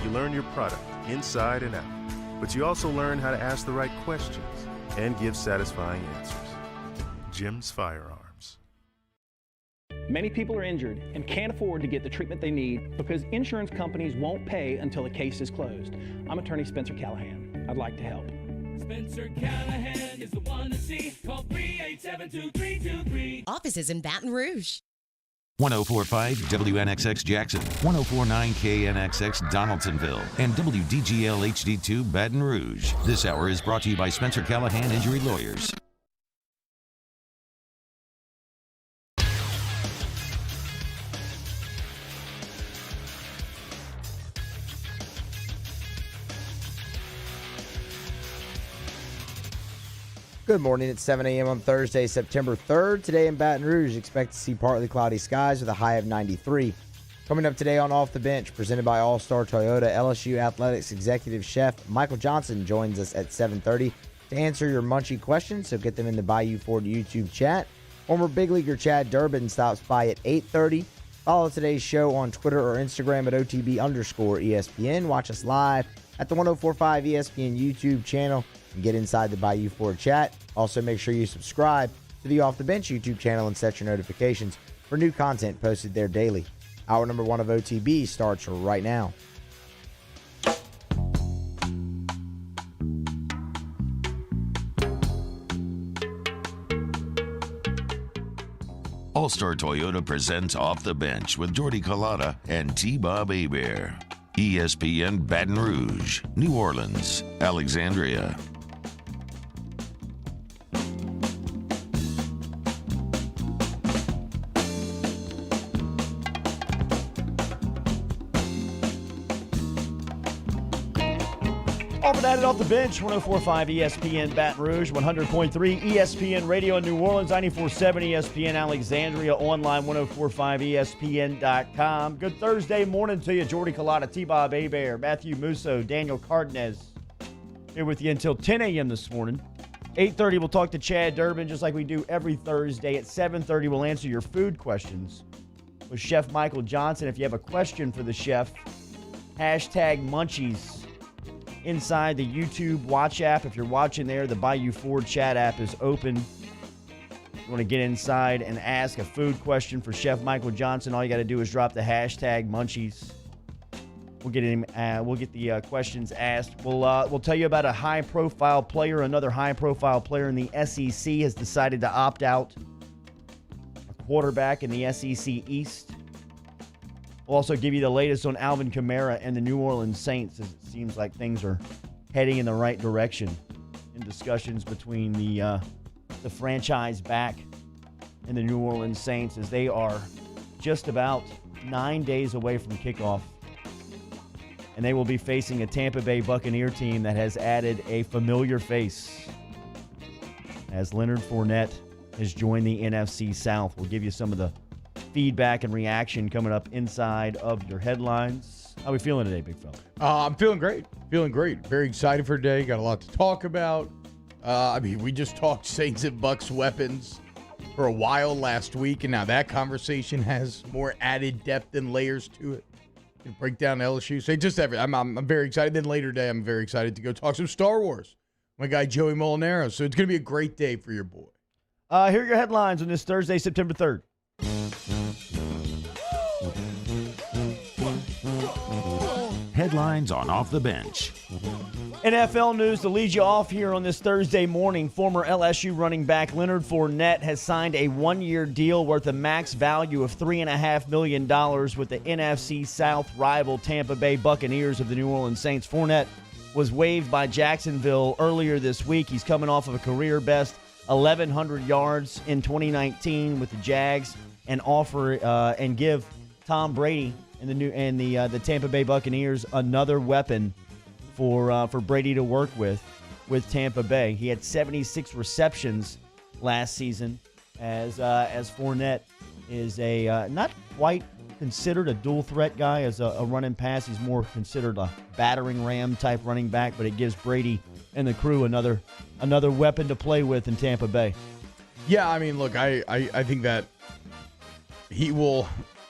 you learn your product inside and out, but you also learn how to ask the right questions and give satisfying answers. Jim's Firearms. Many people are injured and can't afford to get the treatment they need because insurance companies won't pay until a case is closed. I'm attorney Spencer Callahan. I'd like to help. Spencer Callahan is the one to see. Call 387-2323. Offices in Baton Rouge. 104.5 WNXX Jackson, 104.9 KNXX Donaldsonville, and WDGL HD2 Baton Rouge. This hour is brought to you by Spencer Callahan Injury Lawyers. Good morning. It's 7 a.m. on Thursday, September 3rd. Today in Baton Rouge, expect to see partly cloudy skies with a high of 93. Coming up today on Off the Bench, presented by All-Star Toyota, LSU Athletics Executive Chef Michael Johnson joins us at 7:30 to answer your Munchie questions, so get them in the Bayou Ford YouTube chat. Former big leaguer Chad Durbin stops by at 8:30. Follow today's show on Twitter or Instagram at OTB_ESPN. Watch us live at the 104.5 ESPN YouTube channel and get inside the Bayou Ford chat. Also, make sure you subscribe to the Off the Bench YouTube channel and set your notifications for new content posted there daily. Hour number 1 of OTB starts right now. All-Star Toyota presents Off the Bench with Jordy Collada and T-Bob Hebert. ESPN Baton Rouge, New Orleans, Alexandria. Alvin added off the bench, 104.5 ESPN Baton Rouge, 100.3 ESPN Radio in New Orleans, 94.7 ESPN Alexandria, online 104.5ESPN.com. Good Thursday morning to you. Jordy Collada, T-Bob Hebert, Matthew Musso, Daniel Cardenas here with you until 10 a.m. this morning. 8:30 we'll talk to Chad Durbin just like we do every Thursday. At 7:30 we'll answer your food questions with Chef Michael Johnson. If you have a question for the chef, hashtag Munchies inside the YouTube watch app. If you're watching there, the Bayou Ford chat app is open. If you want to get inside and ask a food question for Chef Michael Johnson, all you got to do is drop the hashtag Munchies. We'll get him. We'll get the questions asked. We'll tell you about a high-profile player. Another high-profile player in the SEC has decided to opt out. A quarterback in the SEC East. We'll also give you the latest on Alvin Kamara and the New Orleans Saints, as it seems like things are heading in the right direction in discussions between the franchise back and the New Orleans Saints, as they are just about 9 days away from kickoff. And they will be facing a Tampa Bay Buccaneer team that has added a familiar face, as Leonard Fournette has joined the NFC South. We'll give you some of the feedback and reaction coming up inside of your headlines. How are we feeling today, big fella? I'm feeling great. Very excited for today. Got a lot to talk about. We just talked Saints and Bucks weapons for a while last week, and now that conversation has more added depth and layers to it. Can break down LSU. So just everything. I'm very excited. Then later today, I'm very excited to go talk some Star Wars. My guy Joey Molinaro. So it's going to be a great day for your boy. Here are your headlines on this Thursday, September 3rd. Headlines on Off the Bench. NFL news to lead you off here on this Thursday morning. Former LSU running back Leonard Fournette has signed a one-year deal worth a max value of $3.5 million with the NFC South rival Tampa Bay Buccaneers of the New Orleans Saints. Fournette was waived by Jacksonville earlier this week. He's coming off of a career-best 1,100 yards in 2019 with the Jags, and give Tom Brady and the Tampa Bay Buccaneers another weapon for Brady to work with Tampa Bay. He had 76 receptions last season, as Fournette is a not quite considered a dual threat guy as a run and pass. He's more considered a battering ram type running back, but it gives Brady and the crew another weapon to play with in Tampa Bay. Yeah, I mean, look, I think that he will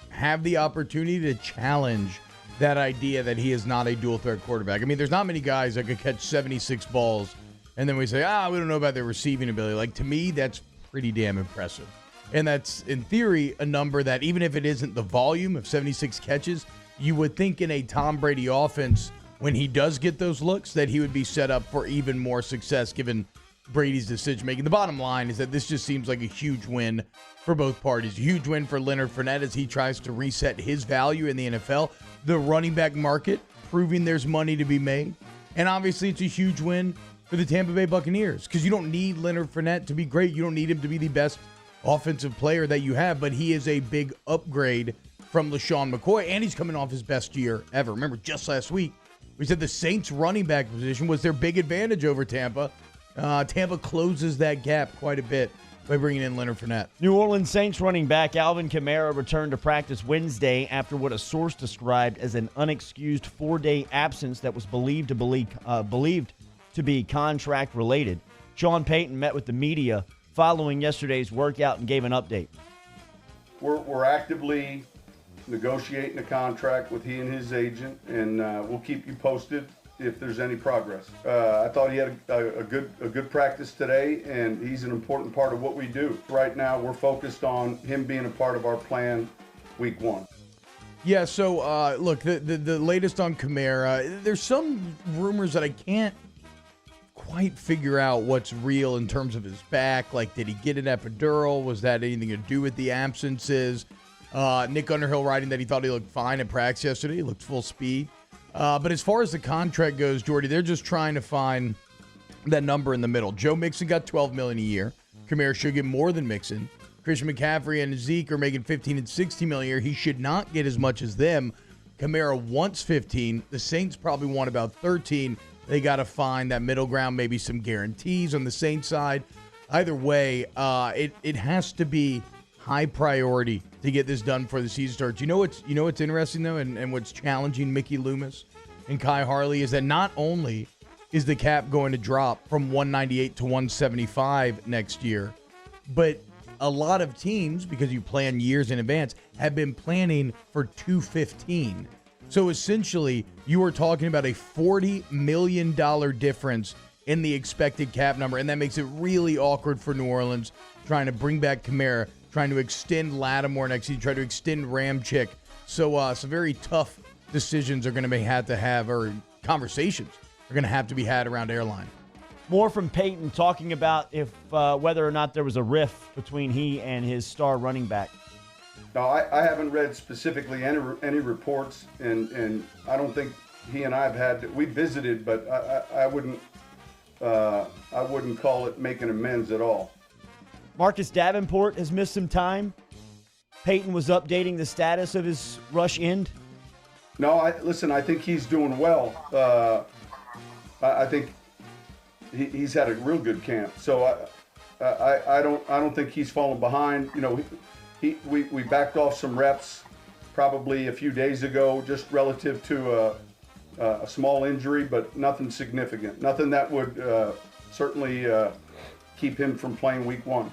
have the opportunity to challenge that idea that he is not a dual threat quarterback. I mean, there's not many guys that could catch 76 balls, and then we say, we don't know about their receiving ability. Like, to me, that's pretty damn impressive. And that's, in theory, a number that even if it isn't the volume of 76 catches, you would think in a Tom Brady offense, when he does get those looks, that he would be set up for even more success given Brady's decision-making. The bottom line is that this just seems like a huge win for both parties. A huge win for Leonard Fournette as he tries to reset his value in the NFL. The running back market proving there's money to be made. And obviously it's a huge win for the Tampa Bay Buccaneers because you don't need Leonard Fournette to be great. You don't need him to be the best offensive player that you have, but he is a big upgrade from LaShawn McCoy, and he's coming off his best year ever. Remember, just last week, we said the Saints running back position was their big advantage over Tampa. Tampa closes that gap quite a bit by bringing in Leonard Fournette. New Orleans Saints running back Alvin Kamara returned to practice Wednesday after what a source described as an unexcused 4-day absence that was believed to be contract-related. Sean Payton met with the media following yesterday's workout and gave an update. We're actively negotiating a contract with he and his agent, and we'll keep you posted if there's any progress. I thought he had a good practice today, and he's an important part of what we do. Right now, we're focused on him being a part of our plan week 1. Yeah, so look, the latest on Kamara, there's some rumors that I can't quite figure out what's real in terms of his back. Like, did he get an epidural? Was that anything to do with the absences? Nick Underhill writing that he thought he looked fine at practice yesterday. He looked full speed. But as far as the contract goes, Jordy, they're just trying to find that number in the middle. Joe Mixon got $12 million a year. Kamara should get more than Mixon. Christian McCaffrey and Zeke are making $15 and $16 million a year. He should not get as much as them. Kamara wants 15. The Saints probably want about 13. They got to find that middle ground, maybe some guarantees on the Saints side. Either way, it has to be high priority to get this done before the season starts. You know what's interesting though, and what's challenging Mickey Loomis and Kai Harley is that not only is the cap going to drop from 198 to 175 next year, but a lot of teams, because you plan years in advance, have been planning for 215. So essentially, you are talking about a $40 million difference in the expected cap number, and that makes it really awkward for New Orleans trying to bring back Kamara, trying to extend Lattimore next season, trying to extend Ramchick. So some very tough decisions are going to have to have, or conversations are going to have to be had around airline. More from Peyton talking about if whether or not there was a rift between he and his star running back. No, I haven't read specifically any reports, and I don't think he and I have had. We visited, but I wouldn't call it making amends at all. Marcus Davenport has missed some time. Peyton was updating the status of his rush end. No, I think he's doing well. I think he's had a real good camp. So I don't think he's fallen behind. You know, we backed off some reps probably a few days ago, just relative to a small injury, but nothing significant. Nothing that would certainly keep him from playing week 1.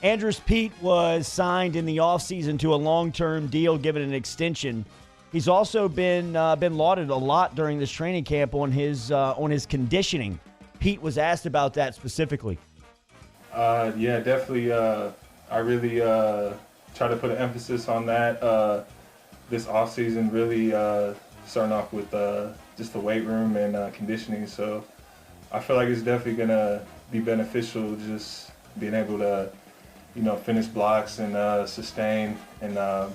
Andrus Peat was signed in the offseason to a long-term deal, given an extension. He's also been lauded a lot during this training camp on his conditioning. Pete was asked about that specifically. Yeah, definitely. I really try to put an emphasis on that this offseason, really starting off with just the weight room and conditioning. So I feel like it's definitely going to be beneficial just being able to, finish blocks and sustain and, feel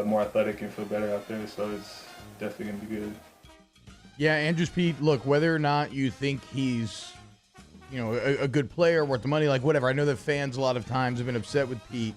more athletic and feel better out there. So it's definitely going to be good. Yeah, Andrus Peat, look, whether or not you think he's, a good player, worth the money, like whatever. I know that fans a lot of times have been upset with Pete.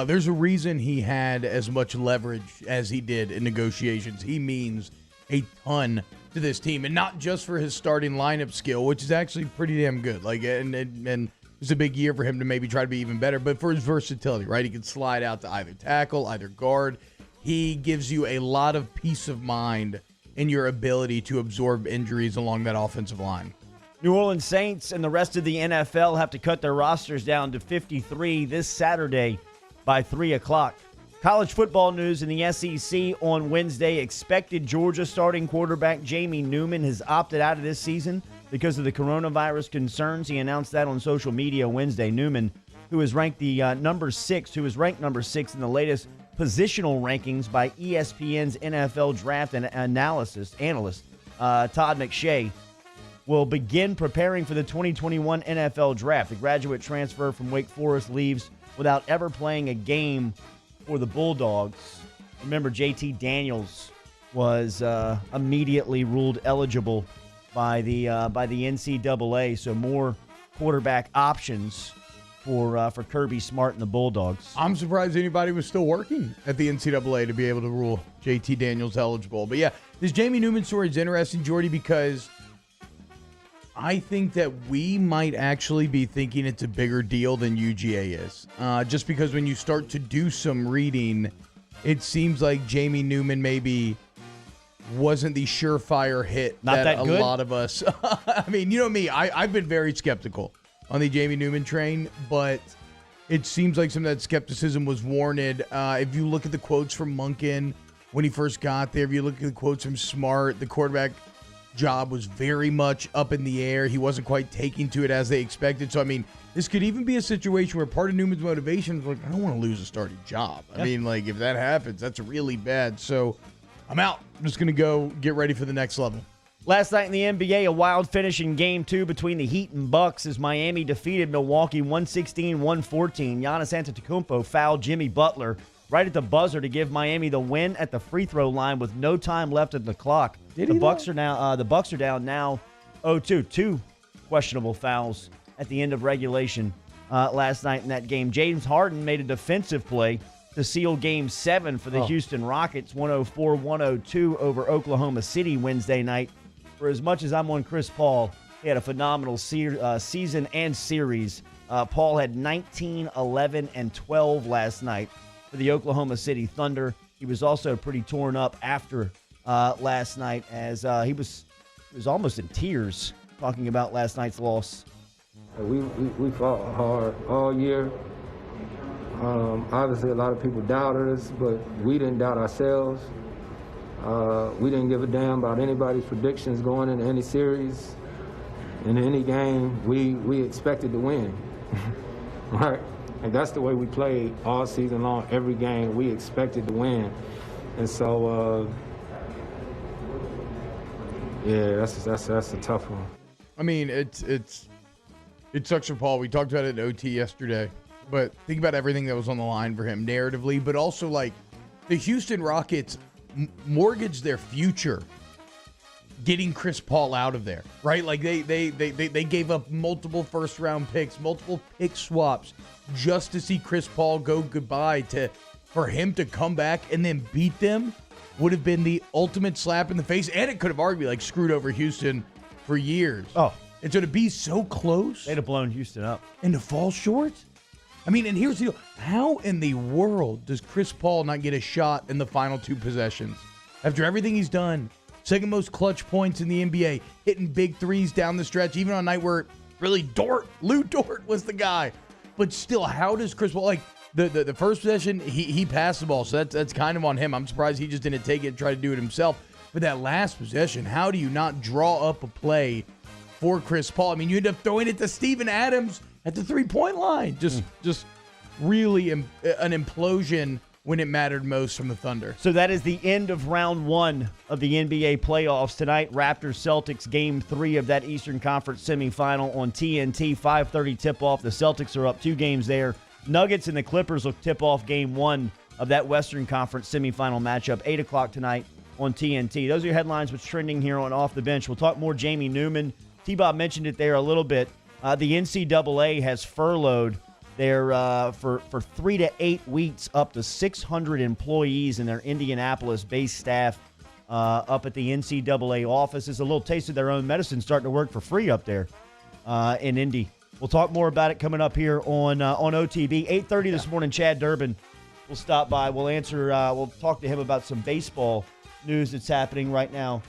There's a reason he had as much leverage as he did in negotiations. He means a ton to this team, and not just for his starting lineup skill, which is actually pretty damn good. Like, and it's a big year for him to maybe try to be even better, but for his versatility, right? He can slide out to either tackle, either guard. He gives you a lot of peace of mind in your ability to absorb injuries along that offensive line. New Orleans Saints and the rest of the NFL have to cut their rosters down to 53 this Saturday by 3 o'clock. College football news in the SEC on Wednesday. Expected Georgia starting quarterback Jamie Newman has opted out of this season because of the coronavirus concerns. He announced that on social media Wednesday. Newman, who is ranked number 6 in the latest positional rankings by ESPN's NFL draft and analyst Todd McShay, will begin preparing for the 2021 NFL draft. The graduate transfer from Wake Forest leaves without ever playing a game for the Bulldogs. Remember, JT Daniels was immediately ruled eligible by the NCAA, so more quarterback options for Kirby Smart and the Bulldogs. I'm surprised anybody was still working at the NCAA to be able to rule JT Daniels eligible. But yeah, this Jamie Newman story is interesting, Jordy, because I think that we might actually be thinking it's a bigger deal than UGA is. Just because when you start to do some reading, it seems like Jamie Newman maybe wasn't the surefire hit that a lot of us. I mean, you know me, I've been very skeptical on the Jamie Newman train, but it seems like some of that skepticism was warranted. If you look at the quotes from Monken when he first got there, if you look at the quotes from Smart, the quarterback job was very much up in the air. He wasn't quite taking to it as they expected. So, I mean, this could even be a situation where part of Newman's motivation is like, I don't want to lose a starting job. I mean, like, if that happens, that's really bad. So, I'm out. I'm just going to go get ready for the next level. Last night in the NBA, a wild finish in Game 2 between the Heat and Bucks as Miami defeated Milwaukee 116-114. Giannis Antetokounmpo fouled Jimmy Butler right at the buzzer to give Miami the win at the free throw line with no time left at the clock. The Bucks are down now 0-2. 2 questionable fouls at the end of regulation last night in that game. James Harden made a defensive play to seal Game 7 for the Houston Rockets, 104-102 over Oklahoma City Wednesday night. For as much as I'm on Chris Paul, he had a phenomenal season and series. Paul had 19, 11, and 12 last night for the Oklahoma City Thunder. He was also pretty torn up after last night as he was almost in tears talking about last night's loss. We fought hard all year. Obviously, a lot of people doubted us, but we didn't doubt ourselves. We didn't give a damn about anybody's predictions going into any series. In any game, we expected to win, right? And that's the way we played all season long. Every game, we expected to win. And so, yeah, that's a tough one. I mean, it sucks for Paul. We talked about it in OT yesterday. But think about everything that was on the line for him narratively, but also like the Houston Rockets mortgaged their future getting Chris Paul out of there, right? Like they gave up multiple first-round picks, multiple pick swaps just to see Chris Paul go goodbye. For him to come back and then beat them would have been the ultimate slap in the face, and it could have arguably like screwed over Houston for years. And so to be so close, they'd have blown Houston up, and to fall short. I mean, and here's the deal. How in the world does Chris Paul not get a shot in the final 2 possessions? After everything he's done, second most clutch points in the NBA, hitting big threes down the stretch, even on a night where really Lou Dort was the guy. But still, how does Chris Paul, like, the first possession, he passed the ball, so that's kind of on him. I'm surprised he just didn't take it and try to do it himself. But that last possession, how do you not draw up a play for Chris Paul? I mean, you end up throwing it to Steven Adams at the 3-point line. Just really an implosion when it mattered most from the Thunder. So that is the end of round 1 of the NBA playoffs tonight. Raptors-Celtics Game 3 of that Eastern Conference semifinal on TNT, 5:30 tip-off. The Celtics are up 2 games there. Nuggets and the Clippers will tip off Game 1 of that Western Conference semifinal matchup, 8 o'clock tonight on TNT. Those are your headlines, what's trending here on Off the Bench. We'll talk more Jamie Newman. T-Bob mentioned it there a little bit. The NCAA has furloughed their for 3 to 8 weeks up to 600 employees in their Indianapolis-based staff up at the NCAA office. It's a little taste of their own medicine starting to work for free up there in Indy. We'll talk more about it coming up here on OTB. 8:30 this morning, Chad Durbin will stop by. We'll answer. We'll talk to him about some baseball news that's happening right now.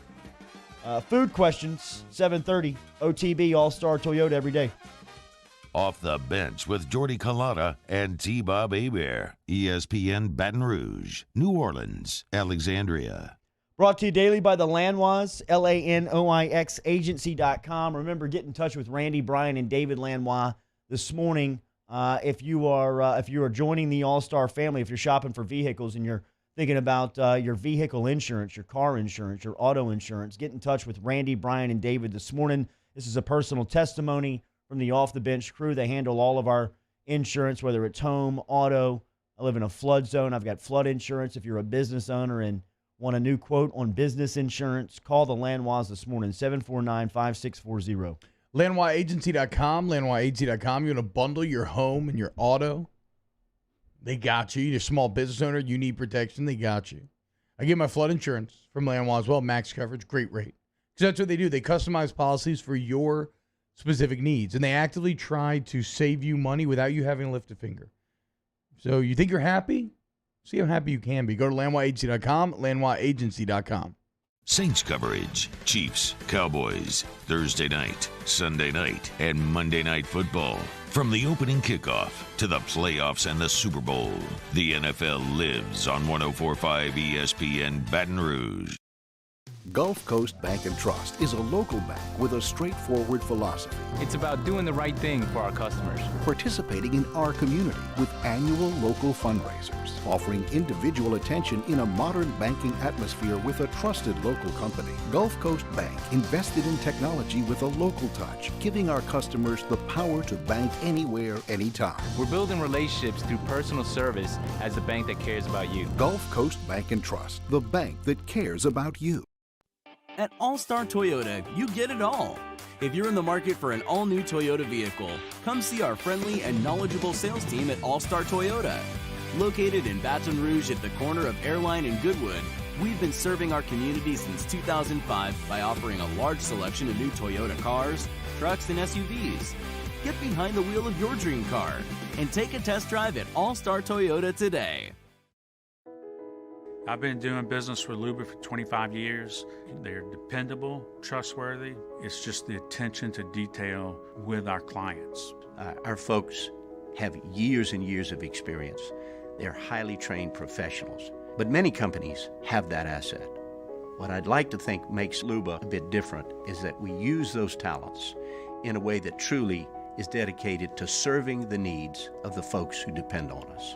Food questions, 7:30, OTB, All-Star Toyota every day. Off the Bench with Jordy Culotta and T-Bob Hebert. ESPN Baton Rouge, New Orleans, Alexandria. Brought to you daily by the Lanois, Lanoix agency.com. Remember, get in touch with Randy, Brian, and David Lanois this morning. If you are joining the All-Star family, if you're shopping for vehicles and you're thinking about your vehicle insurance, your car insurance, your auto insurance, get in touch with Randy, Brian, and David this morning. This is a personal testimony from the Off the Bench crew. They handle all of our insurance, whether it's home, auto. I live in a flood zone. I've got flood insurance. If you're a business owner and want a new quote on business insurance, call the Lanois this morning, 749-5640. LanoisAgency.com, LanoisAgency.com. You want to bundle your home and your auto? They got you. You're a small business owner. You need protection. They got you. I get my flood insurance from Lanois as well. Max coverage, great rate. Because that's what they do. They customize policies for your specific needs, and they actively try to save you money without you having to lift a finger. So you think you're happy? See how happy you can be. Go to LanoisAgency.com, LanoisAgency.com. Saints coverage, Chiefs, Cowboys, Thursday night, Sunday night, and Monday Night Football. From the opening kickoff to the playoffs and the Super Bowl, the NFL lives on 104.5 ESPN Baton Rouge. Gulf Coast Bank & Trust is a local bank with a straightforward philosophy. It's about doing the right thing for our customers. Participating in our community with annual local fundraisers. Offering individual attention in a modern banking atmosphere with a trusted local company. Gulf Coast Bank invested in technology with a local touch, giving our customers the power to bank anywhere, anytime. We're building relationships through personal service as a bank that cares about you. Gulf Coast Bank & Trust, the bank that cares about you. At All-Star Toyota, you get it all. If you're in the market for an all-new Toyota vehicle, come see our friendly and knowledgeable sales team at All-Star Toyota. Located in Baton Rouge at the corner of Airline and Goodwood, we've been serving our community since 2005 by offering a large selection of new Toyota cars, trucks, and SUVs. Get behind the wheel of your dream car and take a test drive at All-Star Toyota today. I've been doing business with Luba for 25 years. They're dependable, trustworthy. It's just the attention to detail with our clients. Our folks have years and years of experience. They're highly trained professionals. But many companies have that asset. What I'd like to think makes Luba a bit different is that we use those talents in a way that truly is dedicated to serving the needs of the folks who depend on us.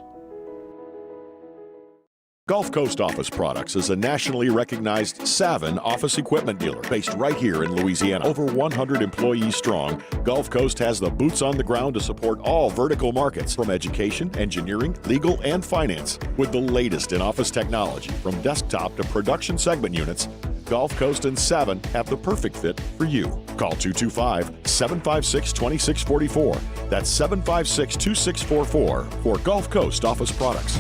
Gulf Coast Office Products is a nationally recognized Savin office equipment dealer based right here in Louisiana. Over 100 employees strong, Gulf Coast has the boots on the ground to support all vertical markets, from education, engineering, legal, and finance. With the latest in office technology, from desktop to production segment units, Gulf Coast and Savin have the perfect fit for you. Call 225-756-2644. That's 756-2644 for Gulf Coast Office Products.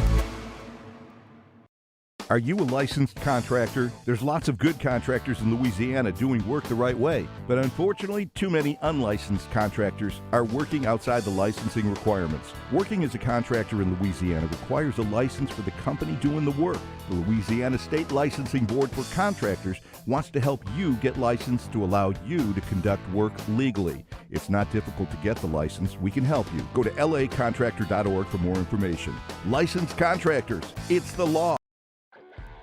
Are you a licensed contractor? There's lots of good contractors in Louisiana doing work the right way, but unfortunately, too many unlicensed contractors are working outside the licensing requirements. Working as a contractor in Louisiana requires a license for the company doing the work. The Louisiana State Licensing Board for Contractors wants to help you get licensed to allow you to conduct work legally. It's not difficult to get the license. We can help you. Go to lacontractor.org for more information. Licensed contractors, it's the law.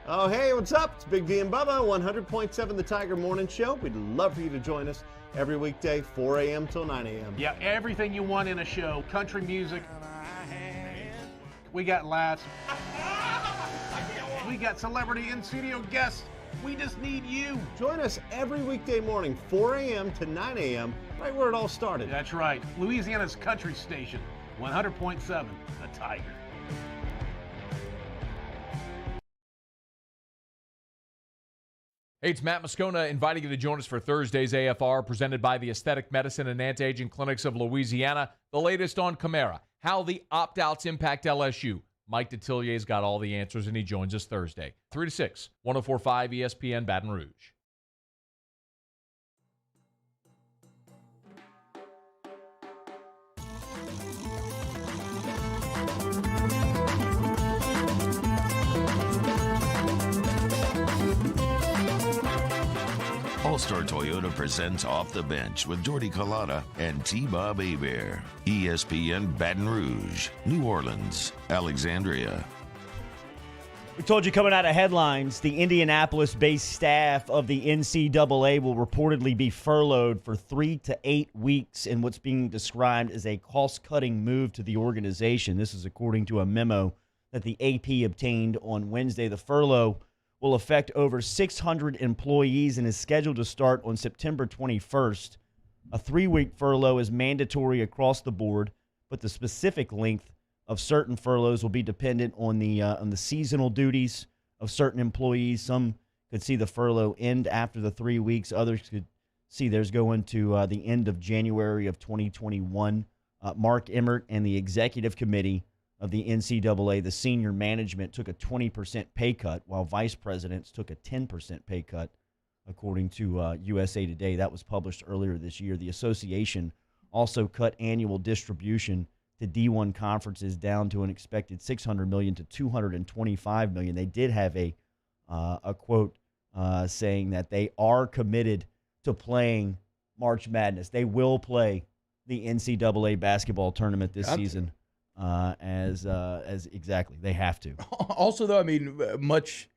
Oh, hey, what's up? It's Big V and Bubba, 100.7 The Tiger Morning Show. We'd love for you to join us every weekday, 4 a.m. till 9 a.m. Yeah, everything you want in a show. Country music. We got laughs. We got celebrity in-studio guests. We just need you. Join us every weekday morning, 4 a.m. to 9 a.m., right where it all started. That's right. Louisiana's country station, 100.7 The Tiger. Hey, it's Matt Moscona inviting you to join us for Thursday's AFR, presented by the Aesthetic Medicine and Anti-Aging Clinics of Louisiana. The latest on Kamara, how the opt-outs impact LSU. Mike Detillier's got all the answers, and he joins us Thursday, 3 to 6, 104.5 ESPN Baton Rouge. All-Star Toyota presents Off the Bench with Jordy Culotta and T-Bob Hebert. ESPN Baton Rouge, New Orleans, Alexandria. We told you coming out of headlines, the Indianapolis-based staff of the NCAA will reportedly be furloughed for 3 to 8 weeks in what's being described as a cost-cutting move to the organization. This is according to a memo that the AP obtained on Wednesday. The furlough will affect over 600 employees and is scheduled to start on September 21st. A 3-week furlough is mandatory across the board, but the specific length of certain furloughs will be dependent on the seasonal duties of certain employees. Some could see the furlough end after the 3 weeks. Others could see theirs going to the end of January of 2021. Mark Emmert and the executive committee of the NCAA, the senior management, took a 20% pay cut, while vice presidents took a 10% pay cut, according to USA Today. That was published earlier this year. The association also cut annual distribution to D1 conferences down to an expected $600 million to $225 million. They did have a quote saying that they are committed to playing March Madness. They will play the NCAA basketball tournament this season. As exactly, they have to. Also, though, I mean, much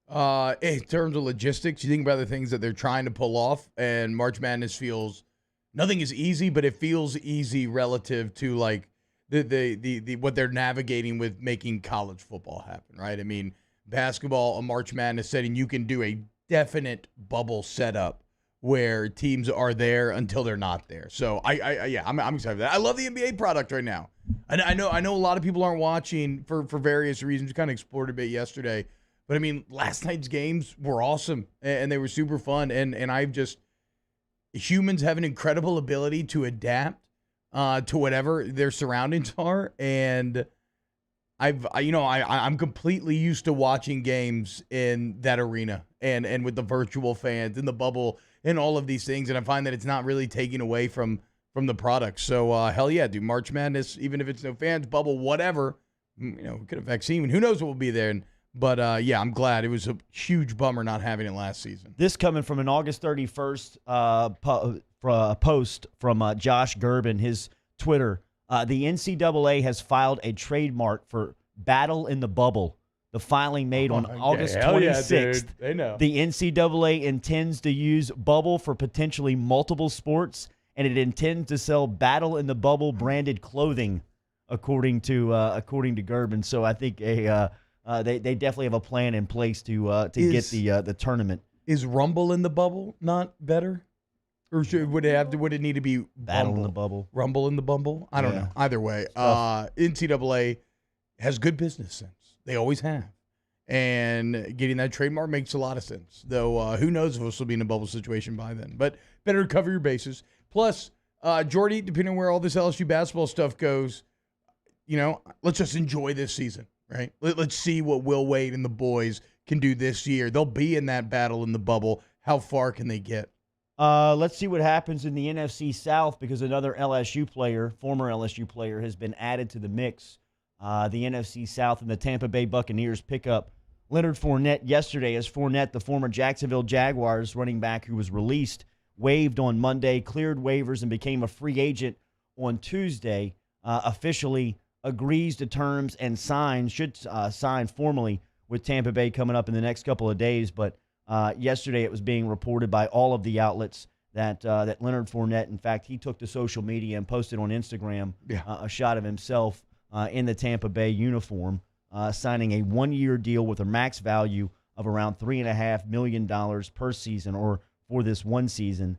in terms of logistics, you think about the things that they're trying to pull off, and March Madness feels nothing is easy, but it feels easy relative to like the what they're navigating with making college football happen, right? I mean, basketball, a March Madness setting, you can do a definite bubble setup where teams are there until they're not there. So I'm excited for that. I love the NBA product right now. I know a lot of people aren't watching for various reasons. We kind of explored a bit yesterday, but I mean, last night's games were awesome and they were super fun. And humans have an incredible ability to adapt to whatever their surroundings are, and I'm completely used to watching games in that arena and with the virtual fans and the bubble and all of these things, and I find that it's not really taking away from the product. So hell yeah, dude, March Madness, even if it's no fans, bubble, whatever, we could have vaccine. Who knows what will be there? But yeah, I'm glad. It was a huge bummer not having it last season. This coming from an August 31st post from Josh Gerben, his Twitter. The NCAA has filed a trademark for Battle in the Bubble. The filing made on August 26th. Yeah, they know. The NCAA intends to use bubble for potentially multiple sports, and it intends to sell Battle in the Bubble branded clothing, according to Gerben. So I think they definitely have a plan in place to get the tournament. Is Rumble in the Bubble not better? Or would it need to be Battle in the Bubble? Rumble in the Bubble? I don't know. Either way, NCAA has good business sense. They always have. And getting that trademark makes a lot of sense. Though, who knows if this will be in a bubble situation by then. But better to cover your bases. Plus, Jordy, depending on where all this LSU basketball stuff goes, let's just enjoy this season, right? Let's see what Will Wade and the boys can do this year. They'll be in that battle in the bubble. How far can they get? Let's see what happens in the NFC South, because another former LSU player, has been added to the mix. The NFC South and the Tampa Bay Buccaneers pick up Leonard Fournette yesterday, as Fournette, the former Jacksonville Jaguars running back who was released, waived on Monday, cleared waivers, and became a free agent on Tuesday, officially agrees to terms and should sign formally with Tampa Bay coming up in the next couple of days. But yesterday it was being reported by all of the outlets that Leonard Fournette, in fact, he took to social media and posted on Instagram a shot of himself in the Tampa Bay uniform, signing a one-year deal with a max value of around $3.5 million per season, or for this one season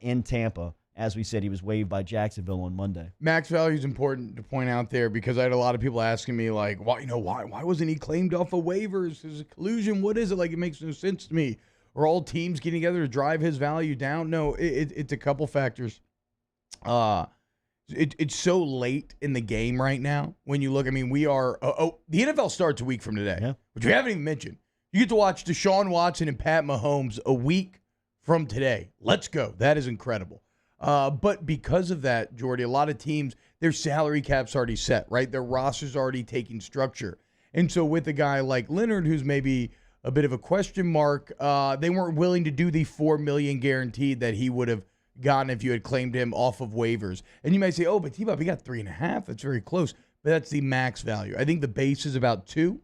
in Tampa. As we said, he was waived by Jacksonville on Monday. Max value is important to point out there, because I had a lot of people asking me, like, why wasn't he claimed off of waivers? Is it collusion? What is it? Like, it makes no sense to me. Are all teams getting together to drive his value down? No, it's a couple factors. It's so late in the game right now. When you look, I mean, we are the NFL starts a week from today, which we haven't even mentioned. You get to watch Deshaun Watson and Pat Mahomes a week from today. Let's go. That is incredible. But because of that, Jordy, a lot of teams, their salary cap's already set, right? Their roster's already taking structure. And so with a guy like Leonard, who's maybe a bit of a question mark. They weren't willing to do the $4 million guaranteed that he would have gotten if you had claimed him off of waivers. And you might say, oh, but T-Bob, he got 3.5. That's very close. But that's the max value. I think the base is about 2.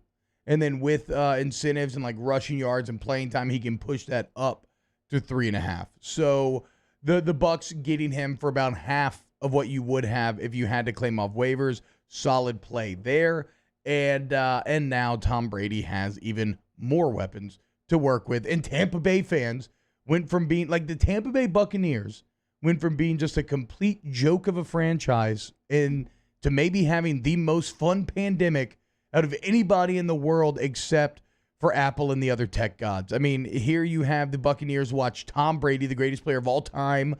And then with incentives and like rushing yards and playing time, he can push that up to 3.5. So the Bucks getting him for about half of what you would have if you had to claim off waivers. Solid play there. And now Tom Brady has even more weapons to work with. And Tampa Bay fans went from being like the Tampa Bay Buccaneers went from being just a complete joke of a franchise and to maybe having the most fun pandemic out of anybody in the world except for Apple and the other tech gods. I mean, here you have the Buccaneers watch Tom Brady, the greatest player of all time,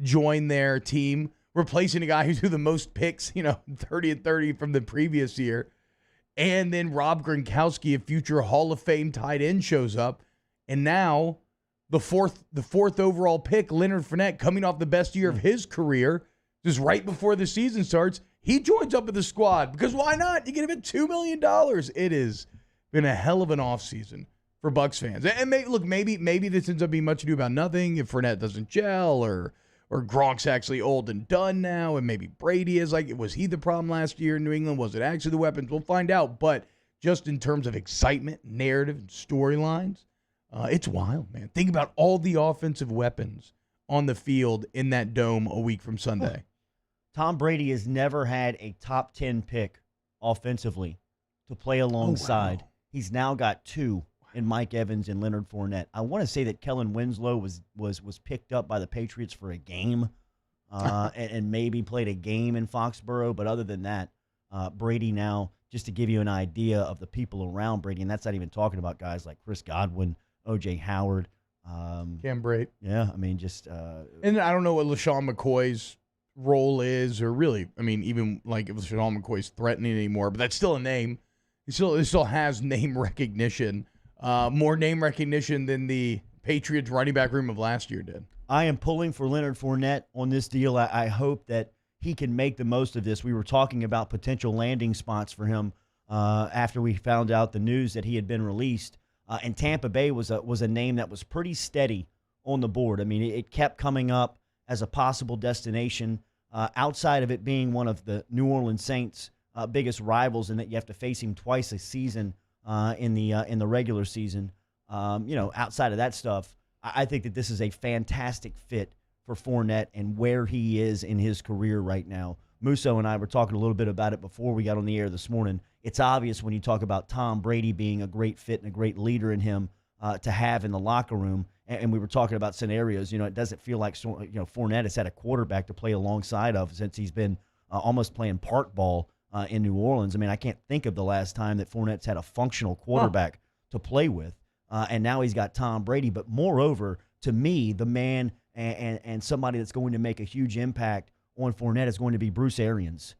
join their team, replacing a guy who threw the most picks, 30 and 30 from the previous year. And then Rob Gronkowski, a future Hall of Fame tight end, shows up. And now the fourth overall pick, Leonard Fournette, coming off the best year of his career, just right before the season starts, he joins up with the squad because why not? You get him at $2 million. It has been a hell of an offseason for Bucs fans. And maybe this ends up being much ado about nothing if Fournette doesn't gel or Gronk's actually old and done now, and maybe Brady is was he the problem last year in New England? Was it actually the weapons? We'll find out. But just in terms of excitement, narrative, and storylines, it's wild, man. Think about all the offensive weapons on the field in that dome a week from Sunday. Tom Brady has never had a top 10 pick offensively to play alongside. Oh, wow. He's now got 2 in Mike Evans and Leonard Fournette. I want to say that Kellen Winslow was picked up by the Patriots for a game and maybe played a game in Foxborough. But other than that, Brady now, just to give you an idea of the people around Brady, and that's not even talking about guys like Chris Godwin, O.J. Howard. Cam Brate. Yeah, I mean, just... and I don't know what LaShawn McCoy's role is, or really, I mean, even like if LaShawn McCoy's threatening anymore, but that's still a name. He still has name recognition. More name recognition than the Patriots running back room of last year did. I am pulling for Leonard Fournette on this deal. I hope that he can make the most of this. We were talking about potential landing spots for him after we found out the news that he had been released. And Tampa Bay was a name that was pretty steady on the board. I mean, it kept coming up as a possible destination outside of it being one of the New Orleans Saints' biggest rivals, and that you have to face him twice a season in the regular season. Outside of that stuff, I think that this is a fantastic fit for Fournette and where he is in his career right now. Musso and I were talking a little bit about it before we got on the air this morning. It's obvious when you talk about Tom Brady being a great fit and a great leader in him to have in the locker room. And we were talking about scenarios. It doesn't feel like Fournette has had a quarterback to play alongside of since he's been almost playing park ball in New Orleans. I mean, I can't think of the last time that Fournette's had a functional quarterback to play with. And now he's got Tom Brady. But moreover, to me, the man and somebody that's going to make a huge impact on Fournette is going to be Bruce Arians,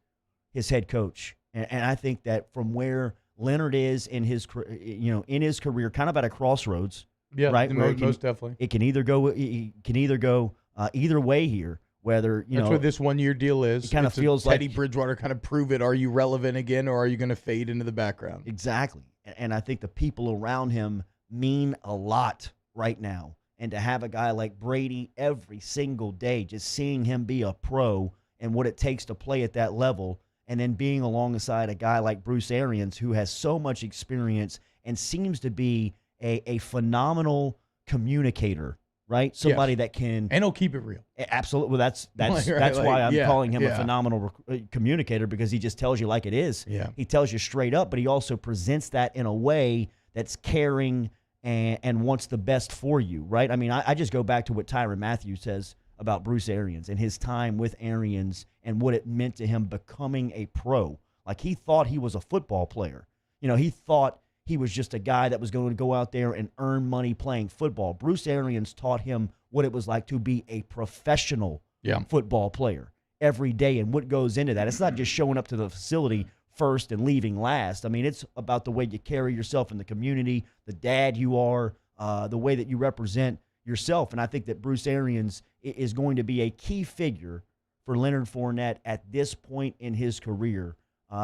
his head coach. And I think that from where Leonard is in his career, kind of at a crossroads. Yeah, right. Most definitely. It can either go. Either way here. Whether that's what this 1 year deal is. It kind of feels like Teddy Bridgewater. Kind of prove it. Are you relevant again, or are you going to fade into the background? Exactly. And I think the people around him mean a lot right now. And to have a guy like Brady every single day, just seeing him be a pro and what it takes to play at that level, and then being alongside a guy like Bruce Arians, who has so much experience and seems to be a phenomenal communicator, right? Somebody that can... And he'll keep it real. Absolutely. Well, that's why I'm calling him a phenomenal communicator, because he just tells you like it is. Yeah. He tells you straight up, but he also presents that in a way that's caring and wants the best for you, right? I mean, I just go back to what Tyrann Mathieu says about Bruce Arians and his time with Arians and what it meant to him becoming a pro. Like, he thought he was a football player. He thought he was just a guy that was going to go out there and earn money playing football. Bruce Arians taught him what it was like to be a professional football player every day and what goes into that. It's not just showing up to the facility first and leaving last. I mean, it's about the way you carry yourself in the community, the dad you are, the way that you represent yourself. And I think that Bruce Arians is going to be a key figure for Leonard Fournette at this point in his career.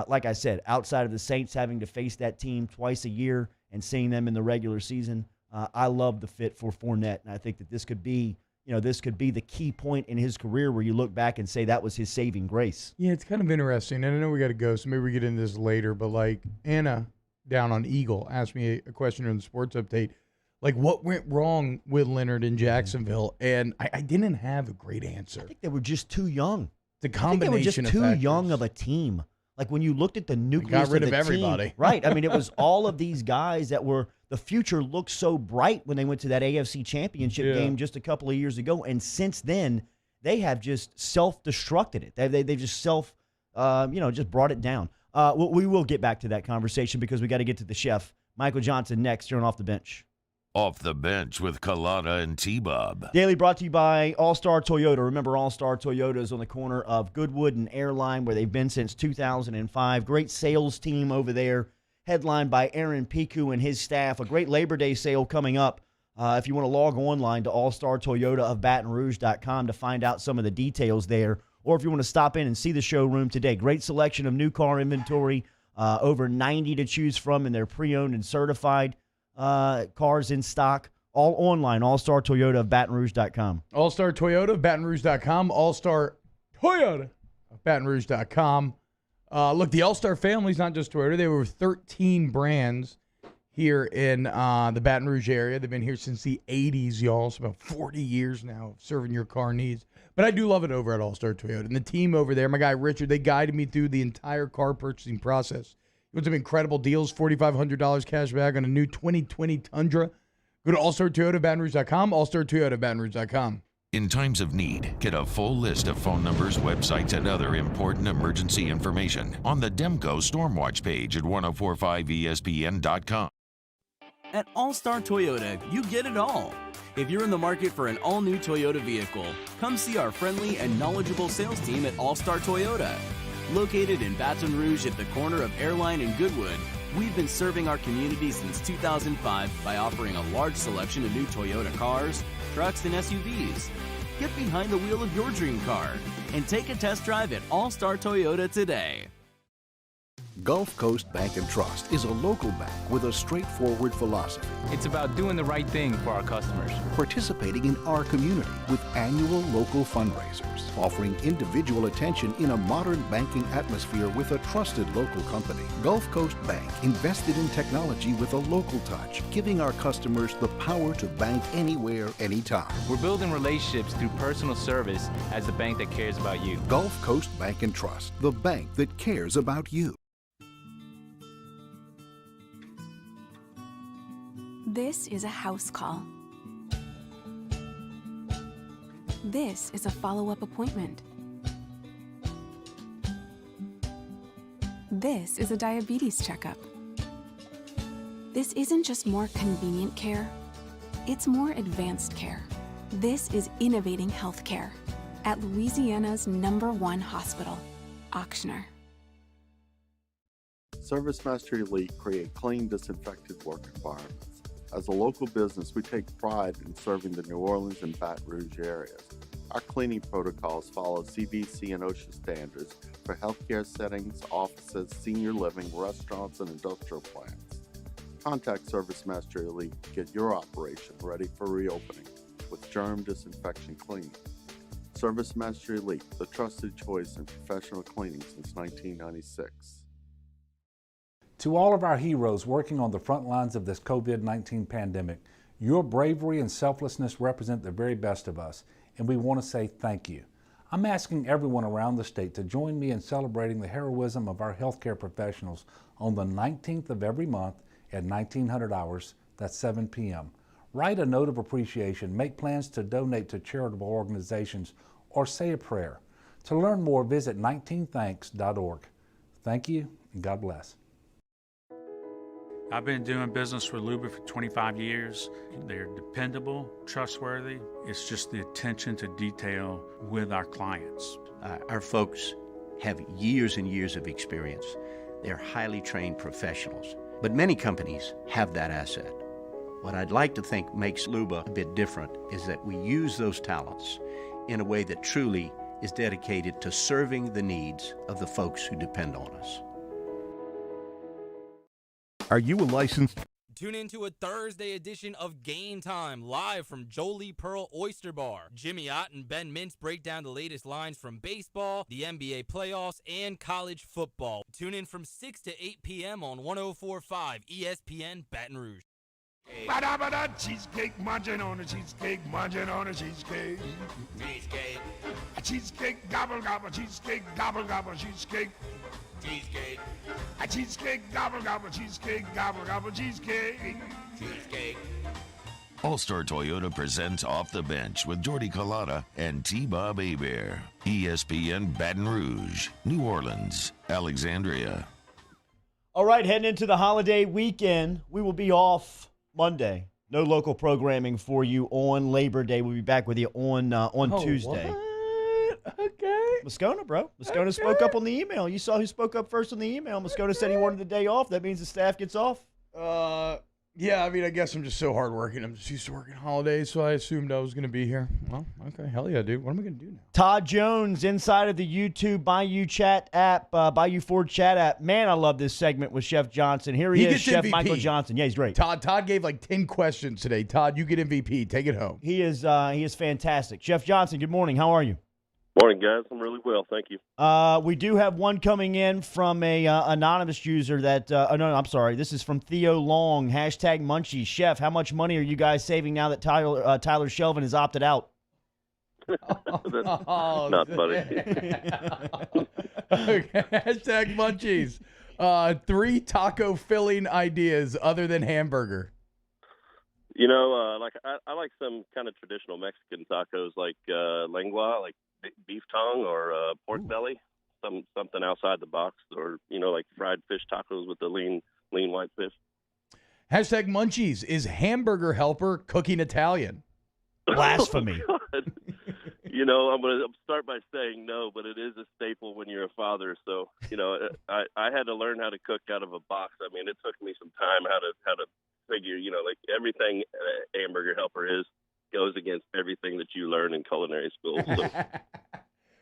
Like I said, outside of the Saints having to face that team twice a year and seeing them in the regular season, I love the fit for Fournette, and I think that this could be the key point in his career where you look back and say that was his saving grace. Yeah, it's kind of interesting. And I know we got to go, so maybe we get into this later. But, like, Anna down on Eagle asked me a question in the sports update. Like, what went wrong with Leonard in Jacksonville? And I didn't have a great answer. I think they were just too young. The combination I think they were just too young of a team. Like, when you looked at the nucleus got rid of the everybody. team, right? I mean, it was all of these guys that were – the future looked so bright when they went to that AFC Championship game just a couple of years ago. And since then, they have just self-destructed it. They've just just brought it down. We will get back to that conversation because we got to get to the chef. Michael Johnson next here on Off the Bench. Off the Bench with Kalana and T-Bob. Daily brought to you by All-Star Toyota. Remember, All-Star Toyota is on the corner of Goodwood and Airline, where they've been since 2005. Great sales team over there, headlined by Aaron Piku and his staff. A great Labor Day sale coming up. If you want to log online to allstartoyotaofbatonrouge.com to find out some of the details there, or if you want to stop in and see the showroom today. Great selection of new car inventory, over 90 to choose from, and they're pre-owned and certified cars in stock, all online, allstartoyotaofbatonrouge.com. Allstartoyotaofbatonrouge.com, allstartoyotaofbatonrouge.com. Look, the All-Star family's not just Toyota. They were 13 brands here in the Baton Rouge area. They've been here since the 80s, y'all. It's about 40 years now of serving your car needs. But I do love it over at All-Star Toyota. And the team over there, my guy Richard, they guided me through the entire car purchasing process. With some incredible deals, $4,500 cash back on a new 2020 Tundra. Go to allstartoyotaofbatonrouge.com, allstartoyotaofbatonrouge.com. In times of need, get a full list of phone numbers, websites, and other important emergency information on the Demco Stormwatch page at 1045ESPN.com. At All-Star Toyota, you get it all. If you're in the market for an all-new Toyota vehicle, come see our friendly and knowledgeable sales team at All-Star Toyota. Located in Baton Rouge at the corner of Airline and Goodwood, we've been serving our community since 2005 by offering a large selection of new Toyota cars, trucks, and SUVs. Get behind the wheel of your dream car and take a test drive at All-Star Toyota today. Gulf Coast Bank and Trust is a local bank with a straightforward philosophy. It's about doing the right thing for our customers. Participating in our community with annual local fundraisers. Offering individual attention in a modern banking atmosphere with a trusted local company. Gulf Coast Bank invested in technology with a local touch, giving our customers the power to bank anywhere, anytime. We're building relationships through personal service as the bank that cares about you. Gulf Coast Bank and Trust, the bank that cares about you. This is a house call. This is a follow-up appointment. This is a diabetes checkup. This isn't just more convenient care, it's more advanced care. This is innovating healthcare at Louisiana's #1 hospital, Ochsner. ServiceMaster Elite create clean, disinfected work environments. As a local business, we take pride in serving the New Orleans and Baton Rouge areas. Our cleaning protocols follow CDC and OSHA standards for healthcare settings, offices, senior living, restaurants, and industrial plants. Contact ServiceMaster Elite to get your operation ready for reopening with germ disinfection cleaning. ServiceMaster Elite, the trusted choice in professional cleaning since 1996. To all of our heroes working on the front lines of this COVID-19 pandemic, your bravery and selflessness represent the very best of us, and we want to say thank you. I'm asking everyone around the state to join me in celebrating the heroism of our healthcare professionals on the 19th of every month at 1900 hours, that's 7 p.m. Write a note of appreciation, make plans to donate to charitable organizations, or say a prayer. To learn more, visit 19thanks.org. Thank you, and God bless. I've been doing business with Luba for 25 years. They're dependable, trustworthy. It's just the attention to detail with our clients. Our folks have years and years of experience. They're highly trained professionals, but many companies have that asset. What I'd like to think makes Luba a bit different is that we use those talents in a way that truly is dedicated to serving the needs of the folks who depend on us. Are you a licensed Tune in to a Thursday edition of Game Time, live from Jolie Pearl Oyster Bar. Jimmy Ott and Ben Mintz break down the latest lines from baseball, the NBA playoffs, and college football. Tune in from 6 to 8 p.m. on 104.5 ESPN Baton Rouge. Ba-da-ba-da, cheesecake, munching on a cheesecake, munching on a cheesecake. Cheesecake. A cheesecake, gobble, gobble, cheesecake, gobble, gobble, cheesecake. Cheesecake. A cheesecake, gobble, gobble, cheesecake, gobble, gobble, cheesecake. Cheesecake. All-Star Toyota presents Off the Bench with Jordy Collada and T-Bob Hebert. ESPN Baton Rouge, New Orleans, Alexandria. All right, heading into the holiday weekend, we will be off Monday. No local programming for you on Labor Day. We'll be back with you on Tuesday. What? Okay. Moscona, bro. Moscona spoke up on the email. You saw who spoke up first on the email. Moscona said he wanted the day off. That means the staff gets off. Yeah, I mean, I guess I'm just so hardworking. I'm just used to working holidays, so I assumed I was going to be here. Well, okay, hell yeah, dude. What am I going to do now? Todd Jones inside of the YouTube Bayou Chat app, Bayou Ford Chat app. Man, I love this segment with Chef Johnson. Here he is, gets Chef MVP. Michael Johnson. Yeah, he's great. Todd gave like 10 questions today. Todd, you get MVP. Take it home. He is fantastic. Chef Johnson, good morning. How are you? Morning, guys. I'm really well, thank you. We do have one coming in from a anonymous user that no, I'm sorry. This is from Theo Long, hashtag Munchies. Chef, how much money are you guys saving now that Tyler Shelvin has opted out? That's not funny. Okay, hashtag Munchies. 3 taco filling ideas other than hamburger. You know, I like some kind of traditional Mexican tacos, like lengua, like beef tongue or pork belly, something outside the box, or like fried fish tacos with the lean white fish. Hashtag Munchies. Is Hamburger Helper cooking Italian? Blasphemy. Oh, I'm going to start by saying no, but it is a staple when you're a father. So, I had to learn how to cook out of a box. I mean, it took me some time how to figure, like everything Hamburger Helper goes against everything that you learn in culinary school. So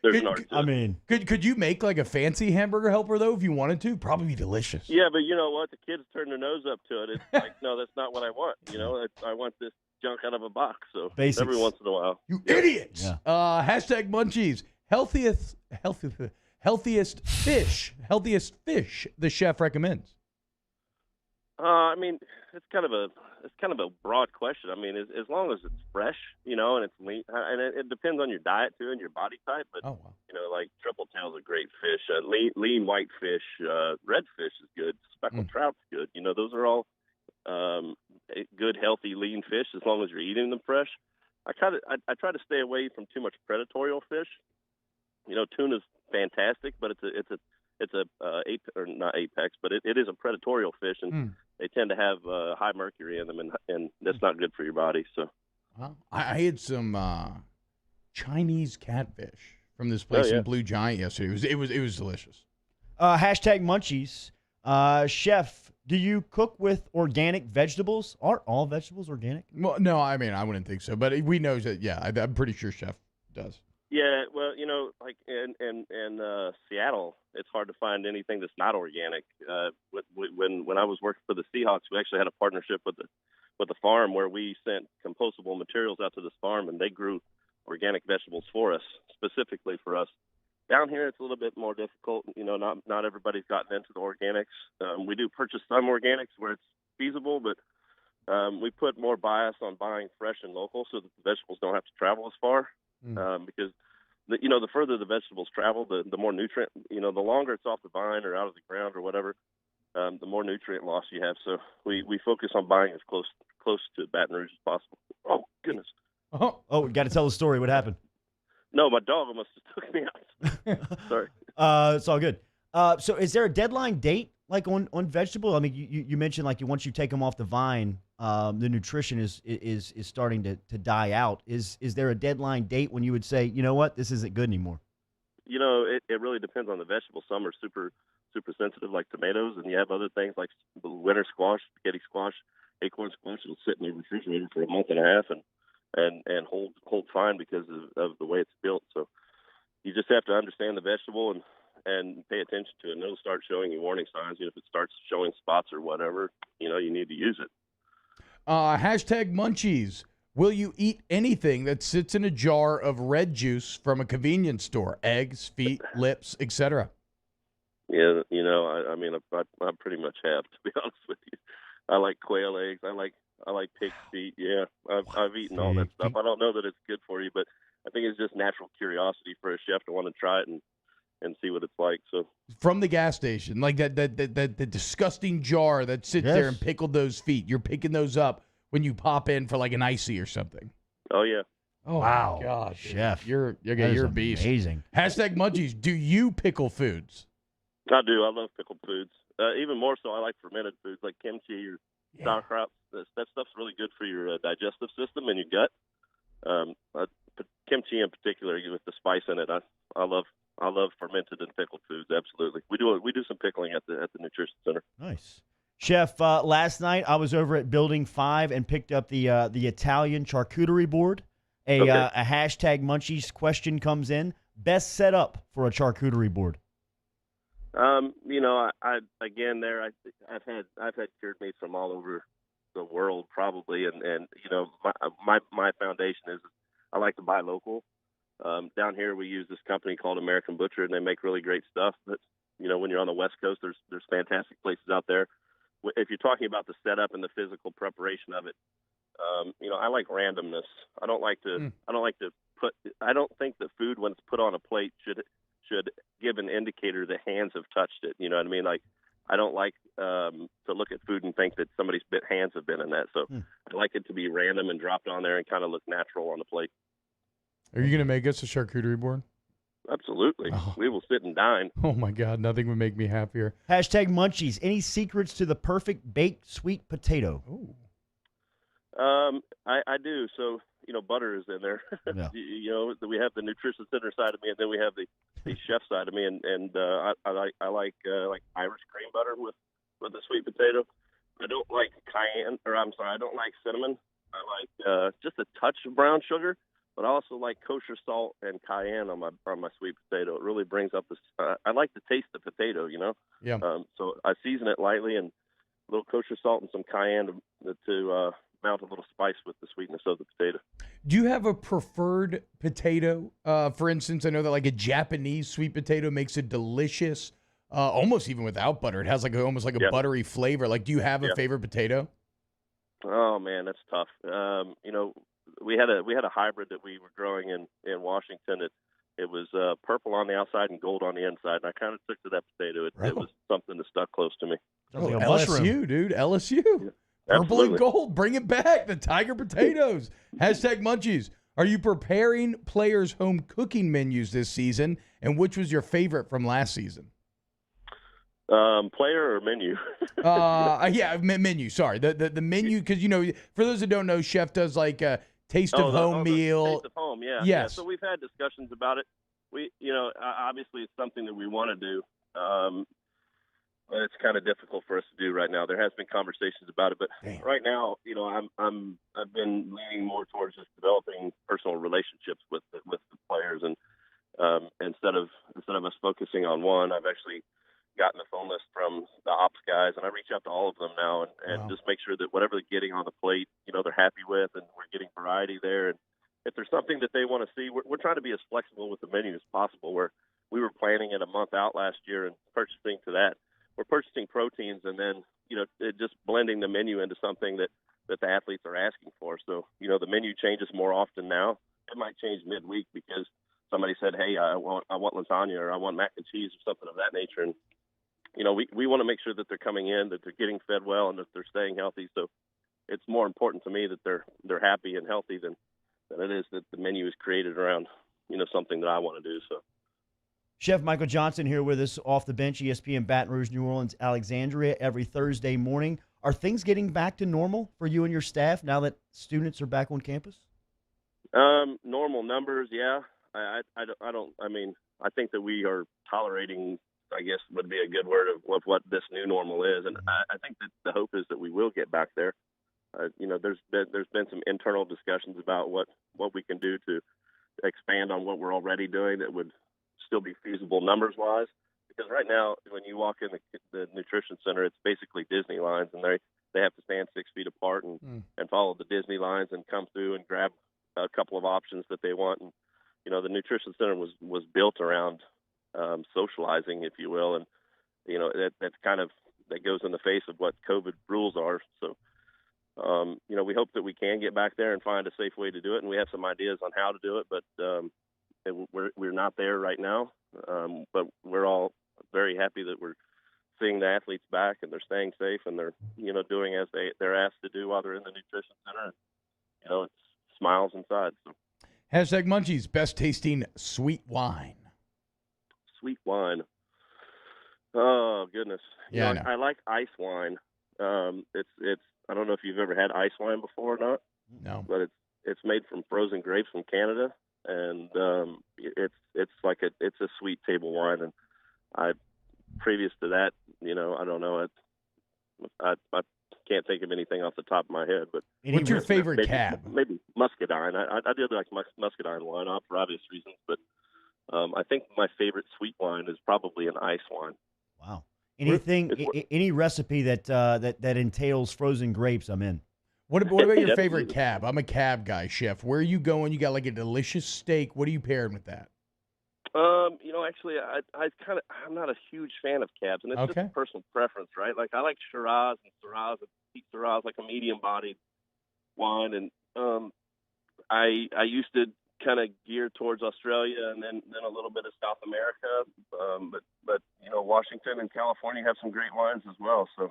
there's an art to it. Could you make like a fancy Hamburger Helper though if you wanted to? Probably be delicious. Yeah, but you know what? The kids turn their nose up to it. It's like, no, that's not what I want. I want this junk out of a box. So Basics. Every once in a while. You idiots. Yeah. Hashtag Munchies. Healthiest fish the chef recommends. I mean, it's kind of a broad question. I mean, as long as it's fresh, and it's lean, and it depends on your diet too and your body type. But like triple tail's a great fish. Lean white fish, red fish is good. Speckled trout's good. Those are all good, healthy, lean fish as long as you're eating them fresh. I try to stay away from too much predatory fish. Tuna's fantastic, but it's not apex, but it is a predatory fish, and they tend to have high mercury in them, and that's not good for your body. So, I had some Chinese catfish from this place in Blue Giant yesterday. It was delicious. Hashtag Munchies. Chef, do you cook with organic vegetables? Aren't all vegetables organic? Well, no, I mean I wouldn't think so, but we know that. Yeah, I'm pretty sure Chef does. Yeah, well, like in Seattle, it's hard to find anything that's not organic. When I was working for the Seahawks, we actually had a partnership with the farm where we sent compostable materials out to this farm, and they grew organic vegetables for us, specifically for us. Down here, it's a little bit more difficult. Not everybody's gotten into the organics. We do purchase some organics where it's feasible, but we put more bias on buying fresh and local so that the vegetables don't have to travel as far. Because the further the vegetables travel, the more nutrient, the longer it's off the vine or out of the ground or whatever, the more nutrient loss you have. So we focus on buying as close to Baton Rouge as possible. Oh goodness! Oh, we got to tell the story. What happened? No, my dog almost took me out. Sorry. It's all good. So is there a deadline date like on vegetable? I mean, you mentioned like once you take them off the vine, the nutrition is starting to die out. Is there a deadline date when you would say, you know what, this isn't good anymore? It really depends on the vegetable. Some are super sensitive, like tomatoes, and you have other things like winter squash, spaghetti squash, acorn squash. It'll sit in your refrigerator for a month and a half and hold fine because of the way it's built. So you just have to understand the vegetable and pay attention to it. And it'll start showing you warning signs. If it starts showing spots or whatever, you need to use it. Hashtag munchies. Will you eat anything that sits in a jar of red juice from a convenience store? Eggs, feet, lips, etc. Yeah, I pretty much have, to be honest with you. I like quail eggs. I like pig feet. Yeah, I've eaten all that stuff. I don't know that it's good for you, but I think it's just natural curiosity for a chef to want to try it and see what it's like. So from the gas station, like that disgusting jar that sits there and pickled those feet. You're picking those up when you pop in for like an icy or something. Oh yeah. Oh wow, my gosh, chef, you're that a is beast. Amazing. Hashtag munchies. Do you pickle foods? I do. I love pickled foods. Even more so, I like fermented foods like kimchi or sauerkraut. That stuff's really good for your digestive system and your gut. Kimchi in particular, with the spice in it, I love fermented and pickled foods. Absolutely, we do some pickling at the nutrition center. Nice, chef. Last night I was over at Building 5 and picked up the Italian charcuterie board. A hashtag munchies question comes in. Best setup for a charcuterie board. I've had cured meats from all over the world probably, and my foundation is I like to buy local. Down here we use this company called American Butcher, and they make really great stuff. But when you're on the West Coast, there's fantastic places out there. If you're talking about the setup and the physical preparation of it, I like randomness. I don't think the food when it's put on a plate should give an indicator that hands have touched it. You know what I mean? Like, I don't like to look at food and think that somebody's hands have been in that. So I like it to be random and dropped on there and kind of look natural on the plate. Are you going to make us a charcuterie board? Absolutely. Oh. We will sit and dine. Oh, my God. Nothing would make me happier. Hashtag munchies. Any secrets to the perfect baked sweet potato? Ooh. I do. So, butter is in there. Yeah. We have the nutrition center side of me, and then we have the chef side of me, and I like Irish cream butter with the sweet potato. I don't like I don't like cinnamon. I like just a touch of brown sugar, but I also like kosher salt and cayenne on my sweet potato. It really brings up I like to taste the potato, Yeah. So I season it lightly and a little kosher salt and some cayenne to mount a little spice with the sweetness of the potato. Do you have a preferred potato? For instance, I know that like a Japanese sweet potato makes it delicious, almost even without butter. It has almost like a buttery flavor. Like, do you have a favorite potato? Oh man, that's tough. We had a hybrid that we were growing in Washington. It was purple on the outside and gold on the inside, and I kind of took to that potato. It was something that stuck close to me. Like LSU, dude, LSU. Yeah. Purple and gold, bring it back. The Tiger potatoes. Hashtag munchies. Are you preparing players' home cooking menus this season? And which was your favorite from last season? Player or menu? Menu. Sorry, the menu, because for those that don't know, Chef does like a taste of home meal. Taste of home, yeah. Yes. Yeah, so we've had discussions about it. We, obviously it's something that we want to do. It's kind of difficult for us to do right now. There has been conversations about it, but right now, I've been leaning more towards just developing personal relationships with the players, and instead of us focusing on one, I've actually gotten a phone list from the ops guys, and I reach out to all of them now and just make sure that whatever they're getting on the plate, they're happy with, and we're getting variety there. And if there's something that they want to see, we're trying to be as flexible with the menu as possible. Where we were planning it a month out last year and purchasing to that. We're purchasing proteins and then, just blending the menu into something that the athletes are asking for. So, the menu changes more often now. It might change midweek because somebody said, hey, I want lasagna or I want mac and cheese or something of that nature. And, we want to make sure that they're coming in, that they're getting fed well, and that they're staying healthy. So it's more important to me that they're happy and healthy than it is that the menu is created around, something that I want to do. So. Chef Michael Johnson here with us off the bench, ESPN Baton Rouge, New Orleans, Alexandria, every Thursday morning. Are things getting back to normal for you and your staff now that students are back on campus? Normal numbers, yeah. I think that we are tolerating, I guess would be a good word of what this new normal is. And I think that the hope is that we will get back there. There's been some internal discussions about what we can do to expand on what we're already doing that would still be feasible numbers wise. because right now when you walk in the nutrition center, it's basically Disney lines, and they have to stand 6 feet apart and follow the Disney lines and come through and grab a couple of options that they want. And the nutrition center was built around socializing, if you will, and that goes in the face of what COVID rules are. So we hope that we can get back there and find a safe way to do it, and we have some ideas on how to do it, but we're not there right now. But we're all very happy that we're seeing the athletes back and they're staying safe and they're doing as they're asked to do while they're in the nutrition center. And, it's smiles inside. So. Hashtag Munchies, best tasting sweet wine. Sweet wine. Oh goodness. Yeah, I know. I like ice wine. It's I don't know if you've ever had ice wine before or not. No. But it's made from frozen grapes from Canada, and it's a sweet table wine. And previous to that, I don't know. I can't think of anything off the top of my head. But what's your favorite cab? Maybe muscadine. I did like muscadine wine for obvious reasons, but I think my favorite sweet wine is probably an ice wine. Wow. Any recipe that entails frozen grapes, I'm in. What about your favorite cab? I'm a cab guy, chef. Where are you going? You got like a delicious steak. What are you pairing with that? Actually, I'm not a huge fan of cabs, and it's just personal preference, right? Like I like Shiraz and Syrah, Petite Syrah, like a medium-bodied wine, and I used to kind of gear towards Australia and then a little bit of South America, but Washington and California have some great wines as well. So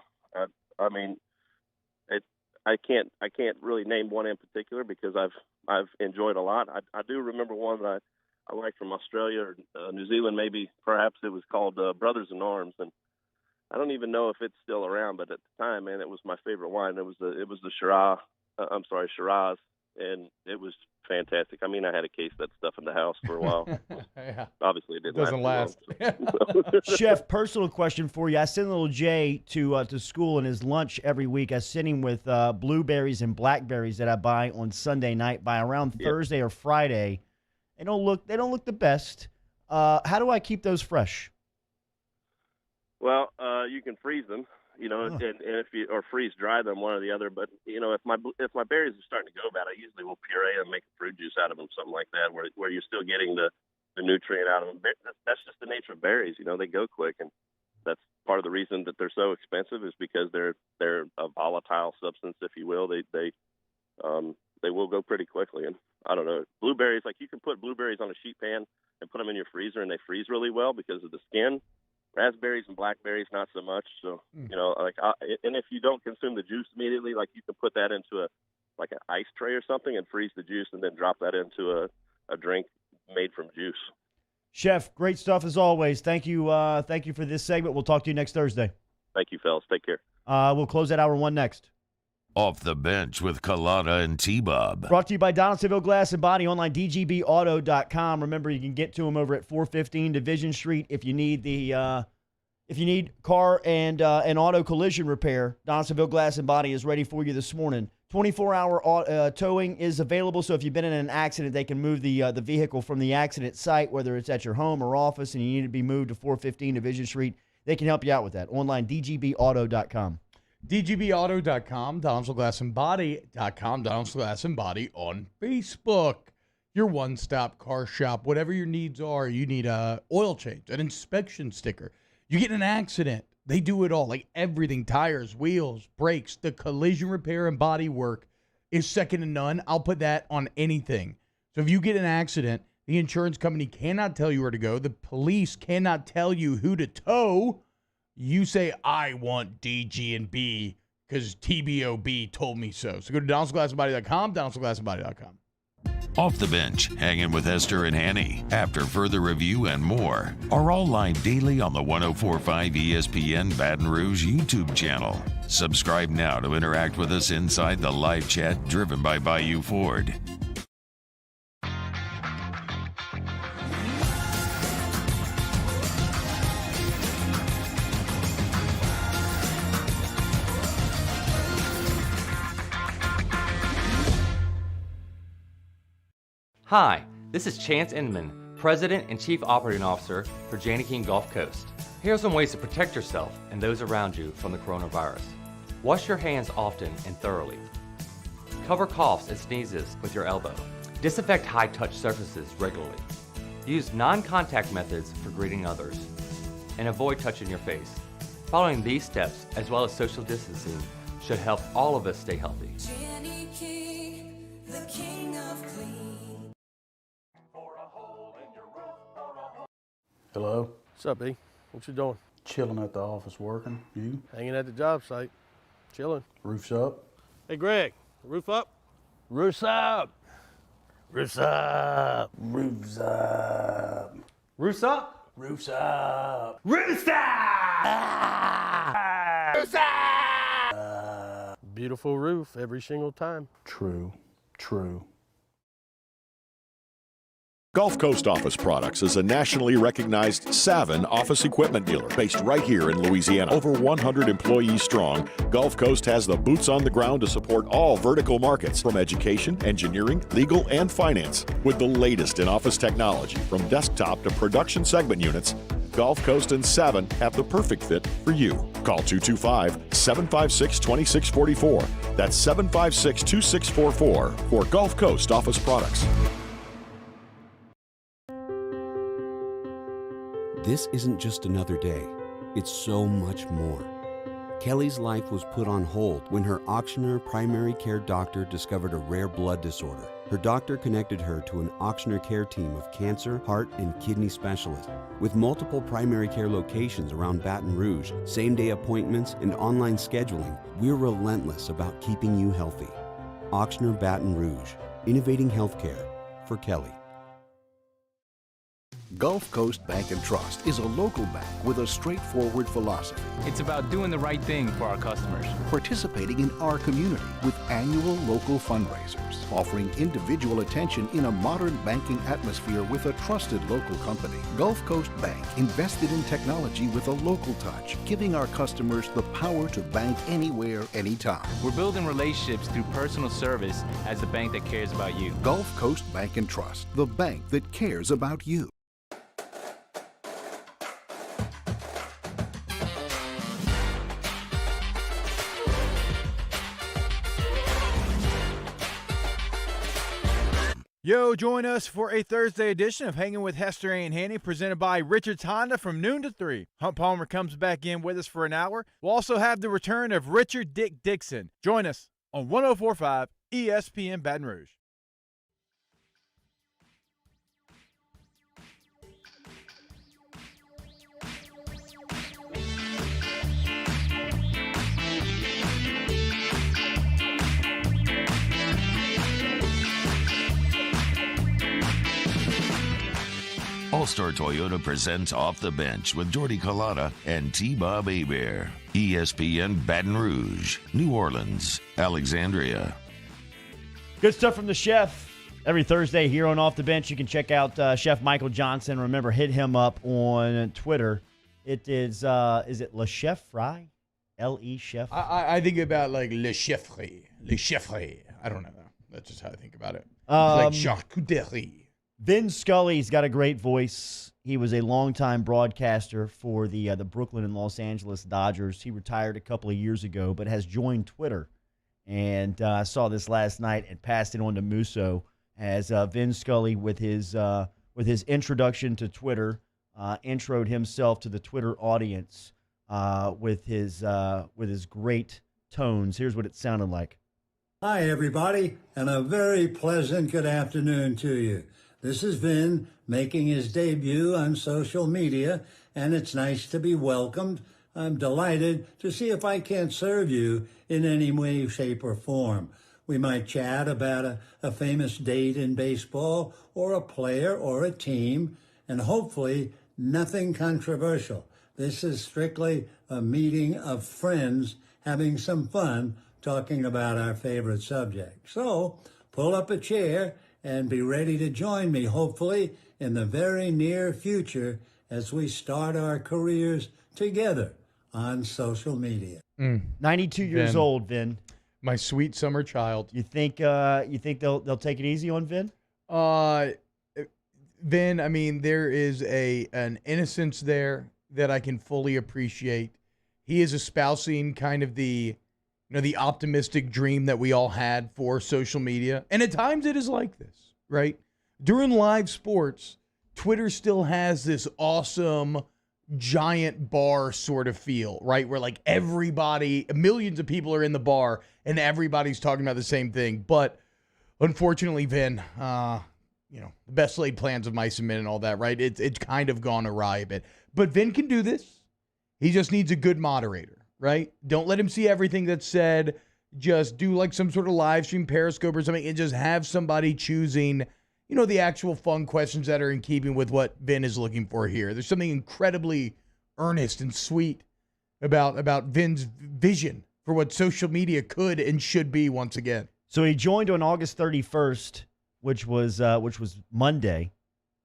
I can't really name one in particular because I've enjoyed a lot. I do remember one that I liked from Australia or New Zealand, maybe perhaps it was called Brothers in Arms, and I don't even know if it's still around, but at the time, man, it was my favorite wine. It was the Shiraz, and it was fantastic. I mean, I had a case of that stuff in the house for a while. Yeah. Obviously, it doesn't last. Chef, personal question for you. I send little Jay to school, and his lunch every week, I send him with blueberries and blackberries that I buy on Sunday night. By around Thursday or Friday, they don't look the best. How do I keep those fresh? Well, you can freeze them, and if you or freeze dry them, one or the other. But if my berries are starting to go bad, I usually will puree and make a fruit juice out of them, something like that, where you're still getting the nutrient out of them. That's just the nature of berries. They go quick, and that's part of the reason that they're so expensive is because they're a volatile substance, if you will. They will go pretty quickly, and I don't know, blueberries. Like you can put blueberries on a sheet pan and put them in your freezer, and they freeze really well because of the skin. Raspberries and blackberries, not so much. So, and if you don't consume the juice immediately, like you can put that into an ice tray or something and freeze the juice and then drop that into a drink made from juice. Chef, great stuff as always. Thank you for this segment. We'll talk to you next Thursday. Thank you, fellas. Take care. We'll close that hour one next. Off the Bench with Kalata and T-Bob. Brought to you by Donaldsonville Glass and Body, online dgbauto.com. Remember, you can get to them over at 415 Division Street if you need car and auto collision repair. Donaldsonville Glass and Body is ready for you this morning. 24-hour towing is available, so if you've been in an accident, they can move the vehicle from the accident site, whether it's at your home or office, and you need to be moved to 415 Division Street. They can help you out with that. Online dgbauto.com. dgbauto.com, DonaldsonvilleGlassandBody.com, Donaldsonville Glass and Body on Facebook. Your one-stop car shop. Whatever your needs are, you need a oil change, an inspection sticker. You get in an accident, they do it all, like everything, tires, wheels, brakes. The collision repair and body work is second to none. I'll put that on anything. So if you get in an accident, the insurance company cannot tell you where to go. The police cannot tell you who to tow. You say, I want DG&B because TBOB told me so. So go to DonaldsonVilleGlassandBody.com, DonaldsonVilleGlassandBody.com. Off the Bench, hanging with Esther and Hanny, after further review and more, are all live daily on the 104.5 ESPN Baton Rouge YouTube channel. Subscribe now to interact with us inside the live chat driven by Bayou Ford. Hi, this is Chance Inman, President and Chief Operating Officer for Janney King Gulf Coast. Here are some ways to protect yourself and those around you from the coronavirus. Wash your hands often and thoroughly. Cover coughs and sneezes with your elbow. Disinfect high-touch surfaces regularly. Use non-contact methods for greeting others. And avoid touching your face. Following these steps, as well as social distancing, should help all of us stay healthy. Hello? What's up, B? What you doing? Chilling at the office working. You? Hanging at the job site. Chilling. Roof's up? Hey, Greg, roof up? Roof's up. Roof's up. Roof's up. Roof's up? Roof's up. Roof's up! Roof's up! Beautiful roof every single time. True. True. Gulf Coast Office Products is a nationally recognized Savin office equipment dealer based right here in Louisiana. Over 100 employees strong, Gulf Coast has the boots on the ground to support all vertical markets from education, engineering, legal, and finance. With the latest in office technology from desktop to production segment units, Gulf Coast and Savin have the perfect fit for you. Call 225-756-2644. That's 756-2644 for Gulf Coast Office Products. This isn't just another day, it's so much more. Kelly's life was put on hold when her auctioneer primary care doctor discovered a rare blood disorder. Her doctor connected her to an auctioneer care team of cancer, heart, and kidney specialists. With multiple primary care locations around Baton Rouge, same-day appointments, and online scheduling, we're relentless about keeping you healthy. Auctioneer Baton Rouge, innovating healthcare for Kelly. Gulf Coast Bank and Trust is a local bank with a straightforward philosophy. It's about doing the right thing for our customers. Participating in our community with annual local fundraisers. Offering individual attention in a modern banking atmosphere with a trusted local company. Gulf Coast Bank invested in technology with a local touch, giving our customers the power to bank anywhere, anytime. We're building relationships through personal service as the bank that cares about you. Gulf Coast Bank and Trust, the bank that cares about you. Yo, join us for a Thursday edition of Hanging with Hester and Hanny, presented by Richard's Honda from noon to 3. Hunt Palmer comes back in with us for an hour. We'll also have the return of Richard Dick Dixon. Join us on 104.5 ESPN Baton Rouge. All-Star Toyota presents Off the Bench with Jordy Collada and T-Bob Hebert. ESPN Baton Rouge, New Orleans, Alexandria. Good stuff from the chef. Every Thursday here on Off the Bench, you can check out Chef Michael Johnson. Remember, hit him up on Twitter. It is it Le Chef Fry? L-E Chef? I think about like Le Cheffry. Le Cheffry. I don't know. That's just how I think about it. It's like charcuterie. Vin Scully's got a great voice. He was a longtime broadcaster for the Brooklyn and Los Angeles Dodgers. He retired a couple of years ago, but has joined Twitter. And I saw this last night and passed it on to Musso as Vin Scully, with his introduction to Twitter, introed himself to the Twitter audience with his great tones. Here's what it sounded like. Hi, everybody, and a very pleasant good afternoon to you. This is Vin making his debut on social media, and it's nice to be welcomed. I'm delighted to see if I can't serve you in any way, shape, or form. We might chat about a famous date in baseball, or a player, or a team, and hopefully nothing controversial. This is strictly a meeting of friends having some fun talking about our favorite subject. So pull up a chair and be ready to join me, hopefully, in the very near future as we start our careers together on social media. 92 years old, Vin. My sweet summer child. You think they'll take it easy on Vin? Vin, I mean, there is an innocence there that I can fully appreciate. He is espousing kind of the optimistic dream that we all had for social media. And at times it is like this, right? During live sports, Twitter still has this awesome giant bar sort of feel, right? Where like everybody, millions of people are in the bar and everybody's talking about the same thing. But unfortunately, Vin, the best laid plans of mice and men and all that, right? It's kind of gone awry a bit. But Vin can do this. He just needs a good moderator, right? Don't let him see everything that's said. Just do like some sort of live stream Periscope or something and just have somebody choosing, the actual fun questions that are in keeping with what Vin is looking for here. There's something incredibly earnest and sweet about Vin's vision for what social media could and should be once again. So he joined on August 31st, which was Monday,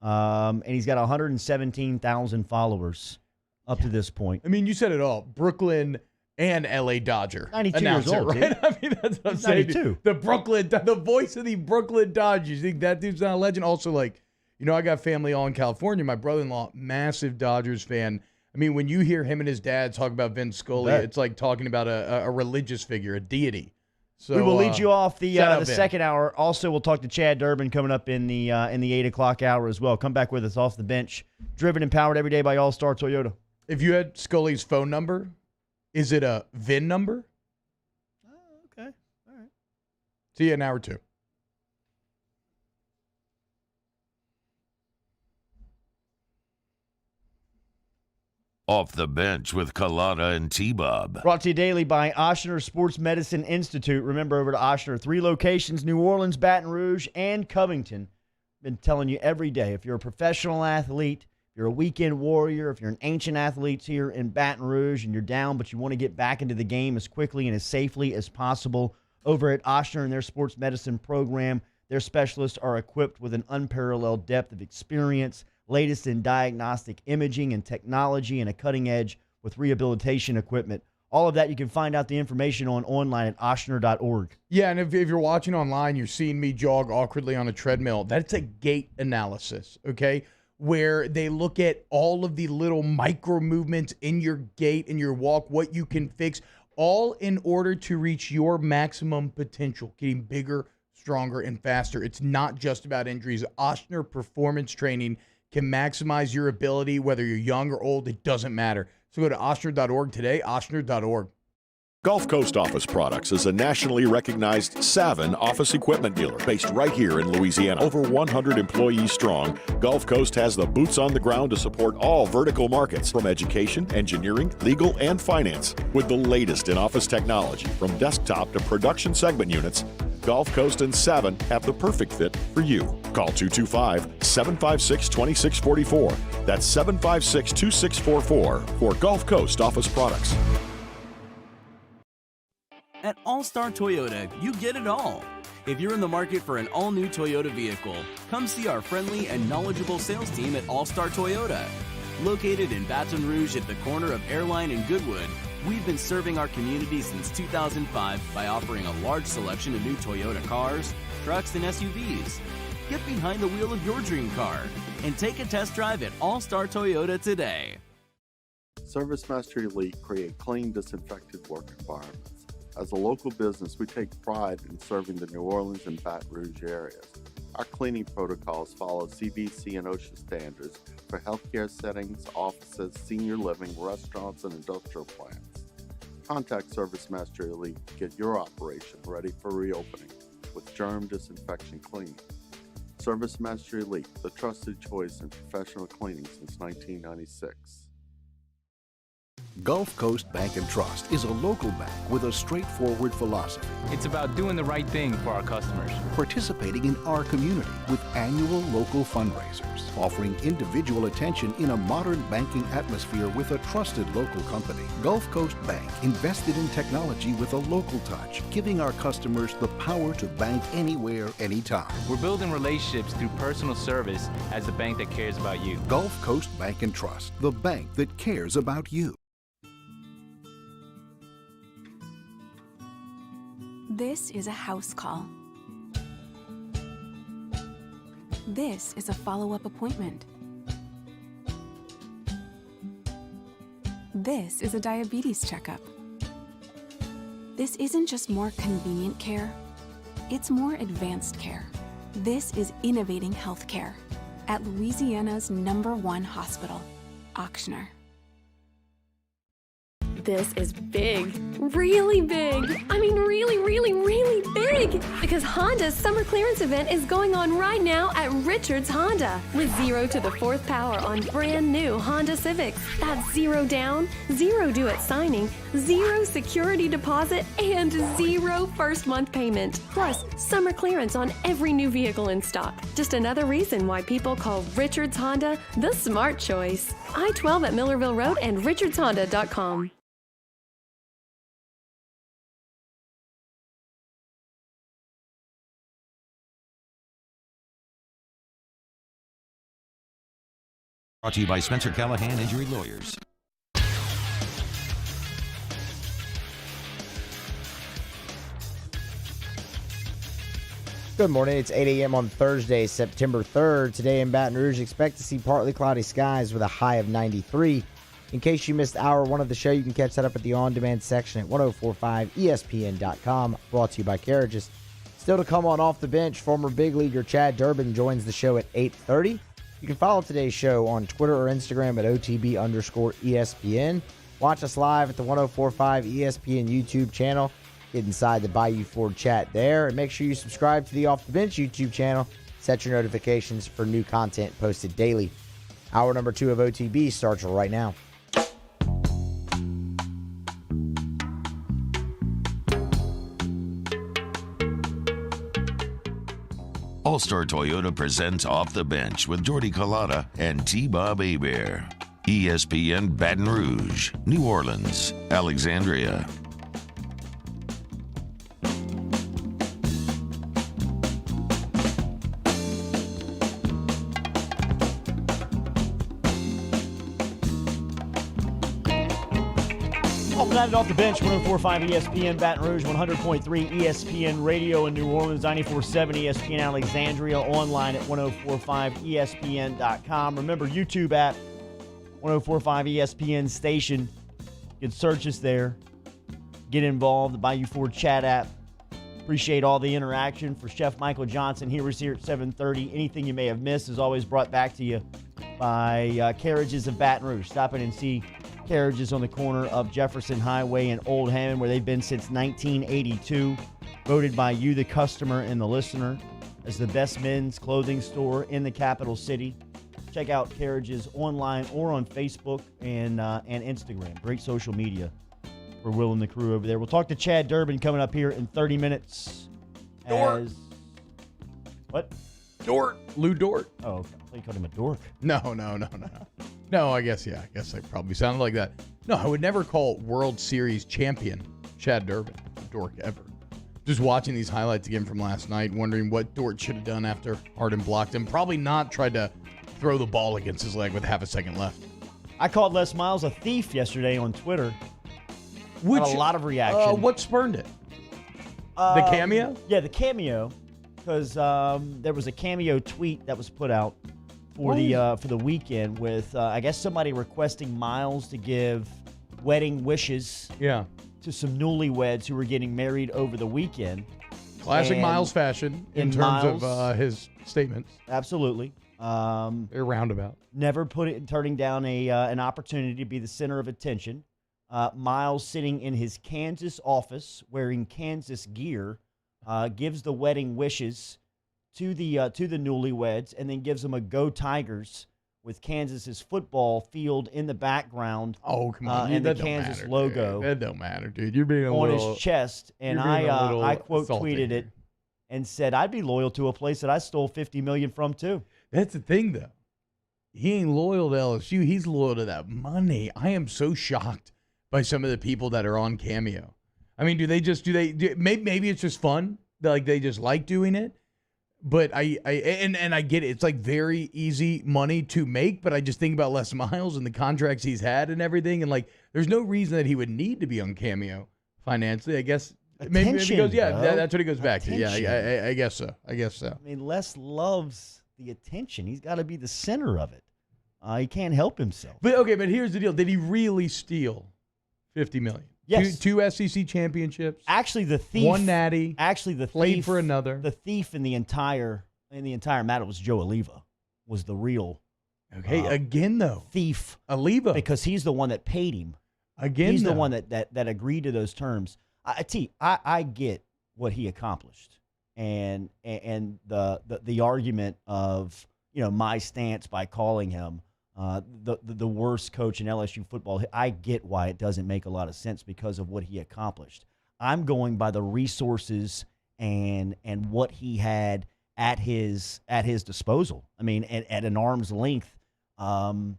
and he's got 117,000 followers up to this point. I mean, you said it all. Brooklyn and LA Dodger. 92 years old, right? I mean, that's what I'm saying. 92. The voice of the Brooklyn Dodgers. You think that dude's not a legend? Also, I got family all in California. My brother-in-law, massive Dodgers fan. I mean, when you hear him and his dad talk about Vin Scully, it's like talking about a religious figure, a deity. So we will lead you off the second hour. Also, we'll talk to Chad Durbin coming up in the 8 o'clock hour as well. Come back with us off the bench. Driven and powered every day by All-Star Toyota. If you had Scully's phone number, is it a VIN number? Okay. All right. See you in hour 2. Off the bench with Collada and T-Bob. Brought to you daily by Ochsner Sports Medicine Institute. Remember, over to Ochsner, 3 locations, New Orleans, Baton Rouge, and Covington. Been telling you every day, if you're a professional athlete, if you're a weekend warrior, if you're an ancient athlete here in Baton Rouge and you're down but you want to get back into the game as quickly and as safely as possible, over at Ochsner and their sports medicine program, their specialists are equipped with an unparalleled depth of experience, latest in diagnostic imaging and technology, and a cutting edge with rehabilitation equipment. All of that you can find out the information on online at ochsner.org. Yeah, and if you're watching online, you're seeing me jog awkwardly on a treadmill. That's a gait analysis, okay, where they look at all of the little micro movements in your gait and your walk, what you can fix, all in order to reach your maximum potential, getting bigger, stronger, and faster. It's not just about injuries. Ochsner Performance Training can maximize your ability, whether you're young or old, it doesn't matter. So go to ochsner.org today, ochsner.org. Gulf Coast Office Products is a nationally recognized Savin office equipment dealer based right here in Louisiana. Over 100 employees strong, Gulf Coast has the boots on the ground to support all vertical markets, from education, engineering, legal, and finance. With the latest in office technology, from desktop to production segment units, Gulf Coast and Savin have the perfect fit for you. Call 225-756-2644. That's 756-2644 for Gulf Coast Office Products. At All-Star Toyota, you get it all. If you're in the market for an all-new Toyota vehicle, come see our friendly and knowledgeable sales team at All-Star Toyota. Located in Baton Rouge at the corner of Airline and Goodwood, we've been serving our community since 2005 by offering a large selection of new Toyota cars, trucks, and SUVs. Get behind the wheel of your dream car and take a test drive at All-Star Toyota today. ServiceMaster Elite create clean, disinfected work environments. As a local business, we take pride in serving the New Orleans and Baton Rouge areas. Our cleaning protocols follow CDC and OSHA standards for healthcare settings, offices, senior living, restaurants, and industrial plants. Contact ServiceMaster Elite to get your operation ready for reopening with germ disinfection cleaning. ServiceMaster Elite, the trusted choice in professional cleaning since 1996. Gulf Coast Bank and Trust is a local bank with a straightforward philosophy. It's about doing the right thing for our customers. Participating in our community with annual local fundraisers. Offering individual attention in a modern banking atmosphere with a trusted local company. Gulf Coast Bank invested in technology with a local touch, giving our customers the power to bank anywhere, anytime. We're building relationships through personal service as the bank that cares about you. Gulf Coast Bank and Trust, the bank that cares about you. This is a house call. This is a follow-up appointment. This is a diabetes checkup. This isn't just more convenient care, it's more advanced care. This is innovating healthcare at Louisiana's #1 hospital, Ochsner. This is big. Really big. I mean, really, really, really big. Because Honda's summer clearance event is going on right now at Richards Honda. With 0 to the 4th power on brand new Honda Civics. That's 0 down, 0 due at signing, 0 security deposit, and 0 first month payment. Plus, summer clearance on every new vehicle in stock. Just another reason why people call Richards Honda the smart choice. I-12 at Millerville Road and richardshonda.com. Brought to you by Spencer Callahan Injury Lawyers. Good morning. It's 8 a.m. on Thursday, September 3rd. Today in Baton Rouge, expect to see partly cloudy skies with a high of 93. In case you missed hour one of the show, you can catch that up at the on-demand section at 1045ESPN.com. Brought to you by Carriages. Still to come on Off the Bench, former big leaguer Chad Durbin joins the show at 8:30. You can follow today's show on Twitter or Instagram at OTB_ESPN. Watch us live at the 1045 ESPN YouTube channel. Get inside the Bayou Ford chat there. And make sure you subscribe to the Off the Bench YouTube channel. Set your notifications for new content posted daily. Hour number 2 of OTB starts right now. All-Star Toyota presents Off the Bench with Jordy Collada and T-Bob Hebert. ESPN Baton Rouge, New Orleans, Alexandria. Off the Bench, 104.5 ESPN Baton Rouge, 100.3 ESPN Radio in New Orleans, 94.7 ESPN Alexandria, online at 1045ESPN.com. Remember, YouTube app, 1045 ESPN station. You can search us there. Get involved. The Bayou Ford chat app. Appreciate all the interaction. For Chef Michael Johnson, he was here at 7:30. Anything you may have missed is always brought back to you by Carriages of Baton Rouge. Stop in and see Carriages on the corner of Jefferson Highway and Old Hammond, where they've been since 1982. Voted by you, the customer and the listener, as the best men's clothing store in the capital city. Check out Carriages online or on Facebook and Instagram. Great social media for Will and the crew over there. We'll talk to Chad Durbin coming up here in 30 minutes. Dort. What? Dort. Lou Dort. Oh, okay. I thought you called him a dork. No. No, I guess I probably sounded like that. No, I would never call World Series champion Chad Durbin a dork ever. Just watching these highlights again from last night, wondering what Dort should have done after Harden blocked him. Probably not tried to throw the ball against his leg with half a second left. I called Les Miles a thief yesterday on Twitter. Got a lot of reaction. What spurned it? The cameo? Yeah, the cameo. Because there was a cameo tweet that was put out for the weekend with, I guess, somebody requesting Miles to give wedding wishes to some newlyweds who were getting married over the weekend. Classic Miles fashion in terms of his statements. Absolutely. They're roundabout. Never turning down an opportunity to be the center of attention. Miles sitting in his Kansas office wearing Kansas gear gives the wedding wishes to the newlyweds, and then gives them a "Go Tigers" with Kansas's football field in the background. Oh, come on! And the Kansas logo. That don't matter, dude. You're being on his chest, and I quote tweeted it and said, "I'd be loyal to a place that I stole $50 million from too." That's the thing, though. He ain't loyal to LSU. He's loyal to that money. I am so shocked by some of the people that are on Cameo. I mean, maybe it's just fun. Like they just like doing it. But I get it. It's like very easy money to make, but I just think about Les Miles and the contracts he's had and everything, and like there's no reason that he would need to be on Cameo financially. I guess maybe it goes. Yeah, that's what it goes back to. Yeah, I guess so. I mean, Les loves the attention. He's got to be the center of it. He can't help himself. But here's the deal. Did he really steal $50 million? Yes. Two SEC championships. Actually, the thief. One natty. Actually, the played thief for another. The thief in the entire matter was Joe Oliva, was the real. Okay, again though, thief Oliva, because he's the one that paid him. Again, he's though. the one that agreed to those terms. I get what he accomplished, and the argument of my stance by calling him the worst coach in LSU football. I get why it doesn't make a lot of sense because of what he accomplished. I'm going by the resources and what he had at his disposal. I mean, at an arm's length, the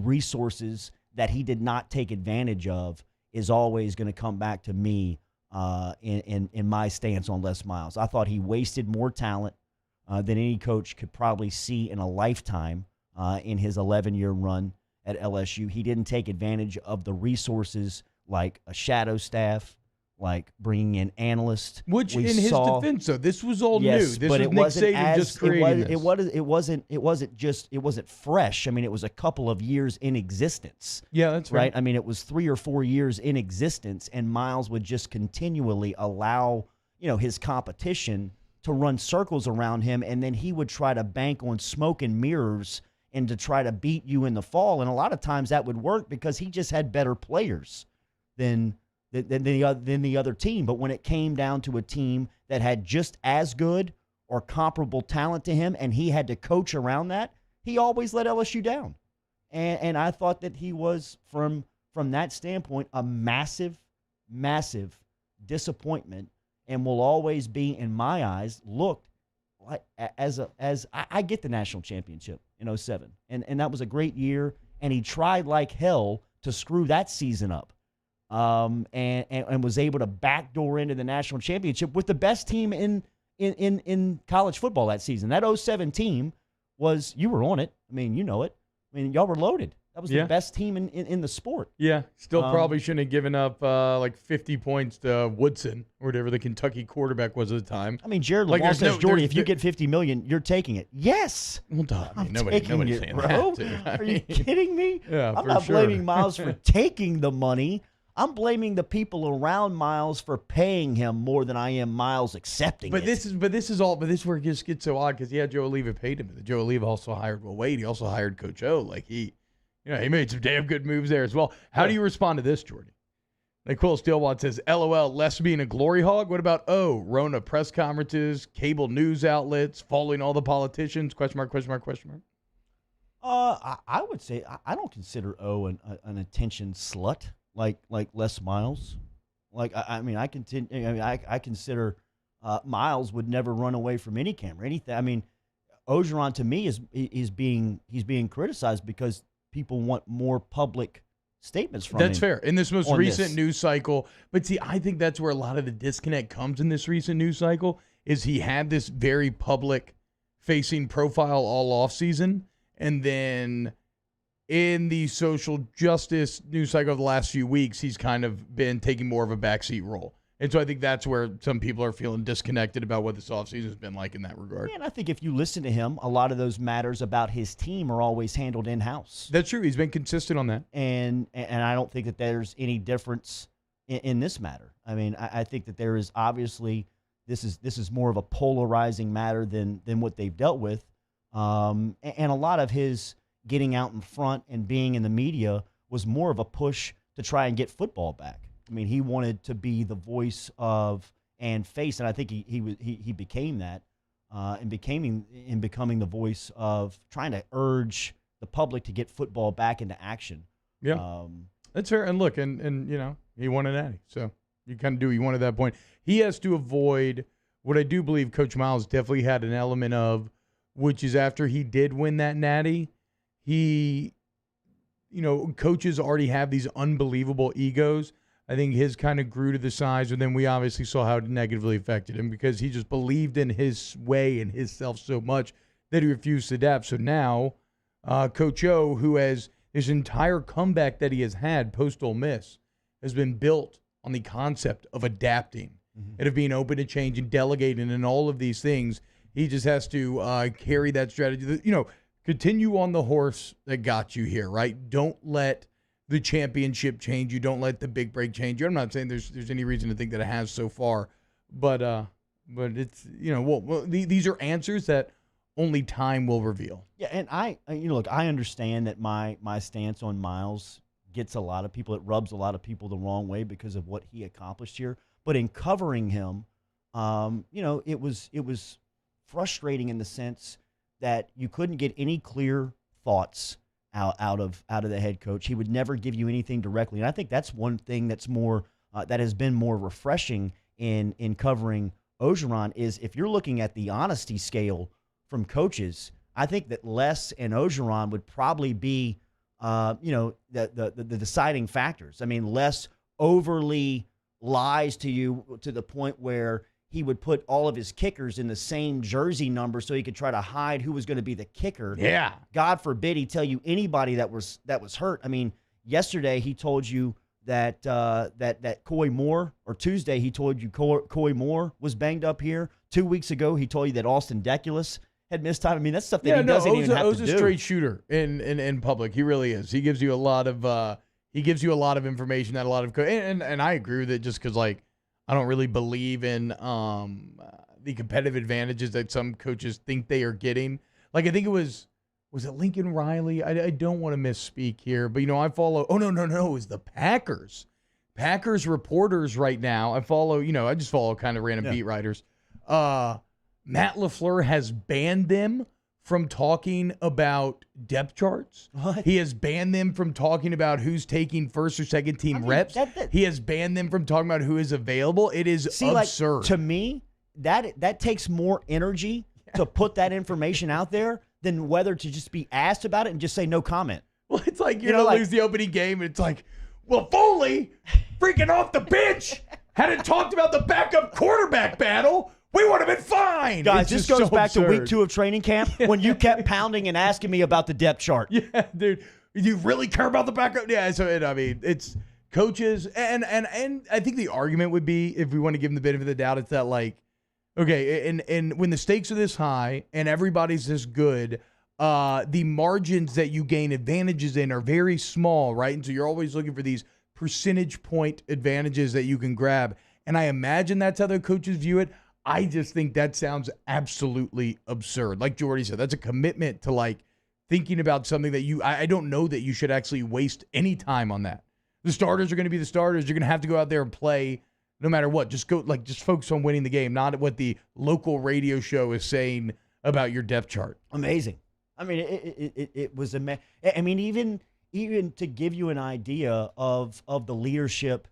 resources that he did not take advantage of is always going to come back to me in my stance on Les Miles. I thought he wasted more talent than any coach could probably see in a lifetime in his 11-year run at LSU. He didn't take advantage of the resources like a shadow staff, like bringing in analysts. Which, in his defense, though, this was all new. This but was Nick Saban just creating this. It wasn't fresh. I mean, it was a couple of years in existence. Yeah, that's right. I mean, it was 3 or 4 years in existence, and Miles would just continually allow his competition to run circles around him, and then he would try to bank on smoke and mirrors and to try to beat you in the fall. And a lot of times that would work because he just had better players than the other team. But when it came down to a team that had just as good or comparable talent to him and he had to coach around that, he always let LSU down. And I thought that he was, from that standpoint, a massive, massive disappointment, and will always be, in my eyes, looked like I get the national championship in 2007. And that was a great year, and he tried like hell to screw that season up. And was able to backdoor into the national championship with the best team in college football that season. That 2007 team was, you were on it. I mean, you know it. I mean, y'all were loaded. That was the best team in the sport. Yeah, still probably shouldn't have given up like 50 points to Woodson or whatever the Kentucky quarterback was at the time. I mean, Jared Lamar says, Jordy, if you get $50 million, you're taking it. Yes. Well, I mean, nobody's saying bro. that. Are you kidding me? Yeah, I'm for not sure. blaming Miles for taking the money. I'm blaming the people around Miles for paying him more than I am Miles accepting it. This is where it just gets so odd because Joe Oliva paid him. Joe Oliva also hired Will Wade. He also hired Coach O. Like he made some damn good moves there as well. How do you respond to this, Jordy? Like Quill Steelwatt says, LOL, Les being a glory hog. What about Rona press conferences, cable news outlets, following all the politicians? ? I would say I don't consider O an attention slut like Les Miles. Like I consider Miles would never run away from any camera, anything. I mean, Orgeron to me is being criticized because people want more public statements from him. That's fair. In this most recent news cycle. But see, I think that's where a lot of the disconnect comes in this recent news cycle is he had this very public facing profile all offseason. And then in the social justice news cycle of the last few weeks, he's kind of been taking more of a backseat role. And so I think that's where some people are feeling disconnected about what this offseason has been like in that regard. Yeah, and I think if you listen to him, a lot of those matters about his team are always handled in-house. That's true. He's been consistent on that. And I don't think that there's any difference in this matter. I mean, I think that there is obviously this is more of a polarizing matter than what they've dealt with. And a lot of his getting out in front and being in the media was more of a push to try and get football back. I mean, he wanted to be the voice of and face, and I think he became that, and becoming the voice of trying to urge the public to get football back into action. Yeah, that's fair. And look, and he won an natty, so you kind of do what you want at that point. He has to avoid what I do believe Coach Miles definitely had an element of, which is after he did win that natty, coaches already have these unbelievable egos. I think his kind of grew to the size, and then we obviously saw how it negatively affected him because he just believed in his way and his self so much that he refused to adapt. So now, Coach O, who has his entire comeback that he has had post-Ole Miss, has been built on the concept of adapting and of being open to change and delegating and all of these things. He just has to carry that strategy. Continue on the horse that got you here, right? Don't let the championship change you. Don't let the big break change you. I'm not saying there's any reason to think that it has so far, but it's, these are answers that only time will reveal. Yeah, and look, I understand that my stance on Miles gets a lot of people, it rubs a lot of people the wrong way because of what he accomplished here. But in covering him, it was frustrating in the sense that you couldn't get any clear thoughts out of the head coach. He would never give you anything directly, and I think that's one thing that's more that has been more refreshing in covering Orgeron is if you're looking at the honesty scale from coaches. I think that Les and Orgeron would probably be the deciding factors. I mean, Les overly lies to you to the point where he would put all of his kickers in the same jersey number so he could try to hide who was going to be the kicker. Yeah. God forbid he tell you anybody that was hurt. I mean, yesterday he told you that Coy Moore, or Tuesday he told you Coy Moore was banged up here. 2 weeks ago he told you that Austin Deculus had missed time. I mean, that's stuff that he doesn't even have to do. O's a straight shooter in public. He really is. He gives you a lot of information that a lot of and I agree with it just because I don't really believe in the competitive advantages that some coaches think they are getting. I think it was it Lincoln Riley? I don't want to misspeak here, but I follow. Oh no, it was the Packers reporters right now. I follow. I just follow kind of random beat writers. Matt LaFleur has banned them from talking about depth charts. What? He has banned them from talking about who's taking first or second team reps. He has banned them from talking about who is available. It is absurd. To me, that takes more energy to put that information out there than whether to just be asked about it and just say no comment. Well, it's like you're going to lose the opening game, and it's like, well, Foley, freaking off the bench, hadn't talked about the backup quarterback battle. We would have been fine. Guys, this goes back to week 2 of training camp when you kept pounding and asking me about the depth chart. Yeah, dude. Do you really care about the backup? Yeah, so it's coaches. And I think the argument would be, if we want to give them the benefit of the doubt, it's that okay, and when the stakes are this high and everybody's this good, the margins that you gain advantages in are very small, right? And so you're always looking for these percentage point advantages that you can grab. And I imagine that's how the coaches view it. I just think that sounds absolutely absurd. Like Jordy said, that's a commitment to thinking about something that I don't know that you should actually waste any time on that. The starters are going to be the starters. You're going to have to go out there and play no matter what. Just just focus on winning the game, not what the local radio show is saying about your depth chart. Amazing. I mean, it was amazing. I mean, even to give you an idea of the leadership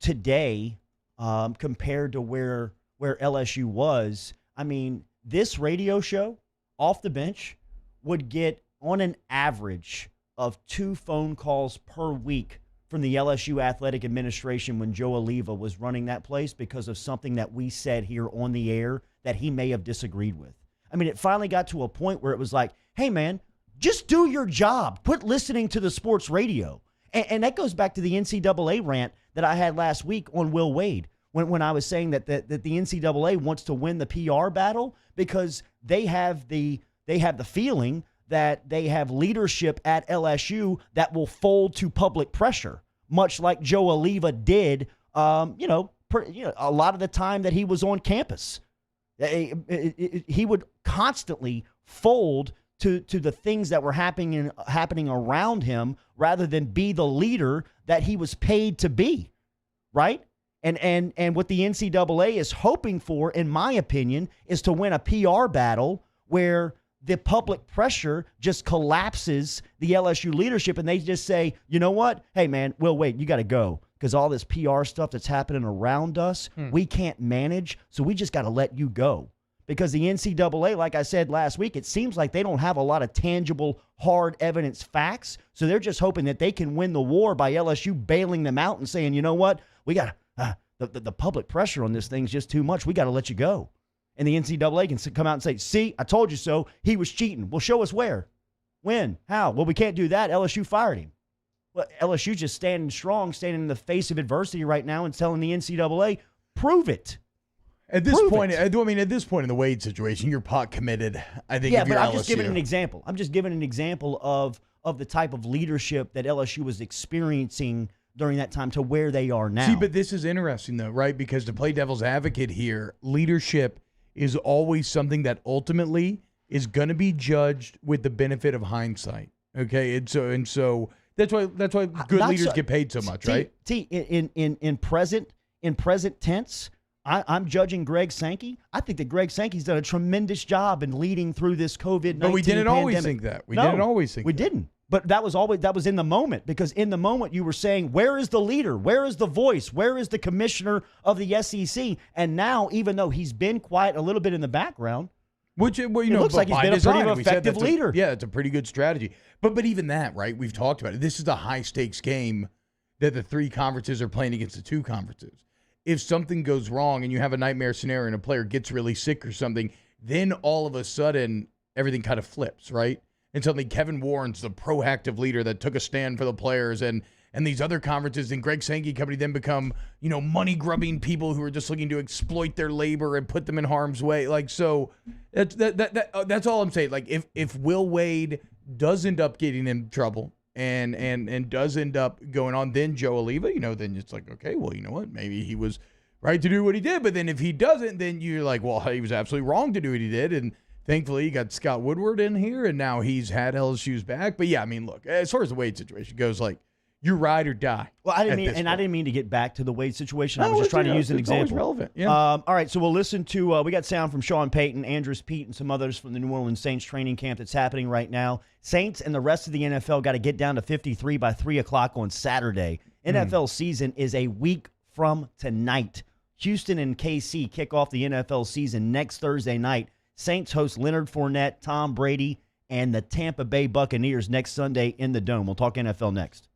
today compared to where LSU was, I mean, this radio show, Off the Bench, would get on an average of 2 phone calls per week from the LSU athletic administration when Joe Oliva was running that place because of something that we said here on the air that he may have disagreed with. I mean, it finally got to a point where it was like, hey, man, just do your job. Quit listening to the sports radio. And that goes back to the NCAA rant that I had last week on Will Wade. When I was saying that the NCAA wants to win the PR battle because they have the feeling that they have leadership at LSU that will fold to public pressure, much like Joe Oliva did, a lot of the time that he was on campus. He would constantly fold to the things that were happening around him rather than be the leader that he was paid to be, right? And what the NCAA is hoping for, in my opinion, is to win a PR battle where the public pressure just collapses the LSU leadership and they just say, you know what? Hey, man, Will Wade, you got to go because all this PR stuff that's happening around us, we can't manage, so we just got to let you go. Because the NCAA, like I said last week, it seems like they don't have a lot of tangible, hard evidence facts, so they're just hoping that they can win the war by LSU bailing them out and saying, you know what? We got the public pressure on this thing's just too much. We got to let you go. And the NCAA can come out and say, see, I told you so. He was cheating. Well, show us where. When? How? Well, we can't do that. LSU fired him. Well, LSU just standing strong, standing in the face of adversity right now and telling the NCAA, prove it. At this Prove point, it. at this point in the Wade situation, you're pot committed. I think. Yeah, if but you're I'm LSU. just giving an example. I'm just giving an example of the type of leadership that LSU was experiencing during that time to where they are now. See, but this is interesting, though, right? Because to play devil's advocate here, leadership is always something that ultimately is going to be judged with the benefit of hindsight. Okay, and so that's why good leaders get paid so much, right? In present tense, I'm judging Greg Sankey. I think that Greg Sankey's done a tremendous job in leading through this COVID-19 But we didn't pandemic. always think that. We didn't always think we didn't. But that was in the moment, because in the moment you were saying, where is the leader? Where is the voice? Where is the commissioner of the SEC? And now, even though he's been quiet a little bit in the background, it looks like he's been a pretty effective leader. Yeah, it's a pretty good strategy. But even that, right? We've talked about it. This is a high stakes game that the three conferences are playing against the two conferences. If something goes wrong and you have a nightmare scenario and a player gets really sick or something, then all of a sudden everything kind of flips, right? And suddenly Kevin Warren's the proactive leader that took a stand for the players, and these other conferences and Greg Sankey company then become, money-grubbing people who are just looking to exploit their labor and put them in harm's way. Like, so that's all I'm saying. Like, if Will Wade does end up getting in trouble and does end up going on, then Joe Oliva, then it's like, okay, well, you know what? Maybe he was right to do what he did. But then if he doesn't, then you're like, well, he was absolutely wrong to do what he did. And thankfully, you got Scott Woodward in here, and now he's had LSU's back. But yeah, I mean, look, as far as the Wade situation goes, like, you ride or die. Well, I didn't mean to get back to the Wade situation. I was just trying to use an it's always example. relevant. Yeah. All right, so we'll listen to. We got sound from Sean Payton, Andrews Pete, and some others from the New Orleans Saints training camp that's happening right now. Saints and the rest of the NFL got to get down to 53 by 3 o'clock on Saturday. NFL season is a week from tonight. Houston and KC kick off the NFL season next Thursday night. Saints host Leonard Fournette, Tom Brady, and the Tampa Bay Buccaneers next Sunday in the Dome. We'll talk NFL next.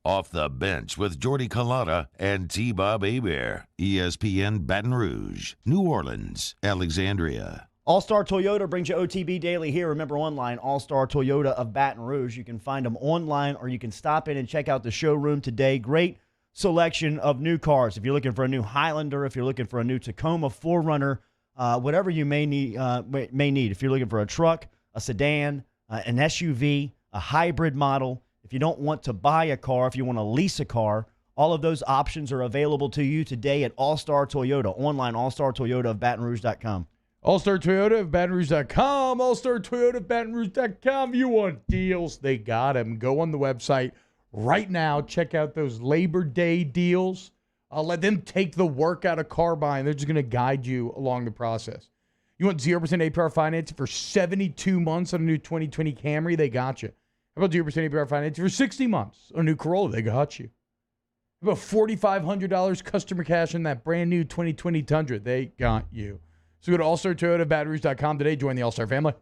Off the Bench with Jordy Culotta and T-Bob Hebert. ESPN Baton Rouge, New Orleans, Alexandria. All-Star Toyota brings you OTB Daily here. Remember, online, All-Star Toyota of Baton Rouge. You can find them online, or you can stop in and check out the showroom today. Great selection of new cars. If you're looking for a new Highlander, if you're looking for a new Tacoma 4Runner, whatever you may need. If you're looking for a truck, a sedan, an SUV, a hybrid model, if you don't want to buy a car, if you want to lease a car, all of those options are available to you today at All-Star Toyota. Online, All-Star Toyota of BatonRouge.com. All-Star Toyota of BatonRouge.com. All-Star Toyota of BatonRouge.com. You want deals? They got them. Go on the website right now. Check out those Labor Day deals. I'll let them take the work out of car buying. They're just going to guide you along the process. You want 0% APR financing for 72 months on a new 2020 Camry? They got you. How about 0% APR financing for 60 months on a new Corolla? They got you. How about $4,500 customer cash on that brand new 2020 Tundra? They got you. So go to allstartoyotabatteries.com today. Join the All-Star family.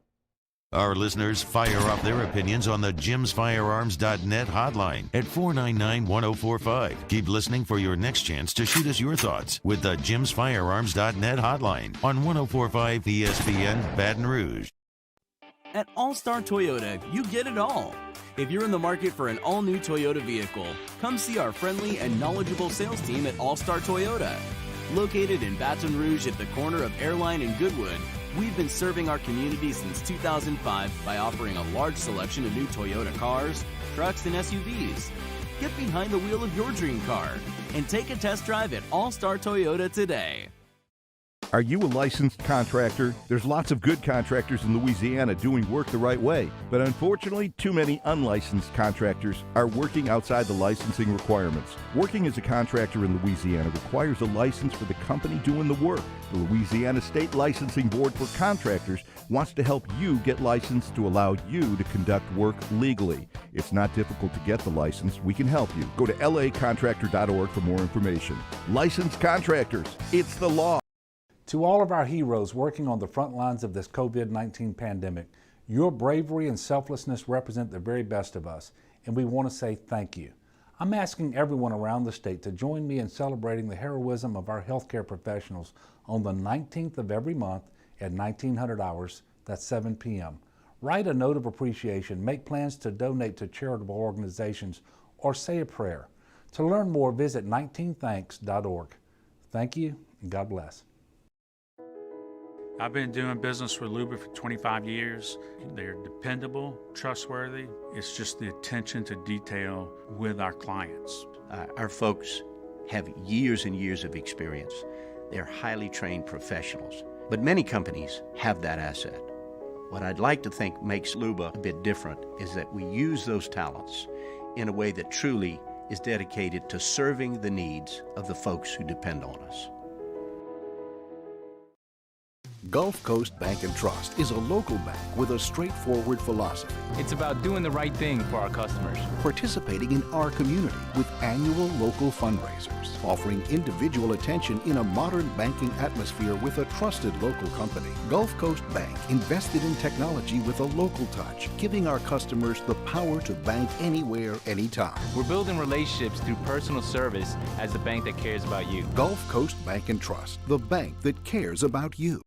Our listeners fire off their opinions on the jimsfirearms.net hotline at 499-1045. Keep listening for your next chance to shoot us your thoughts with the jimsfirearms.net hotline on 1045 ESPN Baton Rouge. At All-Star Toyota, you get it all. If you're in the market for an all-new Toyota vehicle, come see our friendly and knowledgeable sales team at All-Star Toyota. Located in Baton Rouge at the corner of Airline and Goodwood, we've been serving our community since 2005 by offering a large selection of new Toyota cars, trucks, and SUVs. Get behind the wheel of your dream car and take a test drive at All-Star Toyota today. Are you a licensed contractor? There's lots of good contractors in Louisiana doing work the right way, but unfortunately, too many unlicensed contractors are working outside the licensing requirements. Working as a contractor in Louisiana requires a license for the company doing the work. The Louisiana State Licensing Board for Contractors wants to help you get licensed to allow you to conduct work legally. It's not difficult to get the license. We can help you. Go to lacontractor.org for more information. Licensed contractors, it's the law. To all of our heroes working on the front lines of this COVID-19 pandemic, your bravery and selflessness represent the very best of us, and we want to say thank you. I'm asking everyone around the state to join me in celebrating the heroism of our healthcare professionals on the 19th of every month at 1900 hours, that's 7 p.m. Write a note of appreciation, make plans to donate to charitable organizations, or say a prayer. To learn more, visit 19thanks.org. Thank you, and God bless. I've been doing business with Luba for 25 years. They're dependable, trustworthy. It's just the attention to detail with our clients. Our folks have years and years of experience. They're highly trained professionals. But many companies have that asset. What I'd like to think makes Luba a bit different is that we use those talents in a way that truly is dedicated to serving the needs of the folks who depend on us. Gulf Coast Bank and Trust is a local bank with a straightforward philosophy. It's about doing the right thing for our customers. Participating in our community with annual local fundraisers, offering individual attention in a modern banking atmosphere with a trusted local company. Gulf Coast Bank invested in technology with a local touch, giving our customers the power to bank anywhere, anytime. We're building relationships through personal service as the bank that cares about you. Gulf Coast Bank and Trust, the bank that cares about you.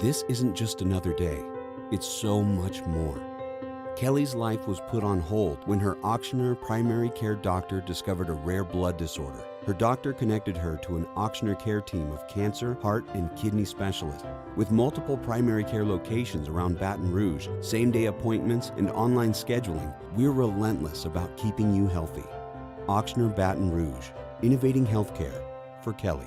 This isn't just another day. It's so much more. Kelly's life was put on hold when her auctioneer primary care doctor discovered a rare blood disorder. Her doctor connected her to an auctioneer care team of cancer, heart, and kidney specialists. With multiple primary care locations around Baton Rouge, same-day appointments, and online scheduling, we're relentless about keeping you healthy. Auctioneer Baton Rouge, innovating healthcare for Kelly.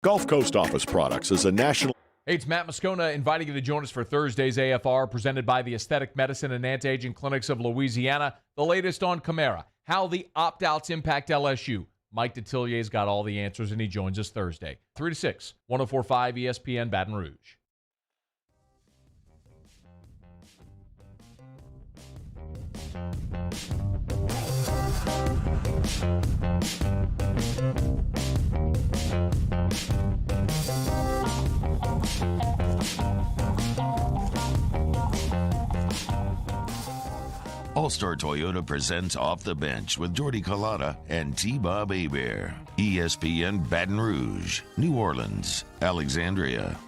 Gulf Coast Office Products is a national... Hey, it's Matt Moscona inviting you to join us for Thursday's AFR, presented by the Aesthetic Medicine and Anti-Aging Clinics of Louisiana. The latest on Kamara, how the opt-outs impact LSU. Mike Detillier's got all the answers, and he joins us Thursday, 3 to 6, 104.5 ESPN Baton Rouge. All-Star Toyota presents Off the Bench with Jordy Collada and T-Bob Hebert. ESPN Baton Rouge, New Orleans, Alexandria.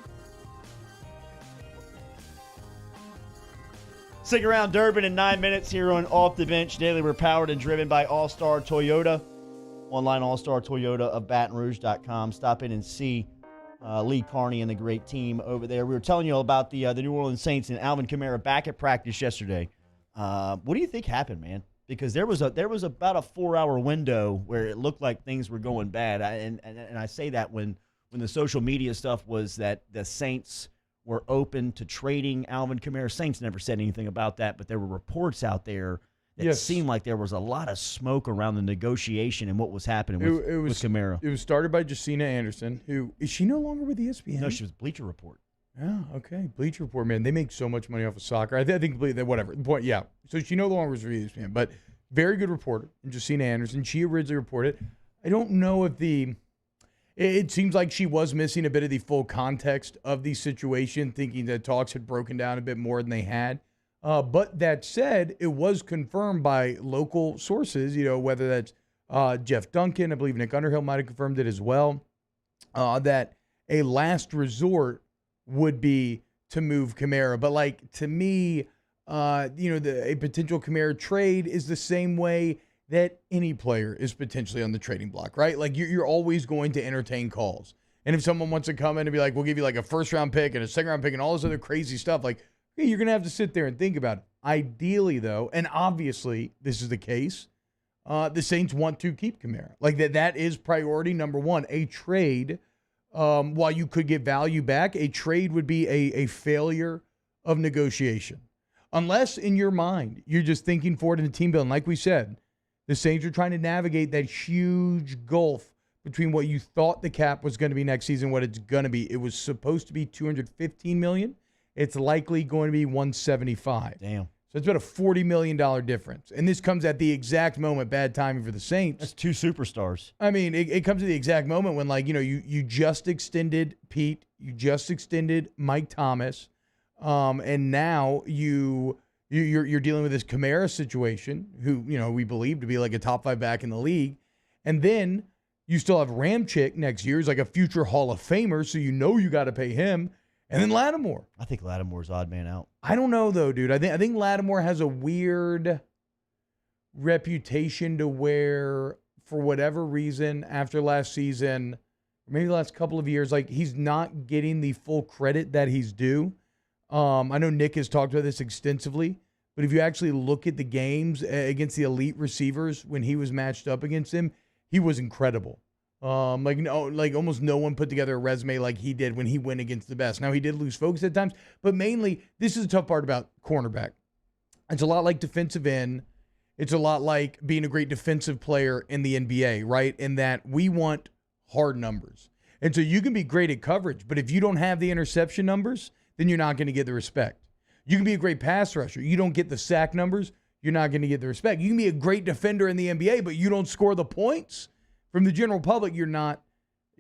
Stick around, Durbin, in 9 minutes here on Off the Bench Daily. We're powered and driven by All-Star Toyota. Online, All-Star Toyota of BatonRouge.com. Stop in and see Lee Carney and the great team over there. We were telling you about the New Orleans Saints and Alvin Kamara back at practice yesterday. What do you think happened, man? Because there was about a 4-hour window where it looked like things were going bad. And I say that when the social media stuff was that the Saints were open to trading Alvin Kamara. Saints never said anything about that, but there were reports out there that seemed like there was a lot of smoke around the negotiation and what was happening with Kamara. It was started by Jacina Anderson, who is she no longer with ESPN? No, she was Bleacher Report. Yeah, okay. Bleacher Report, man, they make so much money off of soccer. I think whatever. The point, yeah. So she no longer was with ESPN, but very good reporter, Jacina Anderson. She originally reported. I don't know if it seems like she was missing a bit of the full context of the situation, thinking that talks had broken down a bit more than they had. But that said, it was confirmed by local sources, whether that's Jeff Duncan, I believe Nick Underhill might have confirmed it as well, that a last resort would be to move Kamara. But to me, a potential Kamara trade is the same way that any player is potentially on the trading block, right? You're always going to entertain calls. And if someone wants to come in and be like, we'll give you a first-round pick and a second-round pick and all this other crazy stuff, you're going to have to sit there and think about it. Ideally, though, and obviously this is the case, the Saints want to keep Kamara. That is priority number one. A trade, while you could get value back, a trade would be a failure of negotiation. Unless, in your mind, you're just thinking forward in the team building. Like we said, the Saints are trying to navigate that huge gulf between what you thought the cap was going to be next season, what it's going to be. It was supposed to be $215 million. It's likely going to be $175. Damn. So it's about a $40 million difference. And this comes at the exact moment, bad timing for the Saints. That's two superstars. I mean, it comes at the exact moment when, you just extended Pete, you just extended Mike Thomas, and now you're dealing with this Kamara situation, who, we believe to be a top 5 back in the league. And then you still have Ramchick next year. He's a future Hall of Famer, so you got to pay him. And then Lattimore. I think Lattimore's odd man out. I don't know, though, dude. I think Lattimore has a weird reputation to where, for whatever reason, after last season, maybe the last couple of years, like he's not getting the full credit that he's due. I know Nick has talked about this extensively, but if you actually look at the games against the elite receivers when he was matched up against him, he was incredible. Like almost no one put together a resume like he did when he went against the best. Now, he did lose focus at times, but mainly this is the tough part about cornerback. It's a lot like defensive end. It's a lot like being a great defensive player in the NBA, right? In that we want hard numbers. And so you can be great at coverage, but if you don't have the interception numbers, then you're not going to get the respect. You can be a great pass rusher. You don't get the sack numbers, you're not going to get the respect. You can be a great defender in the NBA, but you don't score the points from the general public, you're not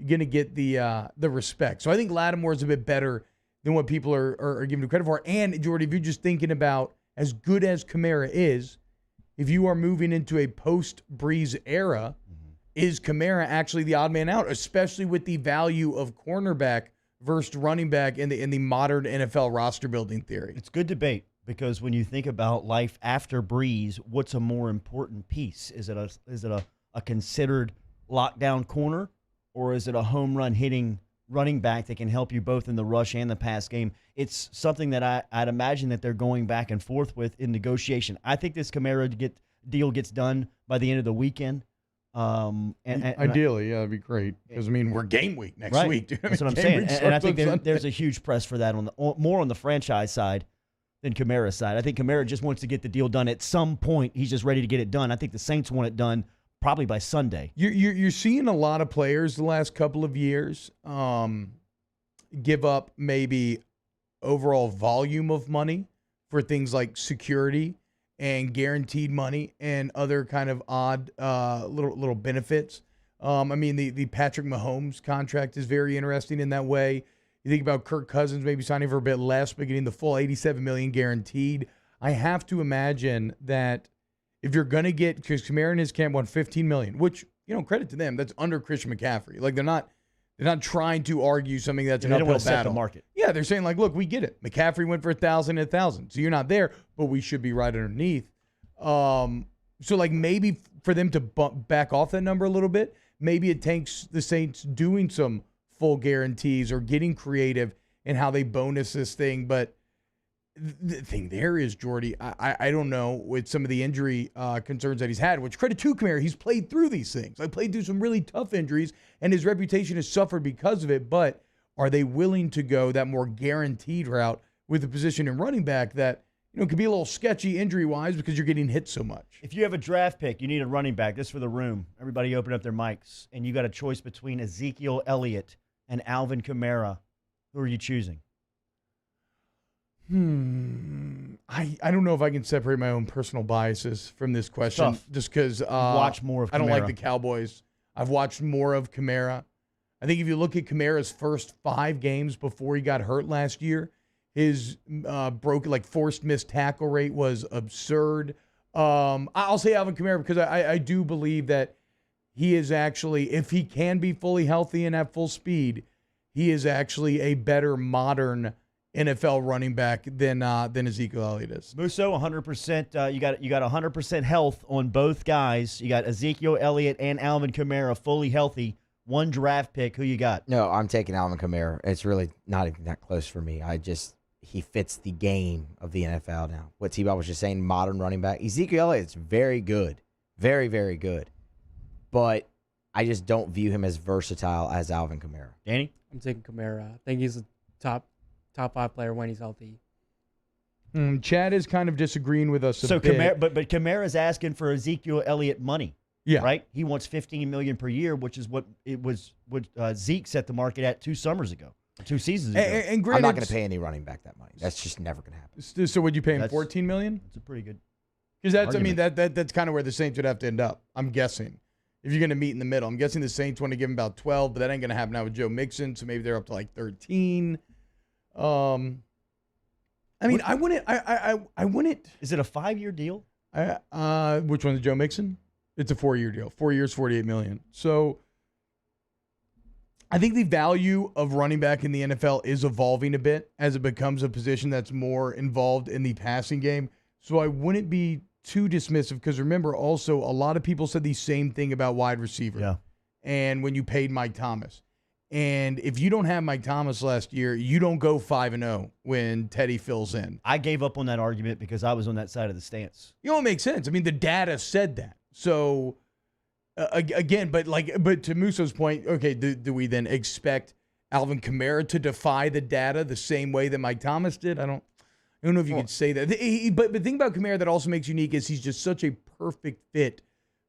going to get the respect. So I think Lattimore is a bit better than what people are giving him credit for. And, Jordy, if you're just thinking about as good as Kamara is, if you are moving into a post-Breeze era, is Kamara actually the odd man out, especially with the value of cornerback versus running back in the modern NFL roster building theory? It's good debate because when you think about life after Breeze, what's a more important piece? Is it a considered lockdown corner, or is it a home run hitting running back that can help you both in the rush and the pass game? It's something that I'd imagine that they're going back and forth with in negotiation. I think this Kamara deal gets done by the end of the weekend. Ideally, yeah, that'd be great. Because, I mean, we're game week next week. Dude. That's what I'm saying. And I think there's a huge press for that more on the franchise side than Kamara's side. I think Kamara just wants to get the deal done at some point. He's just ready to get it done. I think the Saints want it done probably by Sunday. You're seeing a lot of players the last couple of years give up maybe overall volume of money for things like security and guaranteed money and other kind of odd little benefits. I mean, the Patrick Mahomes contract is very interesting in that way. You think about Kirk Cousins maybe signing for a bit less, but getting the full $87 million guaranteed. I have to imagine that if you're going to get, because Kamara and his camp won $15 million, which, credit to them, that's under Christian McCaffrey. Like, they're not trying to argue something that's an uphill battle. Set the market. Yeah, they're saying, like, look, we get it. McCaffrey went for 1,000 and 1,000. So you're not there, but we should be right underneath. So, like, maybe for them to back off that number a little bit, maybe it takes the Saints doing some full guarantees or getting creative in how they bonus this thing. But the thing there is, Jordy, I don't know, with some of the injury concerns that he's had, which credit to Kamara, he's played through these things. Like, played through some really tough injuries, and his reputation has suffered because of it. But are they willing to go that more guaranteed route with a position in running back that, could be a little sketchy injury-wise because you're getting hit so much? If you have a draft pick, you need a running back. This is for the room. Everybody open up their mics. And you got a choice between Ezekiel Elliott and Alvin Kamara. Who are you choosing? I don't know if I can separate my own personal biases from this question. Tough. Just because watch more of Kamara. I don't like the Cowboys. I've watched more of Kamara. I think if you look at Kamara's first 5 games before he got hurt last year, his forced missed tackle rate was absurd. I'll say Alvin Kamara because I do believe that he is actually, if he can be fully healthy and at full speed, he is actually a better modern NFL running back than Ezekiel Elliott is. Musso, 100%. You got 100% health on both guys. You got Ezekiel Elliott and Alvin Kamara fully healthy. 1 draft pick. Who you got? No, I'm taking Alvin Kamara. It's really not even that close for me. He fits the game of the NFL now. What T-Bob was just saying, modern running back. Ezekiel Elliott's very good. Very, very good. But I just don't view him as versatile as Alvin Kamara. Danny? I'm taking Kamara. I think he's a top 5 player when he's healthy. Chad is kind of disagreeing with us a bit. Kamara, but Kamara's asking for Ezekiel Elliott money. Yeah. Right? He wants $15 million per year, which is what Zeke set the market at 2 summers ago. 2 seasons ago. And I'm not going to pay any running back that money. That's just never going to happen. So would you pay him $14 million? It's a pretty good. Because that's kind of where the Saints would have to end up, I'm guessing. If you're going to meet in the middle. I'm guessing the Saints want to give him about 12, but that ain't going to happen now with Joe Mixon, so maybe they're up to like 13. I wouldn't. Is it a 5-year deal? Which one's Joe Mixon? It's a 4-year deal. 4 years, $48 million. So I think the value of running back in the NFL is evolving a bit as it becomes a position that's more involved in the passing game. So I wouldn't be too dismissive because remember also a lot of people said the same thing about wide receiver. Yeah. And when you paid Mike Thomas. And if you don't have Mike Thomas last year, you don't go 5-0 when Teddy fills in. I gave up on that argument because I was on that side of the stance. You know, it makes sense. I mean, the data said that. So, again, but to Musso's point, okay, do we then expect Alvin Kamara to defy the data the same way that Mike Thomas did? I don't know if you could say that. But the thing about Kamara that also makes unique is he's just such a perfect fit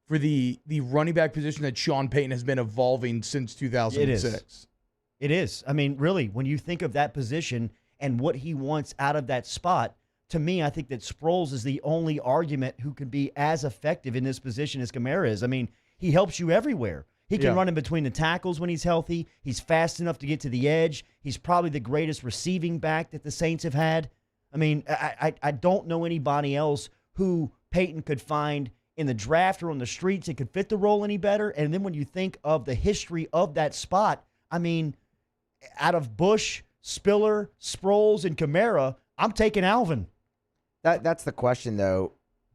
for the running back position that Sean Payton has been evolving since 2006. It is. I mean, really, when you think of that position and what he wants out of that spot, to me, I think that Sproles is the only argument who can be as effective in this position as Kamara is. I mean, he helps you everywhere. He can run in between the tackles when he's healthy. He's fast enough to get to the edge. He's probably the greatest receiving back that the Saints have had. I mean, I don't know anybody else who Peyton could find in the draft or on the streets that could fit the role any better. And then when you think of the history of that spot, I mean, out of Bush, Spiller, Sproles, and Kamara, I'm taking Alvin. That's the question, though,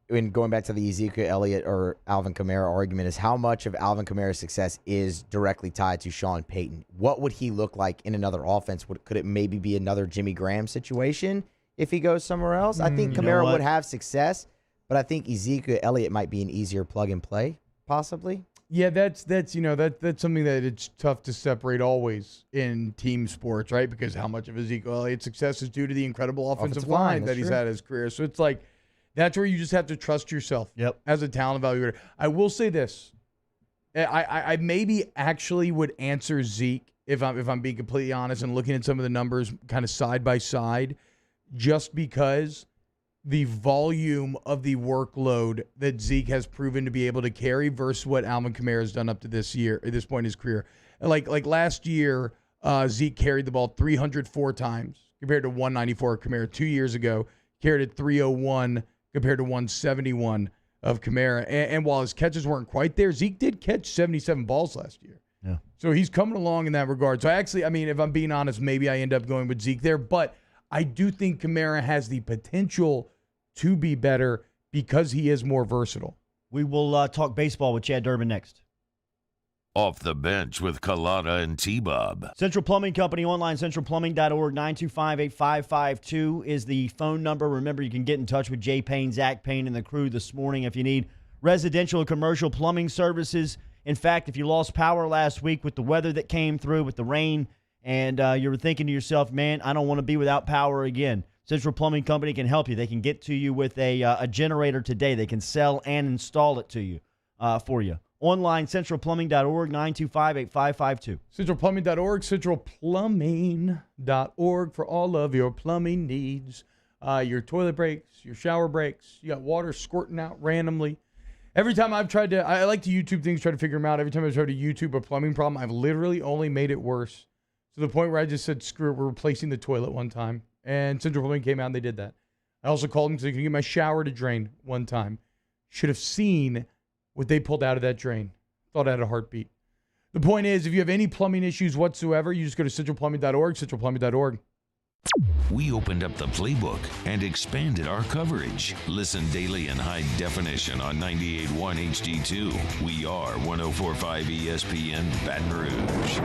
in going back to the Ezekiel Elliott or Alvin Kamara argument, is how much of Alvin Kamara's success is directly tied to Sean Payton? What would he look like in another offense? Could it maybe be another Jimmy Graham situation if he goes somewhere else? I think Kamara would have success, but I think Ezekiel Elliott might be an easier plug and play, possibly. Yeah, that's something that it's tough to separate always in team sports, right? Because how much of Ezekiel Elliott's success is due to the incredible offensive line that he's had his career. So it's like that's where you just have to trust yourself as a talent evaluator. I will say this. I maybe actually would answer Zeke if I'm being completely honest and looking at some of the numbers kind of side by side, just because the volume of the workload that Zeke has proven to be able to carry versus what Alvin Kamara has done up to this point in his career. Like last year, Zeke carried the ball 304 times compared to 194 of Kamara. 2 years ago, carried it 301 compared to 171 of Kamara. And while his catches weren't quite there, Zeke did catch 77 balls last year. Yeah. So he's coming along in that regard. So actually, I mean, if I'm being honest, maybe I end up going with Zeke there. But I do think Kamara has the potential to be better because he is more versatile. We will talk baseball with Chad Durbin next. Off the bench with Kalata and T-Bob. Central Plumbing Company, online, centralplumbing.org, 925-8552 is the phone number. Remember, you can get in touch with Jay Payne, Zach Payne, and the crew this morning if you need residential and commercial plumbing services. In fact, if you lost power last week with the weather that came through, with the rain, and you were thinking to yourself, man, I don't want to be without power again, Central Plumbing Company can help you. They can get to you with a generator today. They can sell and install it to you for you. Online, centralplumbing.org, 925-8552. Centralplumbing.org, centralplumbing.org for all of your plumbing needs. Your toilet breaks, your shower breaks. You got water squirting out randomly. Every time I've tried to, I like to YouTube things, try to figure them out. Every time I've tried to YouTube a plumbing problem, I've literally only made it worse. To the point where I just said, screw it, we're replacing the toilet one time. And Central Plumbing came out and they did that. I also called them because they could get my shower to drain one time. Should have seen what they pulled out of that drain. Thought I had a heartbeat. The point is, if you have any plumbing issues whatsoever, you just go to centralplumbing.org, centralplumbing.org. We opened up the playbook and expanded our coverage. Listen daily in high definition on 98.1 HD2. We are 104.5 ESPN Baton Rouge.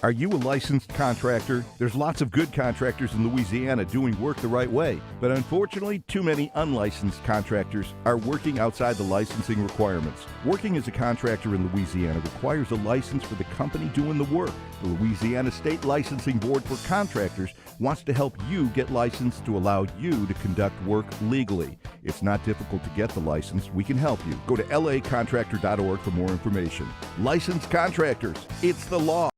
Are you a licensed contractor? There's lots of good contractors in Louisiana doing work the right way, but unfortunately, too many unlicensed contractors are working outside the licensing requirements. Working as a contractor in Louisiana requires a license for the company doing the work. The Louisiana State Licensing Board for Contractors wants to help you get licensed to allow you to conduct work legally. It's not difficult to get the license. We can help you. Go to lacontractor.org for more information. Licensed contractors, it's the law.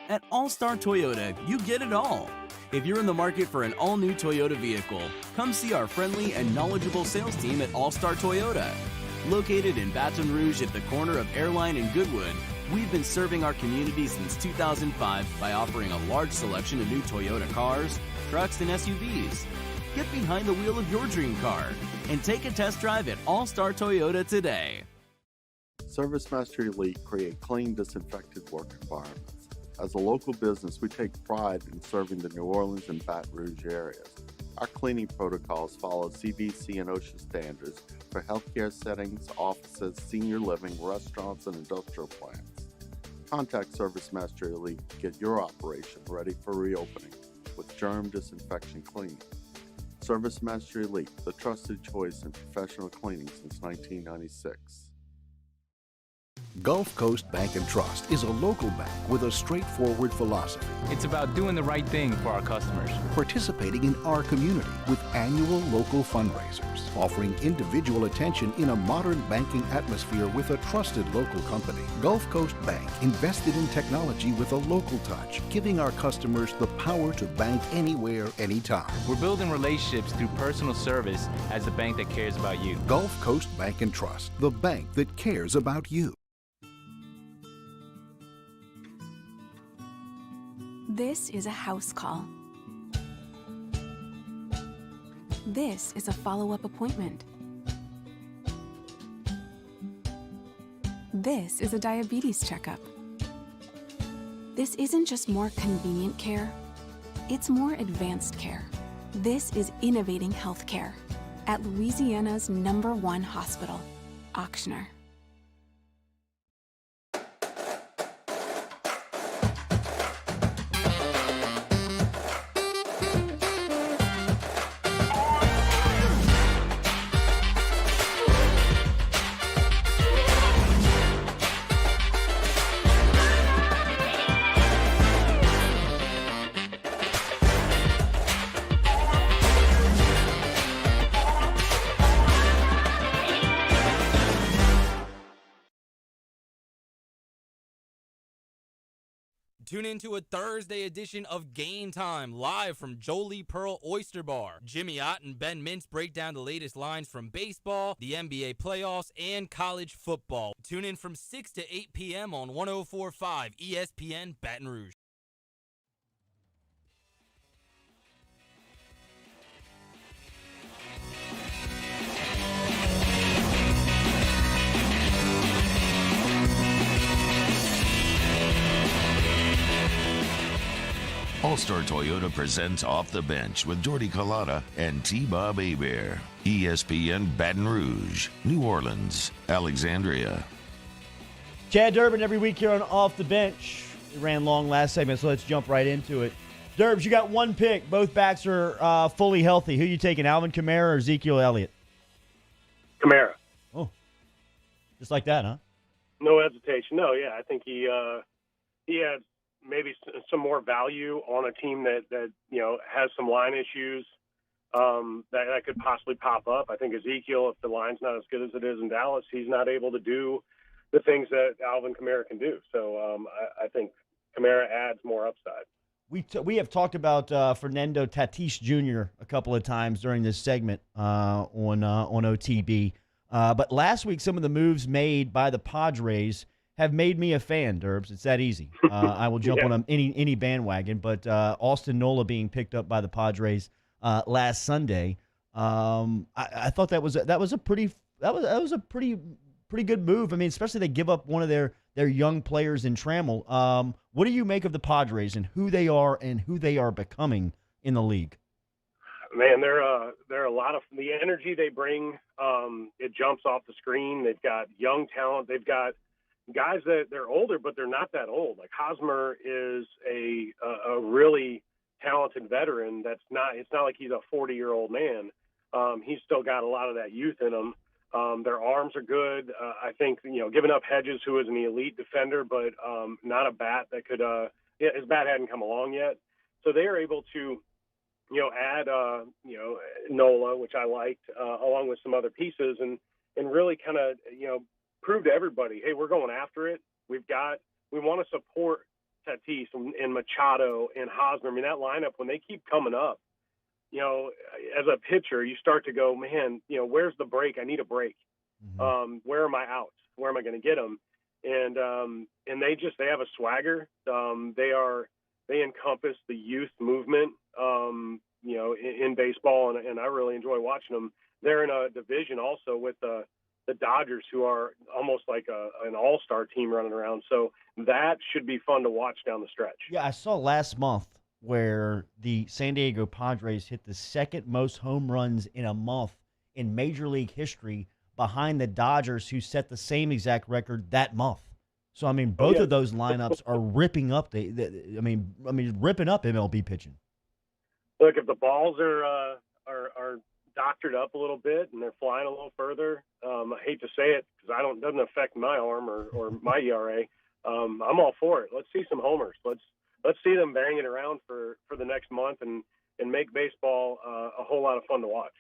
At All-Star Toyota, you get it all. If you're in the market for an all-new Toyota vehicle, come see our friendly and knowledgeable sales team at All-Star Toyota. Located in Baton Rouge at the corner of Airline and Goodwood, we've been serving our community since 2005 by offering a large selection of new Toyota cars, trucks, and SUVs. Get behind the wheel of your dream car and take a test drive at All-Star Toyota today. ServiceMaster Elite create clean, disinfected work environments. As a local business, we take pride in serving the New Orleans and Baton Rouge areas. Our cleaning protocols follow CDC and OSHA standards for healthcare settings, offices, senior living, restaurants, and industrial plants. Contact Service Mastery Elite to get your operation ready for reopening with germ disinfection cleaning. Service Mastery Elite, the trusted choice in professional cleaning since 1996. Gulf Coast Bank and Trust is a local bank with a straightforward philosophy. It's about doing the right thing for our customers. Participating in our community with annual local fundraisers. Offering individual attention in a modern banking atmosphere with a trusted local company. Gulf Coast Bank invested in technology with a local touch, giving our customers the power to bank anywhere, anytime. We're building relationships through personal service as the bank that cares about you. Gulf Coast Bank and Trust, the bank that cares about you. This is a house call. This is a follow-up appointment. This is a diabetes checkup. This isn't just more convenient care, it's more advanced care. This is innovating healthcare at Louisiana's #1 hospital, Auctioner. Tune in to a Thursday edition of Game Time, live from Jolie Pearl Oyster Bar. Jimmy Ott and Ben Mintz break down the latest lines from baseball, the NBA playoffs, and college football. Tune in from 6 to 8 p.m. on 104.5 ESPN Baton Rouge. All-Star Toyota presents Off the Bench with Jordy Collada and T-Bob Hebert. ESPN Baton Rouge, New Orleans, Alexandria. Chad Durbin every week here on Off the Bench. We ran long last segment, so let's jump right into it. Durbs, you got one pick. Both backs are fully healthy. Who you taking, Alvin Kamara or Ezekiel Elliott? Kamara. Oh, just like that, huh? No hesitation. No, yeah, I think he had maybe some more value on a team that you know has some line issues that could possibly pop up. I think Ezekiel, if the line's not as good as it is in Dallas, he's not able to do the things that Alvin Kamara can do. So I think Kamara adds more upside. We have talked about Fernando Tatis Jr. a couple of times during this segment on OTB. But last week, some of the moves made by the Padres have made me a fan, Derbs. It's that easy. I will jump on any bandwagon. But Austin Nola being picked up by the Padres last Sunday, I thought that was a pretty good move. I mean, especially they give up one of their young players in Trammell. What do you make of the Padres and who they are and who they are becoming in the league? Man, they're a lot of the energy they bring. It jumps off the screen. They've got young talent. They've got guys that they're older, but they're not that old. Like Hosmer is a really talented veteran. It's not like he's a 40-year-old man. He's still got a lot of that youth in him. Their arms are good. I think, giving up Hedges, who is an elite defender, but not a bat that could, his bat hadn't come along yet. So they are able to, add, Nola, which I liked, along with some other pieces and really kind of, prove to everybody, hey, we're going after it. We want to support Tatis and Machado and Hosmer. I mean, that lineup, when they keep coming up, as a pitcher, you start to go, man, where's the break? I need a break. Mm-hmm. Where are my outs? Where am I going to get them? And they have a swagger. They encompass the youth movement, in baseball, and I really enjoy watching them. They're in a division also with the Dodgers, who are almost like an all-star team running around. So that should be fun to watch down the stretch. Yeah, I saw last month where the San Diego Padres hit the second most home runs in a month in Major League history behind the Dodgers, who set the same exact record that month. So I mean, both of those lineups are ripping up ripping up MLB pitching. Look, if the balls are doctored up a little bit and they're flying a little further, I hate to say it because it doesn't affect my arm or my ERA. I'm all for it. Let's see some homers. Let's see them banging around for the next month and make baseball a whole lot of fun to watch.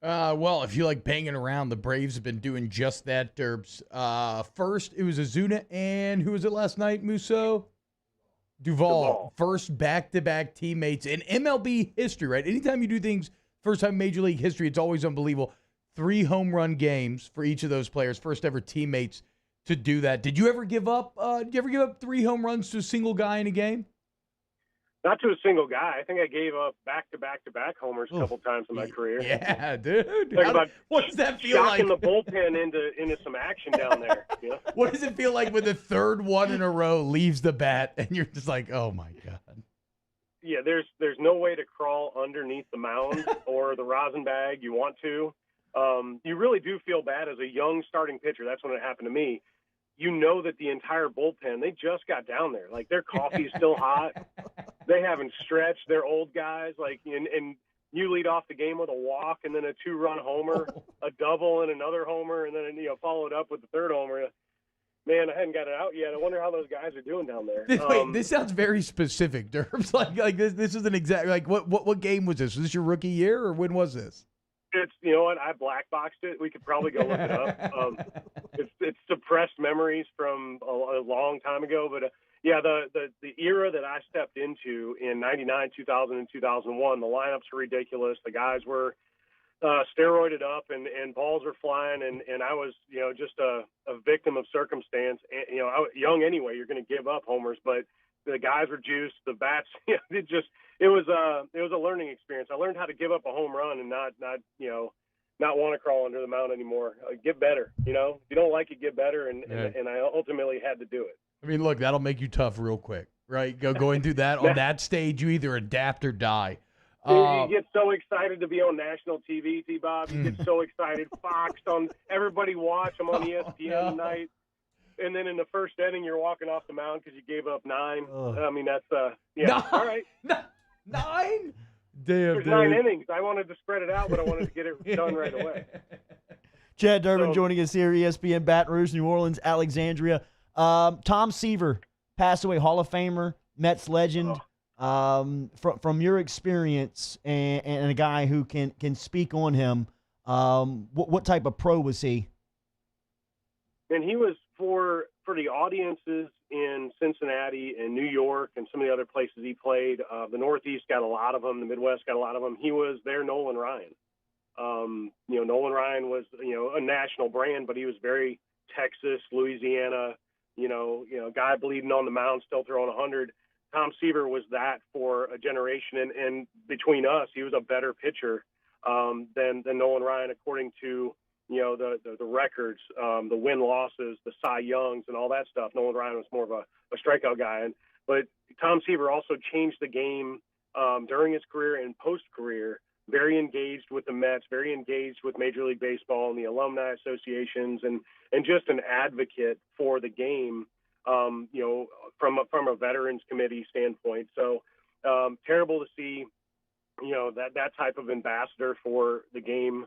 Well, if you like banging around, the Braves have been doing just that, Derbs. First, it was Ozuna, and who was it last night, Musso? Duvall. First back-to-back teammates in MLB history, right? Anytime you do things first time in Major League history, it's always unbelievable. 3 home run games for each of those players, first ever teammates to do that. Did you ever give up 3 home runs to a single guy in a game? Not to a single guy. I think I gave up back-to-back homers a couple times in my career. Yeah, dude. What does that feel like? Shocking the bullpen into some action down there. You know? What does it feel like when the third one in a row leaves the bat and you're just like, oh my God. Yeah, there's no way to crawl underneath the mound or the rosin bag. You want to. You really do feel bad as a young starting pitcher. That's when it happened to me. You know that the entire bullpen, they just got down there. Like, their coffee's still hot. They haven't stretched. They're old guys. Like, and you lead off the game with a walk and then a 2-run homer, a double and another homer, and then, followed up with the third homer. Man, I hadn't got it out yet. I wonder how those guys are doing down there. Wait, this sounds very specific, Derbs. Like this is an exact, like, what game was this? Was this your rookie year, or when was this? It's, you know what, I black boxed it. We could probably go look it up. It's suppressed memories from a long time ago, but the era that I stepped into in 99, 2000, and 2001, the lineups were ridiculous. The guys were steroided up and balls were flying, and I was, just a victim of circumstance. And, young anyway, you're going to give up homers, but the guys were juiced, the bats, it was a learning experience. I learned how to give up a home run and not want to crawl under the mound anymore. Get better, If you don't like it, get better, and I ultimately had to do it. I mean, look, that'll make you tough real quick, right? Going through that on that stage, you either adapt or die. You get so excited to be on national TV, T-Bob. You get so excited. Fox on, everybody watch. I'm on ESPN tonight. And then in the first inning, you're walking off the mound because you gave up 9. I mean, that's, all right. 9? Damn, There's 9 innings. I wanted to spread it out, but I wanted to get it done right away. Chad Durbin joining us here, ESPN Baton Rouge, New Orleans, Alexandria. Tom Seaver, passed away, Hall of Famer, Mets legend. From your experience and a guy who can speak on him, what type of pro was he? And he was for the audiences in Cincinnati and New York and some of the other places he played. The Northeast got a lot of them. The Midwest got a lot of them. He was their Nolan Ryan. Nolan Ryan was, a national brand, but he was very Texas, Louisiana, guy bleeding on the mound, still throwing 100. Tom Seaver was that for a generation, and between us, he was a better pitcher than Nolan Ryan, according to the records, the win-losses, the Cy Youngs, and all that stuff. Nolan Ryan was more of a strikeout guy, but Tom Seaver also changed the game during his career and post-career. Very engaged with the Mets, very engaged with Major League Baseball and the alumni associations, and just an advocate for the game. From a veterans committee standpoint. So terrible to see, that type of ambassador for the game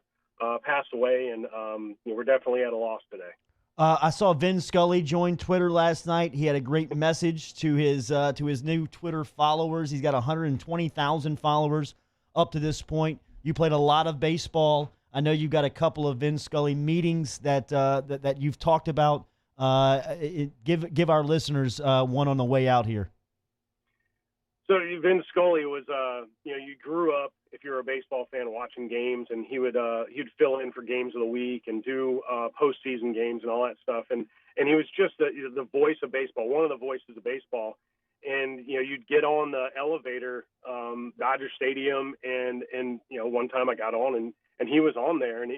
pass away. And we're definitely at a loss today. I saw Vin Scully join Twitter last night. He had a great message to his new Twitter followers. He's got 120,000 followers up to this point. You played a lot of baseball. I know you've got a couple of Vin Scully meetings that you've talked about. Give our listeners one on the way out here. So Vin Scully was, you grew up, if you're a baseball fan, watching games, and he'd fill in for games of the week and do postseason games and all that stuff. And he was just the voice of baseball, one of the voices of baseball. And, you'd get on the elevator, Dodger Stadium, and one time I got on and he was on there, and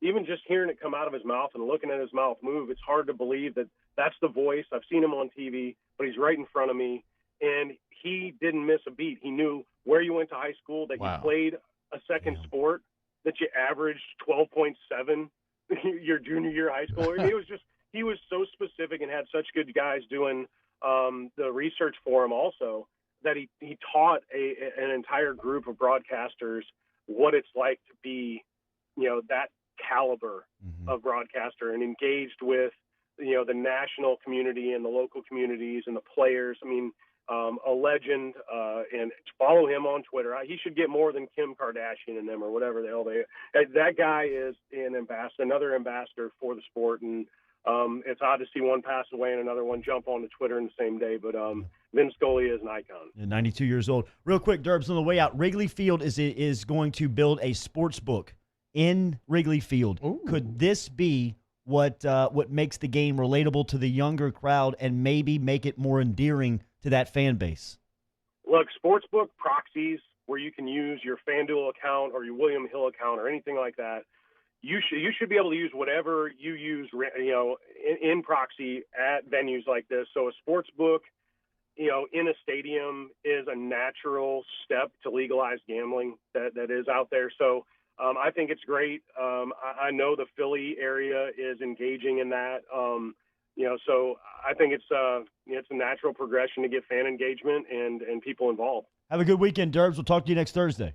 even just hearing it come out of his mouth and looking at his mouth move, it's hard to believe that that's the voice. I've seen him on TV, but he's right in front of me, and he didn't miss a beat. He knew where you went to high school, that you played a second sport, that you averaged 12.7 your junior year of high school. I mean, he was so specific and had such good guys doing the research for him also, that he taught an entire group of broadcasters what it's like to be, that caliber of broadcaster, and engaged with, the national community and the local communities and the players. I mean, a legend, and follow him on Twitter. He should get more than Kim Kardashian and them or whatever the hell that guy is another ambassador for the sport. And it's odd to see one pass away and another one jump onto Twitter in the same day. But Vin Scully is an icon. 92 years old. Real quick, Derbs, on the way out, Wrigley Field is going to build a sports book in Wrigley Field. Ooh. Could this be what makes the game relatable to the younger crowd and maybe make it more endearing to that fan base? Look, sportsbook proxies where you can use your FanDuel account or your William Hill account or anything like that. You should be able to use whatever you use, in proxy at venues like this. So a sports book, in a stadium is a natural step to legalize gambling that is out there. So I think it's great. I know the Philly area is engaging in that. So I think it's a natural progression to get fan engagement and people involved. Have a good weekend, Derbs. We'll talk to you next Thursday.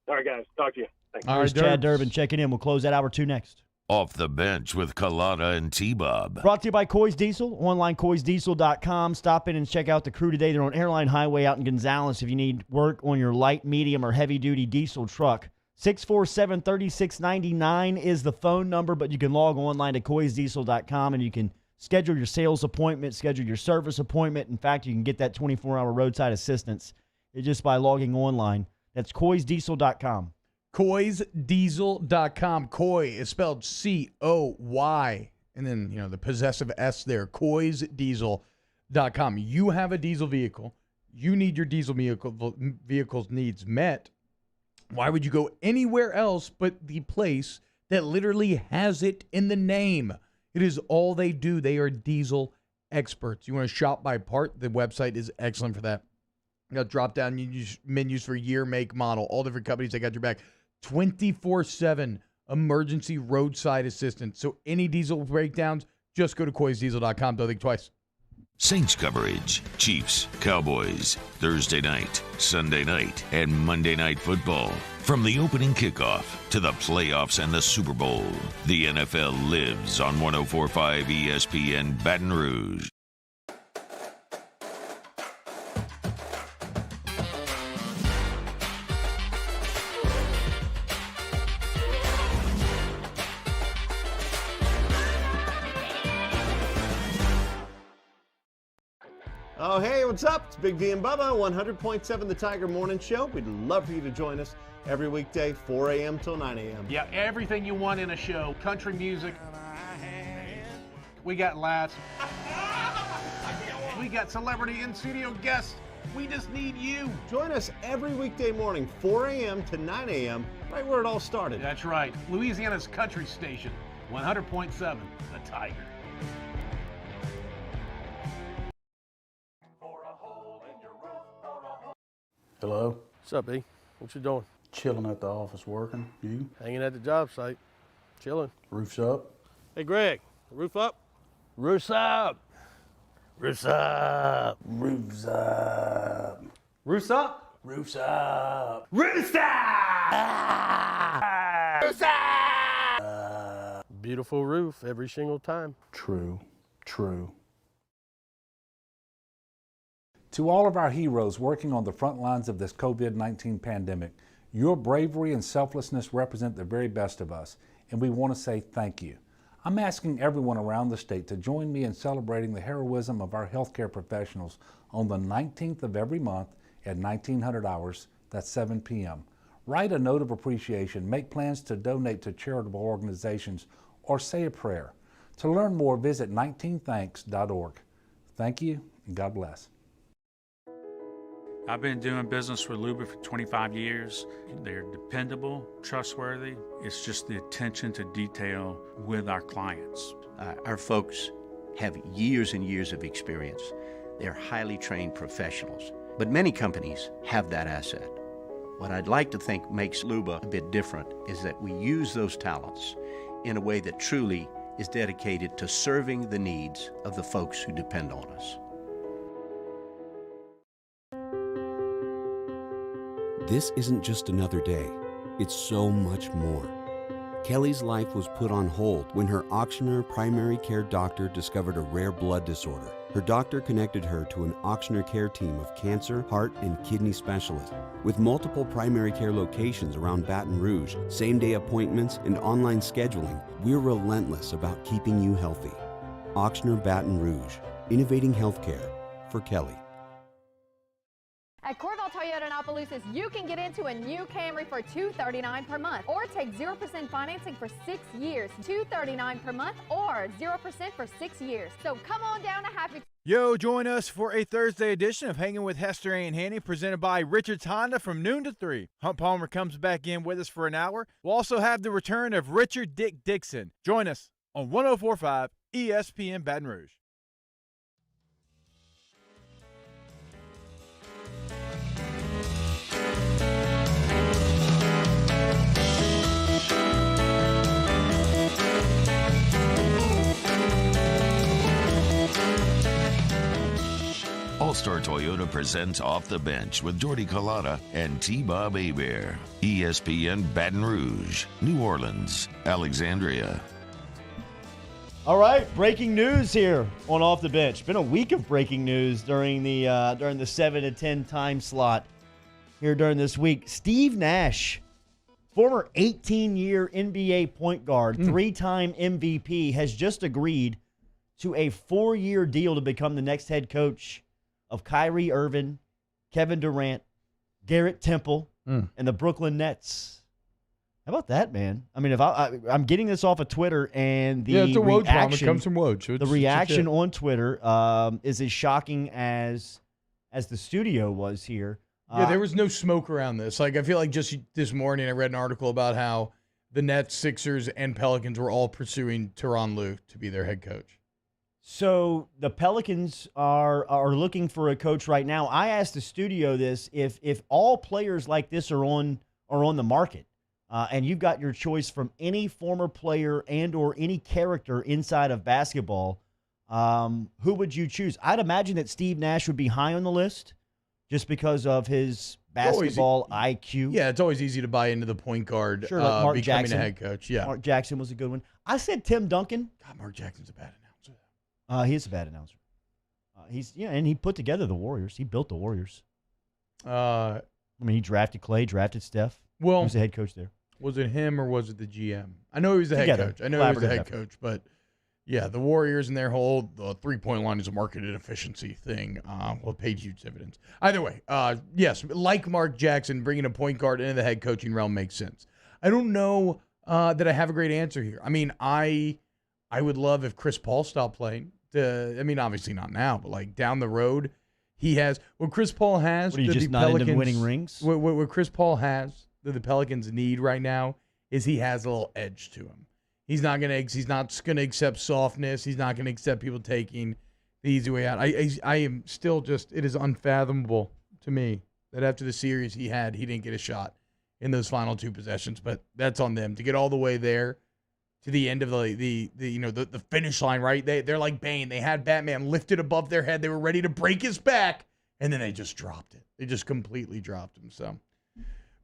All right, guys. Talk to you. Thanks. All right, Chad Durbin checking in. We'll close that hour 2 next. Off the bench with Kalana and T-Bob. Brought to you by Coy's Diesel. Online, coysdiesel.com. Stop in and check out the crew today. They're on Airline Highway out in Gonzales if you need work on your light, medium, or heavy-duty diesel truck. 647-3699 is the phone number, but you can log online to coysdiesel.com and you can schedule your sales appointment, schedule your service appointment. In fact, you can get that 24-hour roadside assistance just by logging online. That's coysdiesel.com. coysdiesel.com. Coy is spelled C-O-Y, and then, the possessive S there, coysdiesel.com. You have a diesel vehicle. You need your diesel vehicle's needs met. Why would you go anywhere else but the place that literally has it in the name? It is all they do. They are diesel experts. You want to shop by part? The website is excellent for that. You got drop-down menus for year, make, model. All different companies, they got your back. 24/7 emergency roadside assistance. So any diesel breakdowns, just go to coysdiesel.com. Don't think twice. Saints coverage, Chiefs, Cowboys, Thursday night, Sunday night, and Monday Night Football. From the opening kickoff to the playoffs and the Super Bowl, the NFL lives on 104.5 ESPN Baton Rouge. Oh, hey, what's up? It's Big D and Bubba, 100.7 The Tiger Morning Show. We'd love for you to join us every weekday, 4 a.m. till 9 a.m. Yeah, everything you want in a show. Country music. We got laughs. We got celebrity in-studio guests. We just need you. Join us every weekday morning, 4 a.m. to 9 a.m., right where it all started. That's right. Louisiana's country station, 100.7 The Tiger. Hello. What's up, E? What you doing? Chilling at the office working. You? Hanging at the job site. Chilling. Roof's up. Hey, Greg. Roof up? Roof's up. Roof's up. Roof's up. Roof's up? Roof's up. Roof's up! Roof's up! Beautiful roof every single time. True. True. To all of our heroes working on the front lines of this COVID-19 pandemic, your bravery and selflessness represent the very best of us, and we want to say thank you. I'm asking everyone around the state to join me in celebrating the heroism of our healthcare professionals on the 19th of every month at 1900 hours, that's 7 p.m. Write a note of appreciation, make plans to donate to charitable organizations, or say a prayer. To learn more, visit 19thanks.org. Thank you, and God bless. I've been doing business with Luba for 25 years. They're dependable, trustworthy. It's just the attention to detail with our clients. Our folks have years and years of experience. They're highly trained professionals, but many companies have that asset. What I'd like to think makes Luba a bit different is that we use those talents in a way that truly is dedicated to serving the needs of the folks who depend on us. This isn't just another day. It's so much more. Kelly's life was put on hold when her Auctioner primary care doctor discovered a rare blood disorder. Her doctor connected her to an Auctioner care team of cancer, heart, and kidney specialists. With multiple primary care locations around Baton Rouge, same-day appointments, and online scheduling, we're relentless about keeping you healthy. Auctioner Baton Rouge, innovating healthcare for Kelly. At Corval Toyota in Opelousas, you can get into a new Camry for $239 per month or take 0% financing for 6 years. $239 per month or 0% for 6 years. So come on down to Happy. Yo, join us for a Thursday edition of Hanging with Hester and Hanny, presented by Richard's Honda from noon to 3. Hunt Palmer comes back in with us for an hour. We'll also have the return of Richard Dick Dixon. Join us on 104.5 ESPN Baton Rouge. All-Star Toyota presents Off the Bench with Jordy Collada and T-Bob Hebert. ESPN Baton Rouge, New Orleans, Alexandria. All right, breaking news here on Off the Bench. Been a week of breaking news during the 7 to 10 time slot here during this week. Steve Nash, former 18-year NBA point guard, three-time MVP, has just agreed to a 4-year deal to become the next head coach of Kyrie Irving, Kevin Durant, Garrett Temple, and the Brooklyn Nets. How about that, man? I mean, if I'm getting this off of Twitter, and the it's a Woj bomb. It reaction, comes from Woj. the reaction on Twitter is as shocking as the studio was here. Yeah, there was no smoke around this. Like, I feel like just this morning I read an article about how the Nets, Sixers, and Pelicans were all pursuing Tyronn Lue to be their head coach. So the Pelicans are looking for a coach right now. I asked the studio this: if all players like this are on the market, and you've got your choice from any former player and or any character inside of basketball, who would you choose? I'd imagine that Steve Nash would be high on the list, just because of his basketball IQ. Yeah, it's always easy to buy into the point guard Sure, like Mark becoming Jackson. a head coach. Yeah, Mark Jackson was a good one. I said Tim Duncan. God, Mark Jackson's a bad announcer. He is a bad announcer. And he put together the Warriors. He built the Warriors. I mean, he drafted Clay, drafted Steph. Well, he was the head coach there. Was it him or was it the GM? I know he was the Together, head coach. I know he was the collaborative head effort. coach, but yeah, the Warriors and their whole three-point line is a market efficiency thing. Will pay huge dividends. Either way, yes, like Mark Jackson, bringing a point guard into the head coaching realm makes sense. I don't know that I have a great answer here. I mean, I would love if Chris Paul stopped playing. I mean, obviously not now, but like down the road, he has what Chris Paul has. What, are you that just the not into Pelicans, winning rings? What Chris Paul has that the Pelicans need right now is he has a little edge to him. He's not gonna accept softness. He's not gonna accept people taking the easy way out. I am still just, it is unfathomable to me that after the series he didn't get a shot in those final two possessions. But that's on them to get all the way there to the end of the finish line. Right? They're like Bane. They had Batman lifted above their head. They were ready to break his back, and then they just dropped it. They just completely dropped him. So.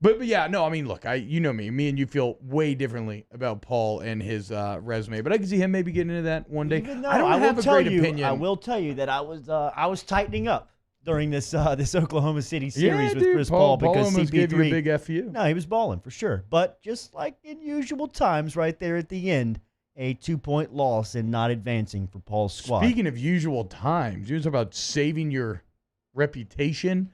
But yeah, no, I mean, look, you know me and you feel way differently about Paul and his resume, but I can see him maybe getting into that one day. Even though I don't have a great opinion. I will tell you that I was tightening up during this Oklahoma City series with Chris Paul because almost CP3 gave you a big FU. No, he was balling for sure, but just like in usual times, right there at the end, a 2-point loss and not advancing for Paul's squad. Speaking of usual times, you was about saving your reputation.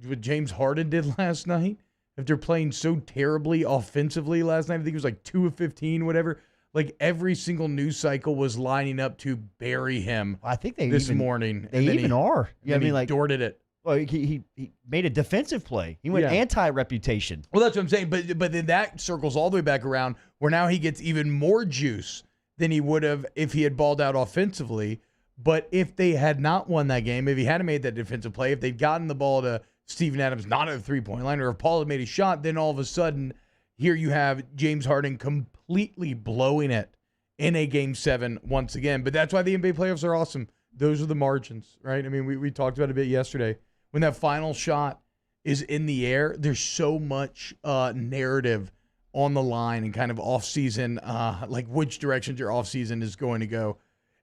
What James Harden did last night. After playing so terribly offensively last night, I think it was like 2 of 15, whatever. Like every single news cycle was lining up to bury him. I think they this morning. They even are. Yeah, I mean, like dorded it. Well, he made a defensive play. He went anti-reputation. Well, that's what I'm saying. But then that circles all the way back around where now he gets even more juice than he would have if he had balled out offensively. But if they had not won that game, if he hadn't made that defensive play, if they'd gotten the ball to Steven Adams not at the three-point line, or if Paul had made a shot, then all of a sudden here you have James Harden completely blowing it in a Game 7 once again. But that's why the NBA playoffs are awesome. Those are the margins, right? I mean, we talked about it a bit yesterday. When that final shot is in the air, there's so much narrative on the line and kind of off-season, like which directions your off-season is going to go.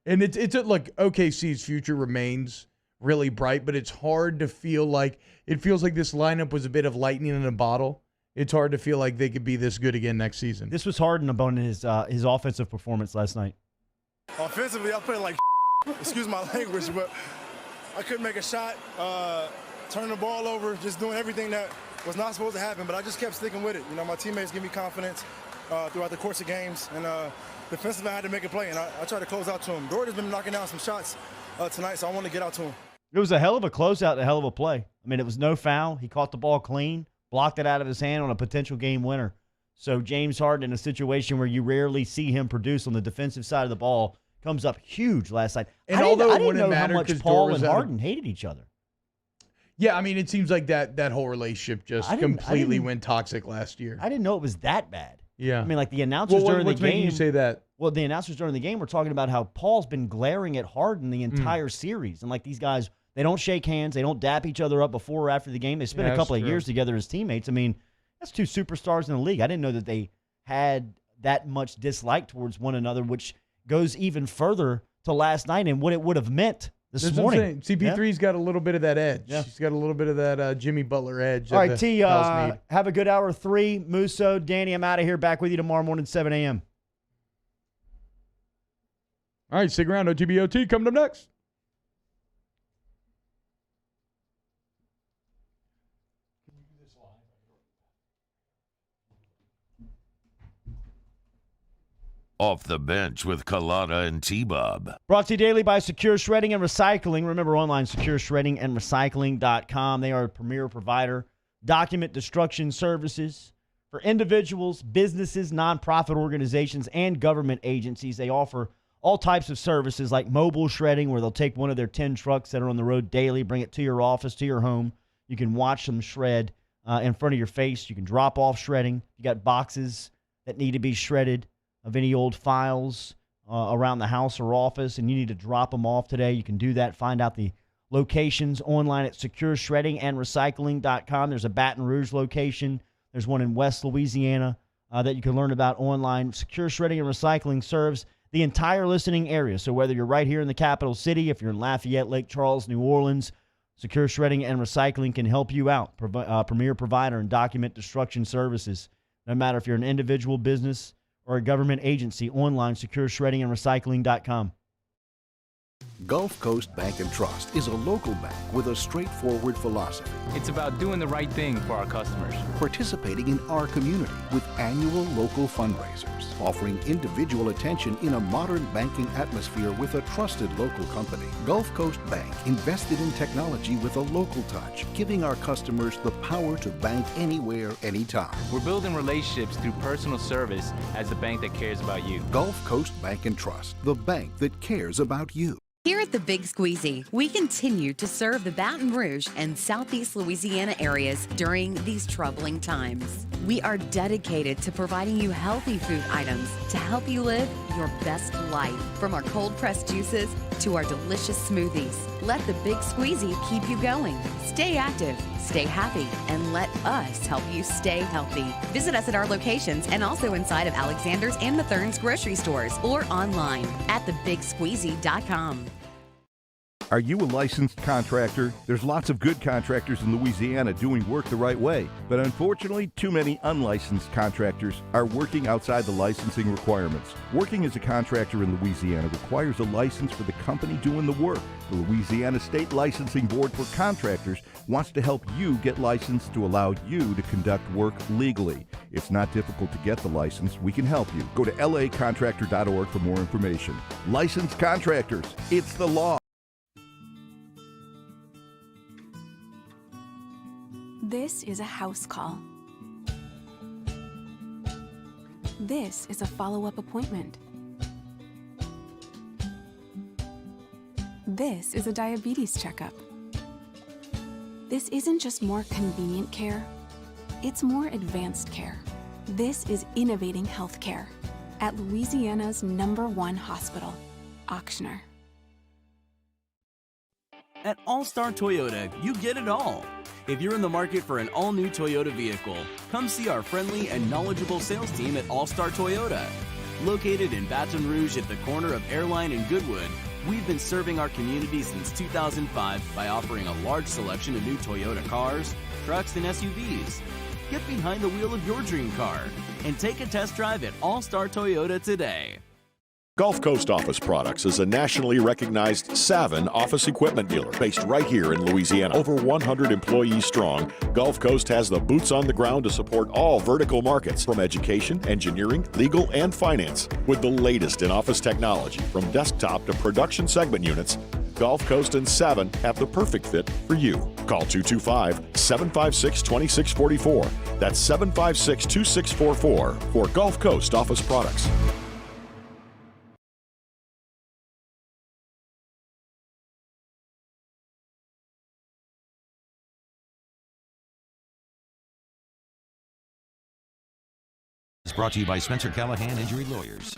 And it's like OKC's future remains really bright, but it's hard to feel like – it feels like this lineup was a bit of lightning in a bottle. It's hard to feel like they could be this good again next season. This was Harden about his offensive performance last night. Offensively, I played like excuse my language, but I couldn't make a shot, turning the ball over, just doing everything that was not supposed to happen, but I just kept sticking with it. You know, my teammates give me confidence throughout the course of games, and defensively I had to make a play, and I tried to close out to him. Jordan's been knocking down some shots tonight, so I want to get out to him. It was a hell of a closeout, a hell of a play. I mean, it was no foul. He caught the ball clean, blocked it out of his hand on a potential game winner. So James Harden, in a situation where you rarely see him produce on the defensive side of the ball, comes up huge last night. And I although it didn't wouldn't know matter how much 'cause Paul Dort was and out of- Harden hated each other. Yeah, I mean, it seems like that whole relationship just completely went toxic last year. I didn't know it was that bad. Yeah. I mean, like the announcers during the what's making game. you say that? Well, the announcers during the game were talking about how Paul's been glaring at Harden the entire series. And like these guys, they don't shake hands. They don't dap each other up before or after the game. They spent a couple of years together as teammates. I mean, that's two superstars in the league. I didn't know that they had that much dislike towards one another, which goes even further to last night and what it would have meant this That's morning. what I'm saying. CP3's got a little bit of that edge. Yeah. He's got a little bit of that Jimmy Butler edge. All right, that T, the Pels need. have a good hour 3. Musso, Danny, I'm out of here. Back with you tomorrow morning, 7 a.m. All right, stick around. OTBOT coming up next. Off the bench with Collada and T-Bob. Brought to you daily by Secure Shredding and Recycling. Remember, online, secureshreddingandrecycling.com. They are a premier provider. Document destruction services for individuals, businesses, nonprofit organizations, and government agencies. They offer all types of services like mobile shredding, where they'll take one of their 10 trucks that are on the road daily, bring it to your office, to your home. You can watch them shred in front of your face. You can drop off shredding. You got boxes that need to be shredded of any old files around the house or office, and you need to drop them off today. You can do that. Find out the locations online at secureshreddingandrecycling.com. There's a Baton Rouge location. There's one in West Louisiana that you can learn about online. Secure Shredding and Recycling serves the entire listening area. So whether you're right here in the capital city, if you're in Lafayette, Lake Charles, New Orleans, Secure Shredding and Recycling can help you out. Premier provider in document destruction services. No matter if you're an individual business or a government agency, online, secureshreddingandrecycling.com. Gulf Coast Bank and Trust is a local bank with a straightforward philosophy. It's about doing the right thing for our customers. Participating in our community with annual local fundraisers. Offering individual attention in a modern banking atmosphere with a trusted local company. Gulf Coast Bank invested in technology with a local touch, giving our customers the power to bank anywhere, anytime. We're building relationships through personal service as the bank that cares about you. Gulf Coast Bank and Trust, the bank that cares about you. Here at the Big Squeezy, we continue to serve the Baton Rouge and Southeast Louisiana areas during these troubling times. We are dedicated to providing you healthy food items to help you live your best life. From our cold-pressed juices to our delicious smoothies, let the Big Squeezy keep you going. Stay active, stay happy, and let us help you stay healthy. Visit us at our locations and also inside of Alexander's and Mathern's grocery stores or online at thebigsqueezy.com. Are you a licensed contractor? There's lots of good contractors in Louisiana doing work the right way, but unfortunately, too many unlicensed contractors are working outside the licensing requirements. Working as a contractor in Louisiana requires a license for the company doing the work. The Louisiana State Licensing Board for Contractors wants to help you get licensed to allow you to conduct work legally. It's not difficult to get the license. We can help you. Go to lacontractor.org for more information. Licensed contractors, it's the law. This is a house call. This is a follow-up appointment. This is a diabetes checkup. This isn't just more convenient care, it's more advanced care. This is innovating healthcare at Louisiana's #1 hospital, Auctioner. At All-Star Toyota, you get it all. If you're in the market for an all-new Toyota vehicle, come see our friendly and knowledgeable sales team at All-Star Toyota. Located in Baton Rouge at the corner of Airline and Goodwood, we've been serving our community since 2005 by offering a large selection of new Toyota cars, trucks, and SUVs. Get behind the wheel of your dream car and take a test drive at All-Star Toyota today. Gulf Coast Office Products is a nationally recognized Savin office equipment dealer based right here in Louisiana. Over 100 employees strong, Gulf Coast has the boots on the ground to support all vertical markets from education, engineering, legal, and finance. With the latest in office technology from desktop to production segment units, Gulf Coast and Savin have the perfect fit for you. Call 225-756-2644. That's 756-2644 for Gulf Coast Office Products. It's brought to you by Spencer Callahan Injury Lawyers.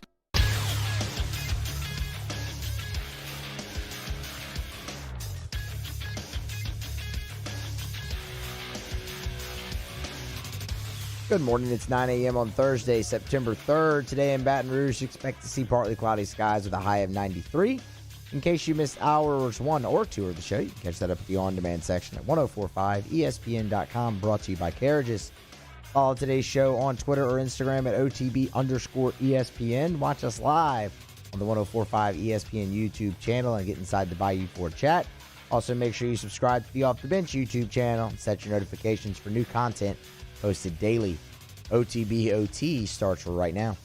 Good morning. It's 9 a.m. on Thursday, September 3rd. Today in Baton Rouge, expect to see partly cloudy skies with a high of 93. In case you missed hours 1 or 2 of the show, you can catch that up at the on-demand section at 1045ESPN.com, brought to you by Carriages. Follow today's show on Twitter or Instagram at OTB_ESPN. Watch us live on the 1045 ESPN YouTube channel and get inside the Bayou Ford chat. Also, make sure you subscribe to the Off the Bench YouTube channel and set your notifications for new content posted daily. OTBOT starts right now.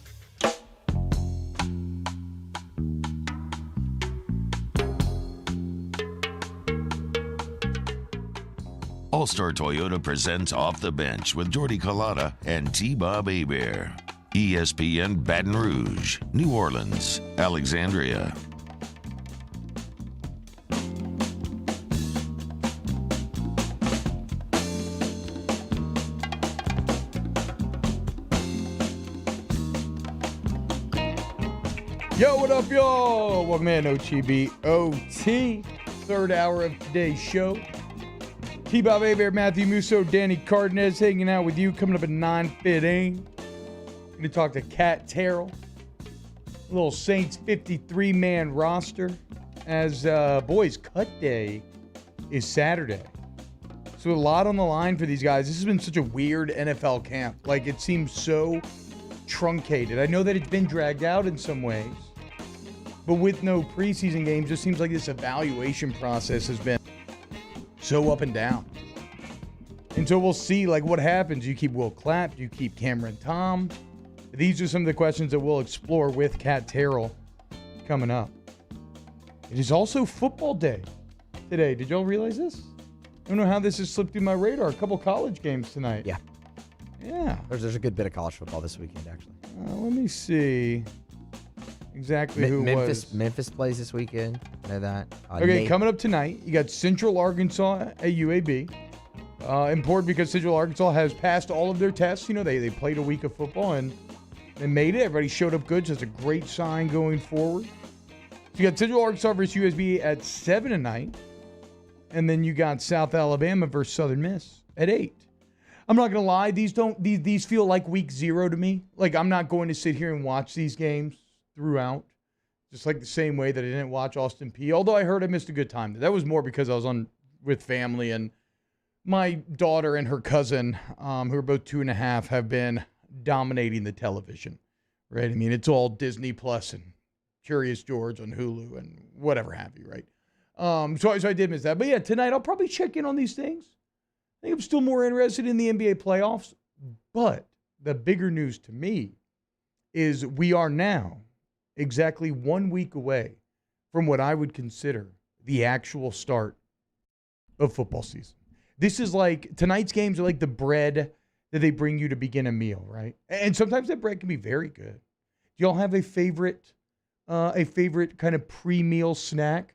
All-Star Toyota presents Off the Bench with Jordy Collada and T-Bob Hebert. ESPN Baton Rouge, New Orleans, Alexandria. Yo, what up, y'all? Welcome in, OTBOT. Third hour of today's show. T-Bob Hebert, Matthew Musso, Danny Cardenas hanging out with you. Coming up at 9:15. Going to talk to Cat Terrell. A little Saints 53-man roster. As boys, cut day is Saturday. So a lot on the line for these guys. This has been such a weird NFL camp. Like, it seems so truncated. I know that it's been dragged out in some ways. But with no preseason games, it just seems like this evaluation process has been so up and down. And so we'll see, like, what happens. You keep Will Clapp? Do you keep Cameron Tom? These are some of the questions that we'll explore with Cat Terrell coming up. It is also football day today. Did y'all realize this? I don't know how this has slipped through my radar. A couple college games tonight. Yeah. There's a good bit of college football this weekend, actually. Let me see exactly who Memphis plays this weekend. I know that. Okay, coming up tonight, you got Central Arkansas at UAB. Important because Central Arkansas has passed all of their tests. You know, they played a week of football and they made it. Everybody showed up good, so it's a great sign going forward. So you got Central Arkansas versus USB at 7 tonight. And then you got South Alabama versus Southern Miss at 8. I'm not going to lie, these feel like week 0 to me. Like, I'm not going to sit here and watch these games throughout. Just like the same way that I didn't watch Austin Peay. Although I heard I missed a good time. That was more because I was on with family, and my daughter and her cousin, who are both 2.5, have been dominating the television. Right? I mean, it's all Disney Plus and Curious George on Hulu and whatever have you, right? So I did miss that. But yeah, tonight I'll probably check in on these things. I think I'm still more interested in the NBA playoffs. But the bigger news to me is we are now exactly 1 week away from what I would consider the actual start of football season. This is like, tonight's games are like the bread that they bring you to begin a meal, right? And sometimes that bread can be very good. Do y'all have a favorite kind of pre-meal snack?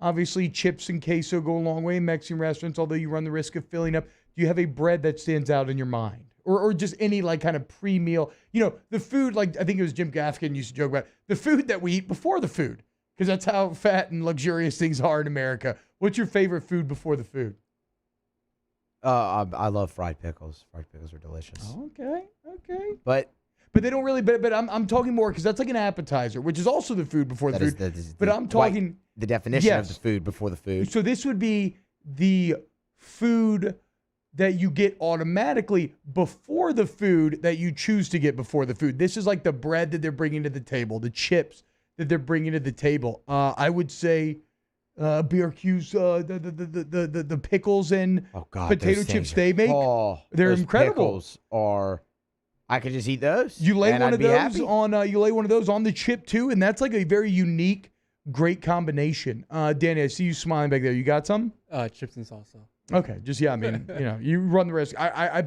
Obviously, chips and queso go a long way in Mexican restaurants, although you run the risk of filling up. Do you have a bread that stands out in your mind? Or just any like kind of pre-meal? You know, the food, like I think it was Jim Gaffigan used to joke about, the food that we eat before the food. Because that's how fat and luxurious things are in America. What's your favorite food before the food? I love fried pickles. Fried pickles are delicious. Okay. But they don't really. But I'm talking more because that's like an appetizer, which is also the food before the food. But I'm talking the definition yes. of the food before the food. So this would be the food that you get automatically before the food that you choose to get before the food. This is like the bread that they're bringing to the table, the chips that they're bringing to the table. I would say BRQ's the pickles and potato chips they make. They're those incredible. Pickles are. I could just eat those. You lay one I'd of be those happy. on. You lay one of those on the chip too, and that's like a very unique, great combination. Danny, I see you smiling back there. You got some? Chips and salsa. Okay, just I mean, you run the risk. I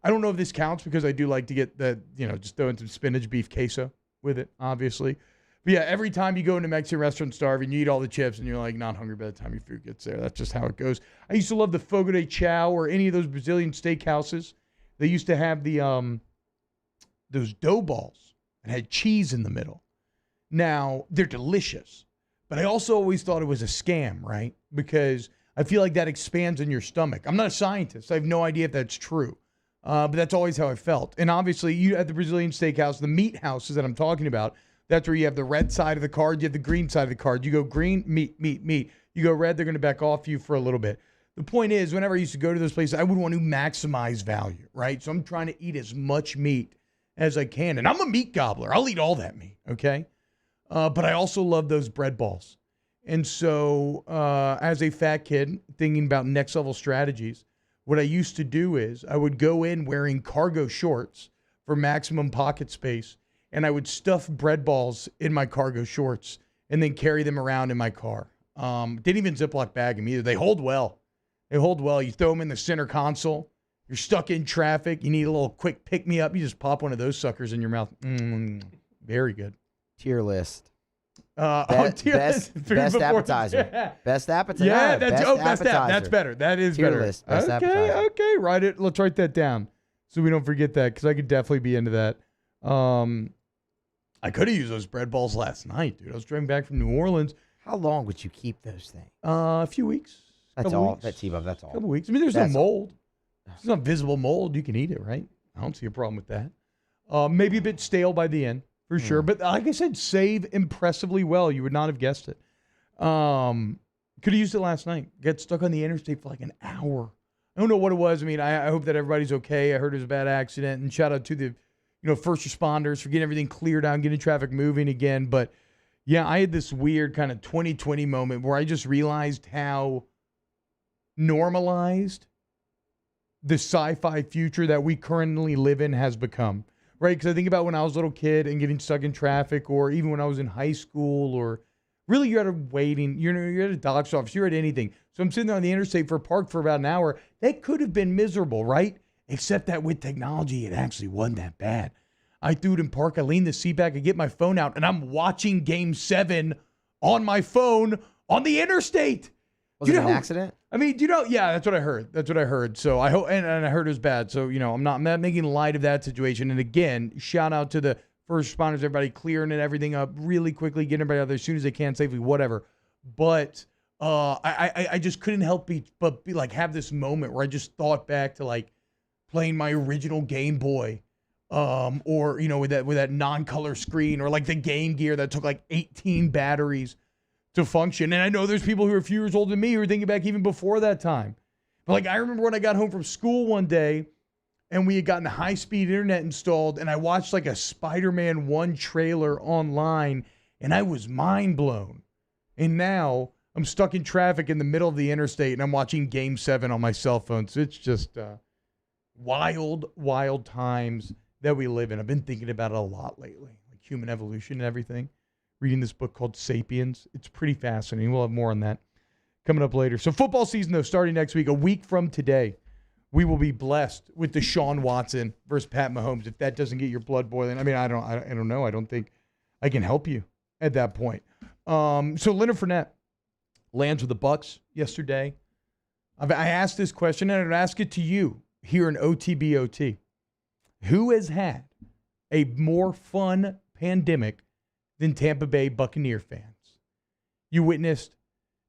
don't know if this counts because I do like to get the, just throw in some spinach beef queso with it, obviously. But yeah, every time you go into a Mexican restaurant starving, you eat all the chips and you're like not hungry by the time your food gets there. That's just how it goes. I used to love the Fogo de Chao or any of those Brazilian steakhouses. They used to have the those dough balls that had cheese in the middle. Now, they're delicious, but I also always thought it was a scam, right? Because I feel like that expands in your stomach. I'm not a scientist. I have no idea if that's true. But that's always how I felt. And obviously, you at the Brazilian steakhouse, the meat houses that I'm talking about, that's where you have the red side of the card, you have the green side of the card. You go green, meat. You go red, they're going to back off you for a little bit. The point is, whenever I used to go to those places, I would want to maximize value, right? So I'm trying to eat as much meat as I can. And I'm a meat gobbler. I'll eat all that meat, okay? But I also love those bread balls. And so as a fat kid, thinking about next level strategies, what I used to do is I would go in wearing cargo shorts for maximum pocket space, and I would stuff bread balls in my cargo shorts and then carry them around in my car. Didn't even Ziploc bag them either. They hold well. You throw them in the center console. You're stuck in traffic. You need a little quick pick-me-up. You just pop one of those suckers in your mouth. Very good. Tier list. Tier best appetizer. Best appetizer. Yeah, No, that's best best app. appetizer. That's better. That is Tier better. list, best appetizer. Okay. Write it. Let's write that down so we don't forget that because I could definitely be into that. I could have used those bread balls last night, dude. I was driving back from New Orleans. How long would you keep those things? A few weeks. That's Couple all. weeks. That's T-Bob. That's all. Couple weeks. I mean, there's That's no mold. There's not visible mold. You can eat it, right? I don't see a problem with that. Maybe a bit stale by the end, for sure. But like I said, save impressively well. You would not have guessed it. Could have used it last night. Got stuck on the interstate for like an hour. I don't know what it was. I mean, I hope that everybody's okay. I heard it was a bad accident. And shout out to the first responders for getting everything cleared out and getting traffic moving again. But yeah, I had this weird kind of 2020 moment where I just realized how normalized the sci-fi future that we currently live in has become, right? Because I think about when I was a little kid and getting stuck in traffic, or even when I was in high school, or really you're you're at a doctor's office, you're at anything. So I'm sitting there on the interstate for a park for about an hour. That could have been miserable, right? Except that with technology, it actually wasn't that bad. I threw it in park, I leaned the seat back, I get my phone out, and I'm watching Game 7 on my phone on the interstate. Was it an accident? I mean, yeah, that's what I heard. So I hope, and I heard it was bad. So, I'm not making light of that situation. And again, shout out to the first responders, everybody clearing it, everything up really quickly, getting everybody out there as soon as they can safely, whatever. But I just couldn't help but be like, have this moment where I just thought back to like playing my original Game Boy, or, with that non-color screen, or like the Game Gear that took like 18 batteries to function. And I know there's people who are a few years older than me who are thinking back even before that time. But like, I remember when I got home from school one day and we had gotten high-speed internet installed, and I watched like a Spider-Man 1 trailer online, and I was mind blown. And now I'm stuck in traffic in the middle of the interstate, and I'm watching Game 7 on my cell phone. So it's just wild times that we live in. I've been thinking about it a lot lately, like human evolution and everything. Reading this book called Sapiens. It's pretty fascinating. We'll have more on that coming up later. So football season, though, starting next week. A week from today, we will be blessed with Deshaun Watson versus Pat Mahomes. If that doesn't get your blood boiling, I mean, I don't know. I don't think I can help you at that point. So Leonard Fournette lands with the Bucs yesterday. I asked this question, and I'd ask it to you here in OTBOT. Who has had a more fun pandemic than Tampa Bay Buccaneer fans? You witnessed,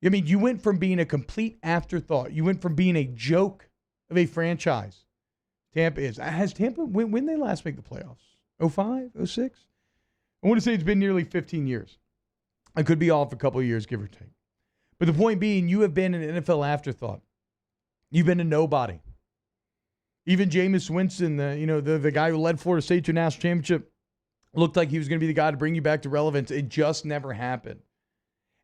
you went from being a complete afterthought. You went from being a joke of a franchise. Tampa is. Has Tampa, when they last make the playoffs? 05, 06? I want to say it's been nearly 15 years. I could be off a couple of years, give or take. But the point being, you have been an NFL afterthought. You've been a nobody. Even Jameis Winston, the guy who led Florida State to a national championship, looked like he was going to be the guy to bring you back to relevance. It just never happened.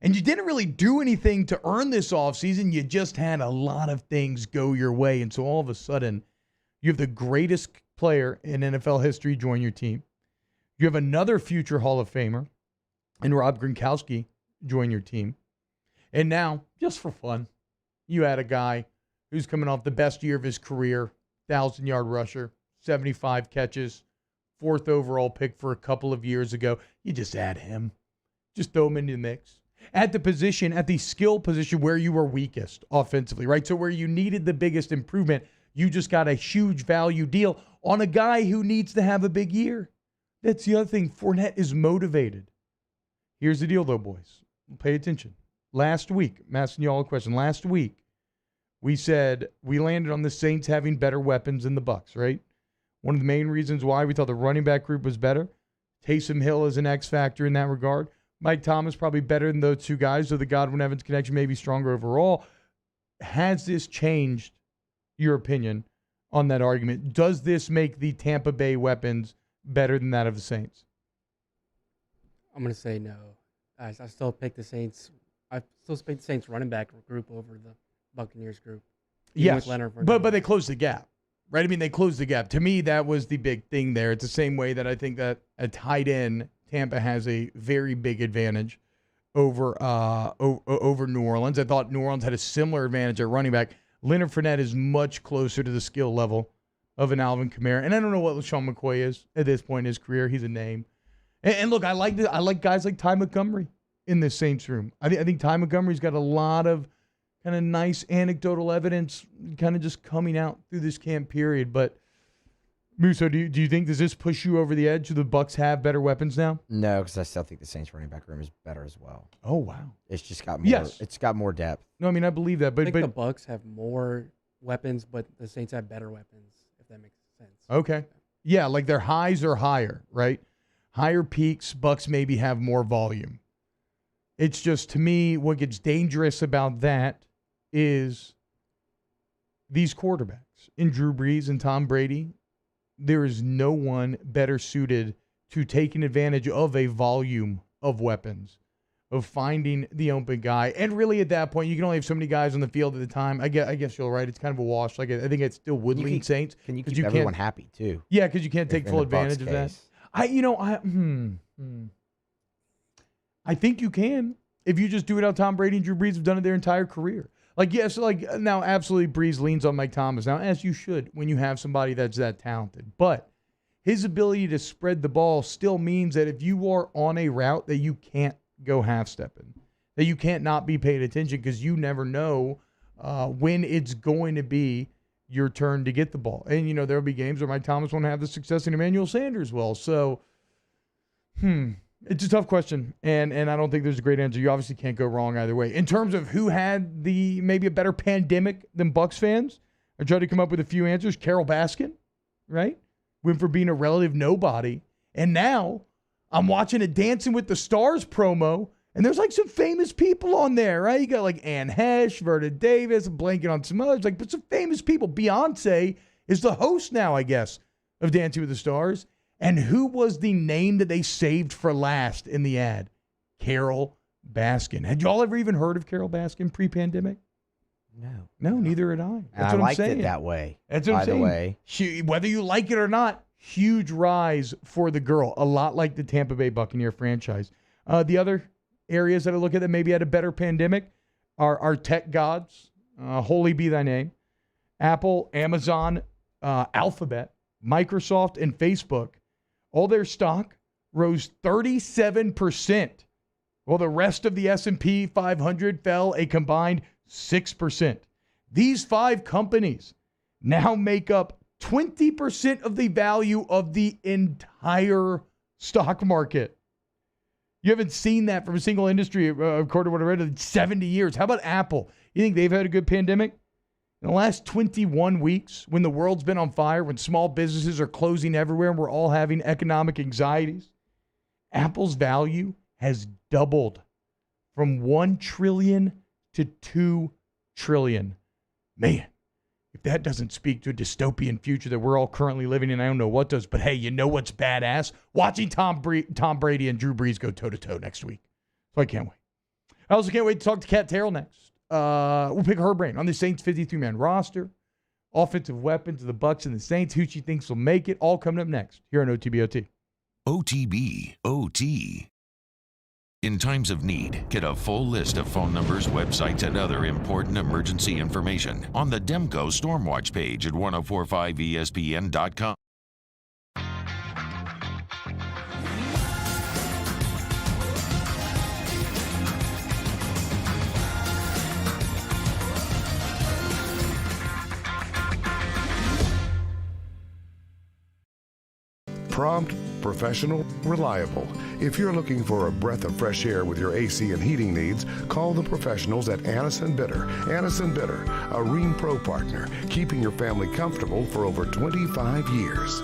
And you didn't really do anything to earn this offseason. You just had a lot of things go your way. And so all of a sudden, you have the greatest player in NFL history join your team. You have another future Hall of Famer and Rob Gronkowski join your team. And now, just for fun, you had a guy who's coming off the best year of his career, 1,000-yard rusher, 75 catches, 4th overall pick for a couple of years ago. You just add him. Just throw him into the mix. At the skill position where you were weakest offensively, right? So where you needed the biggest improvement, you just got a huge value deal on a guy who needs to have a big year. That's the other thing. Fournette is motivated. Here's the deal, though, boys. Pay attention. Last week, I'm asking you all a question. Last week, we said we landed on the Saints having better weapons than the Bucs, right? One of the main reasons why we thought the running back group was better. Taysom Hill is an X factor in that regard. Mike Thomas probably better than those two guys, so the Godwin-Evans connection may be stronger overall. Has this changed your opinion on that argument? Does this make the Tampa Bay weapons better than that of the Saints? I'm going to say no. I still pick the Saints. I still pick the Saints running back group over the Buccaneers group. Yes, but they closed the gap, right? I mean, they closed the gap. To me, that was the big thing there. It's the same way that I think that a tight end, Tampa has a very big advantage over New Orleans. I thought New Orleans had a similar advantage at running back. Leonard Fournette is much closer to the skill level of an Alvin Kamara. And I don't know what LaShawn McCoy is at this point in his career. He's a name. And look, I like guys like Ty Montgomery in this Saints room. I think Ty Montgomery's got a lot of kind of nice anecdotal evidence kind of just coming out through this camp period. But Musso, do you think, does this push you over the edge? Do the Bucs have better weapons now? No, because I still think the Saints running back room is better as well. Oh, wow. It's just got more. It's got more depth. No, I mean, I believe that. But I think the Bucs have more weapons, but the Saints have better weapons, if that makes sense. Okay. Yeah, like their highs are higher, right? Higher peaks, Bucs maybe have more volume. It's just, to me, what gets dangerous about that is these quarterbacks. In Drew Brees and Tom Brady, there is no one better suited to taking advantage of a volume of weapons, of finding the open guy. And really, at that point, you can only have so many guys on the field at the time. I guess you're right. It's kind of a wash. Like, I think it's still Woodley and Saints. Can you keep everyone happy, too? Yeah, because you can't take full advantage of that. I think you can if you just do it how Tom Brady and Drew Brees have done it their entire career. Now, absolutely, Brees leans on Mike Thomas now, as you should when you have somebody that's that talented. But his ability to spread the ball still means that if you are on a route that you can't go half-stepping, that you can't not be paying attention because you never know when it's going to be your turn to get the ball. And, there will be games where Mike Thomas won't have the success in Emmanuel Sanders will. So, it's a tough question, and I don't think there's a great answer. You obviously can't go wrong either way. In terms of who had maybe a better pandemic than Bucs fans, I tried to come up with a few answers. Carol Baskin, right? Went from being a relative nobody, and now I'm watching a Dancing with the Stars promo, and there's some famous people on there, right? You got Anne Hesh, Verda Davis, I'm blanking on some others, but some famous people. Beyonce is the host now, I guess, of Dancing with the Stars. And who was the name that they saved for last in the ad? Carol Baskin. Had y'all ever even heard of Carol Baskin pre-pandemic? No, neither had I. That's I what liked I'm saying. it that way. That's what I'm saying. Way. Whether you like it or not, huge rise for the girl. A lot like the Tampa Bay Buccaneer franchise. The other areas that I look at that maybe had a better pandemic are tech gods. Holy be thy name. Apple, Amazon, Alphabet, Microsoft, and Facebook. All their stock rose 37% Well, the rest of the S&P 500 fell a combined 6%. These 5 companies now make up 20% of the value of the entire stock market. You haven't seen that from a single industry, according to what I read, in 70 years. How about Apple? You think they've had a good pandemic? In the last 21 weeks, when the world's been on fire, when small businesses are closing everywhere and we're all having economic anxieties, Apple's value has doubled from $1 trillion to $2 trillion. Man, if that doesn't speak to a dystopian future that we're all currently living in, I don't know what does. But hey, you know what's badass? Watching Tom Brady and Drew Brees go toe-to-toe next week. So I can't wait. I also can't wait to talk to Cat Terrell next. We'll pick her brain on the Saints 53-man roster, offensive weapons of the Bucs and the Saints, who she thinks will make it, all coming up next here on OTBOT. OTB-OT. In times of need, get a full list of phone numbers, websites, and other important emergency information on the Demco Stormwatch page at 1045ESPN.com. Prompt, professional, reliable. If you're looking for a breath of fresh air with your AC and heating needs, call the professionals at Anison Bitter. Anison Bitter, a Rheem Pro partner, keeping your family comfortable for over 25 years.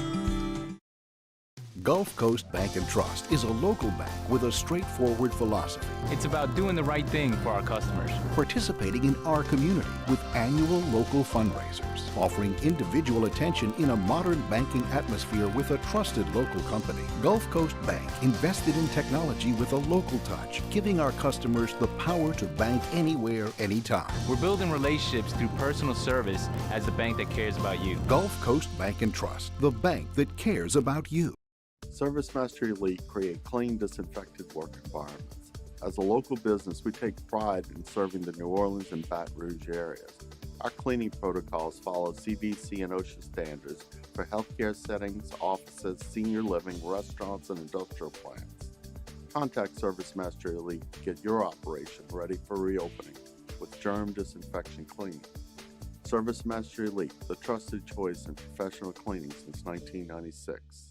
Gulf Coast Bank and Trust is a local bank with a straightforward philosophy. It's about doing the right thing for our customers. Participating in our community with annual local fundraisers, offering individual attention in a modern banking atmosphere with a trusted local company. Gulf Coast Bank invested in technology with a local touch, giving our customers the power to bank anywhere, anytime. We're building relationships through personal service as the bank that cares about you. Gulf Coast Bank and Trust, the bank that cares about you. Service Master Elite create clean, disinfected work environments. As a local business, we take pride in serving the New Orleans and Baton Rouge areas. Our cleaning protocols follow CDC and OSHA standards for healthcare settings, offices, senior living, restaurants, and industrial plants. Contact Service Master Elite to get your operation ready for reopening with germ disinfection cleaning. Service Master Elite, the trusted choice in professional cleaning since 1996.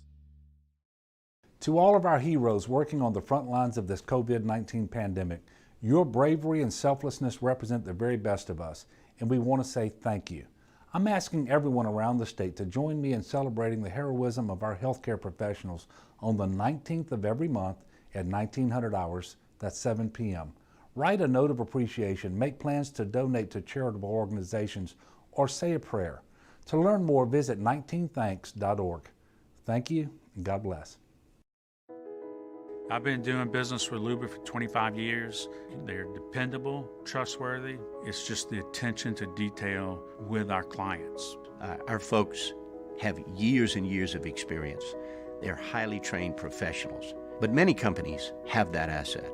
To all of our heroes working on the front lines of this COVID-19 pandemic, your bravery and selflessness represent the very best of us, and we want to say thank you. I'm asking everyone around the state to join me in celebrating the heroism of our healthcare professionals on the 19th of every month at 1900 hours, that's 7 p.m. Write a note of appreciation, make plans to donate to charitable organizations, or say a prayer. To learn more, visit 19thanks.org. Thank you, and God bless. I've been doing business with Luba for 25 years. They're dependable, trustworthy. It's just the attention to detail with our clients. Our folks have years and years of experience. They're highly trained professionals. But many companies have that asset.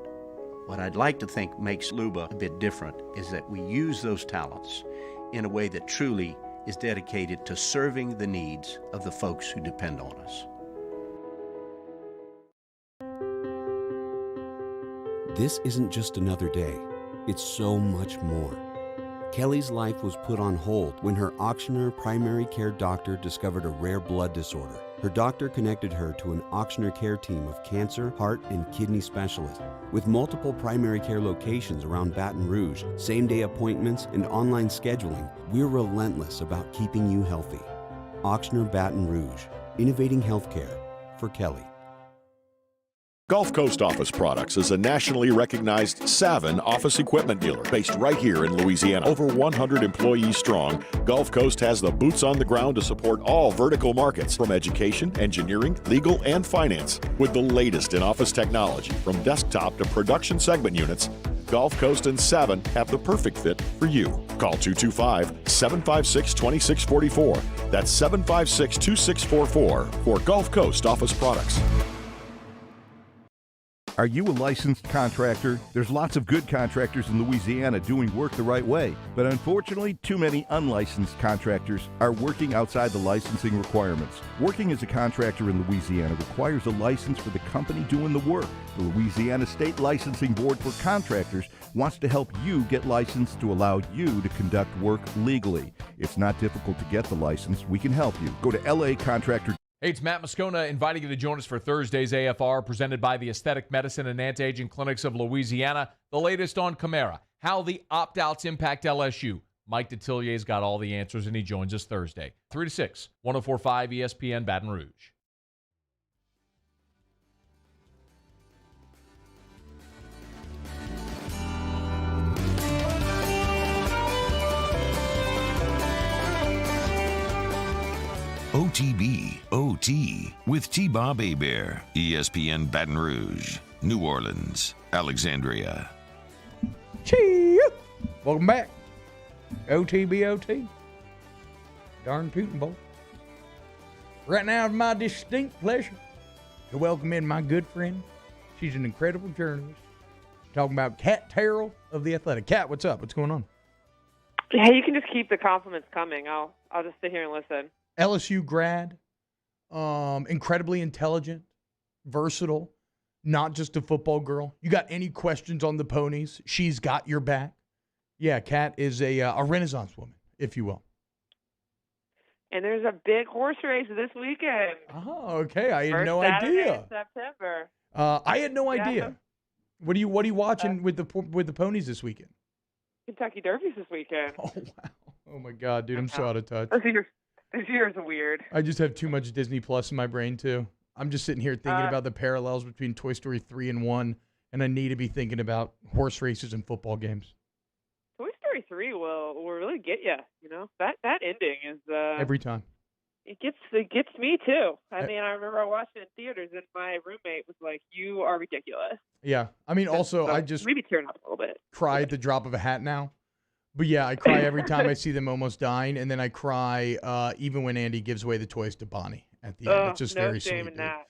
What I'd like to think makes Luba a bit different is that we use those talents in a way that truly is dedicated to serving the needs of the folks who depend on us. This isn't just another day. It's so much more. Kelly's life was put on hold when her auctioneer primary care doctor discovered a rare blood disorder. Her doctor connected her to an auctioneer care team of cancer, heart, and kidney specialists. With multiple primary care locations around Baton Rouge, same-day appointments, and online scheduling, we're relentless about keeping you healthy. Auctioneer Baton Rouge, innovating healthcare for Kelly. Gulf Coast Office Products is a nationally recognized Savin office equipment dealer based right here in Louisiana. Over 100 employees strong, Gulf Coast has the boots on the ground to support all vertical markets from education, engineering, legal, and finance. With the latest in office technology from desktop to production segment units, Gulf Coast and Savin have the perfect fit for you. Call 225-756-2644. That's 756-2644 for Gulf Coast Office Products. Are you a licensed contractor? There's lots of good contractors in Louisiana doing work the right way, but unfortunately, too many unlicensed contractors are working outside the licensing requirements. Working as a contractor in Louisiana requires a license for the company doing the work. The Louisiana State Licensing Board for Contractors wants to help you get licensed to allow you to conduct work legally. It's not difficult to get the license. We can help you. Go to LA Contractor. Hey, it's Matt Moscona inviting you to join us for Thursday's AFR presented by the Aesthetic Medicine and Anti-Aging Clinics of Louisiana. The latest on Kamara, how the opt-outs impact LSU. Mike Detillier's got all the answers, and he joins us Thursday, 3 to 6, 104.5 ESPN Baton Rouge. OTB, OT, with T-Bob Hebert, ESPN Baton Rouge, New Orleans, Alexandria. Chee! Welcome back. OTBOT. Darn tootin' boy. Right now, it's my distinct pleasure to welcome in my good friend. She's an incredible journalist. Talking about Cat Terrell of The Athletic. Cat, what's up? What's going on? Hey, you can just keep the compliments coming. I'll just sit here and listen. LSU grad, incredibly intelligent, versatile, not just a football girl. You got any questions on the ponies, she's got your back. Yeah, Kat is a Renaissance woman, if you will. And there's a big horse race this weekend. Oh, okay. I had First no Saturday idea. in September. I had no idea. Yeah. What are you watching with the ponies this weekend? Kentucky Derby's this weekend. Oh wow! Oh my God, dude, I'm so out of touch. This year's weird. I just have too much Disney Plus in my brain too. I'm just sitting here thinking about the parallels between Toy Story 3 and 1, and I need to be thinking about horse races and football games. Toy Story 3 will really get you. You know that ending is Every time. It gets me too. I mean, I remember I watched it in theaters, and my roommate was like, "You are ridiculous." Yeah, I mean, also I just maybe tearing up a little bit. Cry at the drop of a hat now. But yeah, I cry every time I see them almost dying, and then I cry even when Andy gives away the toys to Bonnie at the end. It's just very sweet. In that.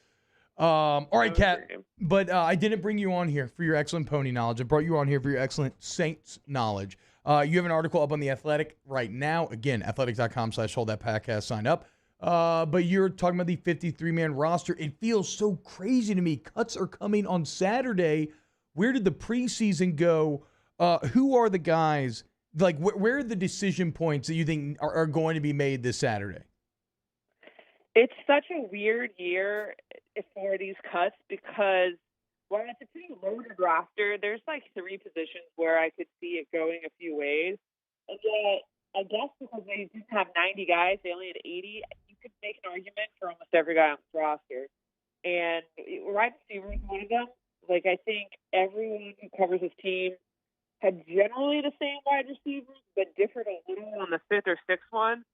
All right, Kat, but I didn't bring you on here for your excellent pony knowledge. I brought you on here for your excellent Saints knowledge. You have an article up on The Athletic right now. Again, athletic.com/hold that podcast. Sign up. But you're talking about the 53-man roster. It feels so crazy to me. Cuts are coming on Saturday. Where did the preseason go? Who are the guys? Like, where are the decision points that you think are going to be made this Saturday? It's such a weird year for these cuts because while it's a pretty loaded roster, there's like 3 positions where I could see it going a few ways. And yet, I guess because they didn't have 90 guys, they only had 80, you could make an argument for almost every guy on this roster. And wide receiver is one of them. Like, I think everyone who covers this team had generally the same wide receivers, but differed a little on the 5th or 6th one.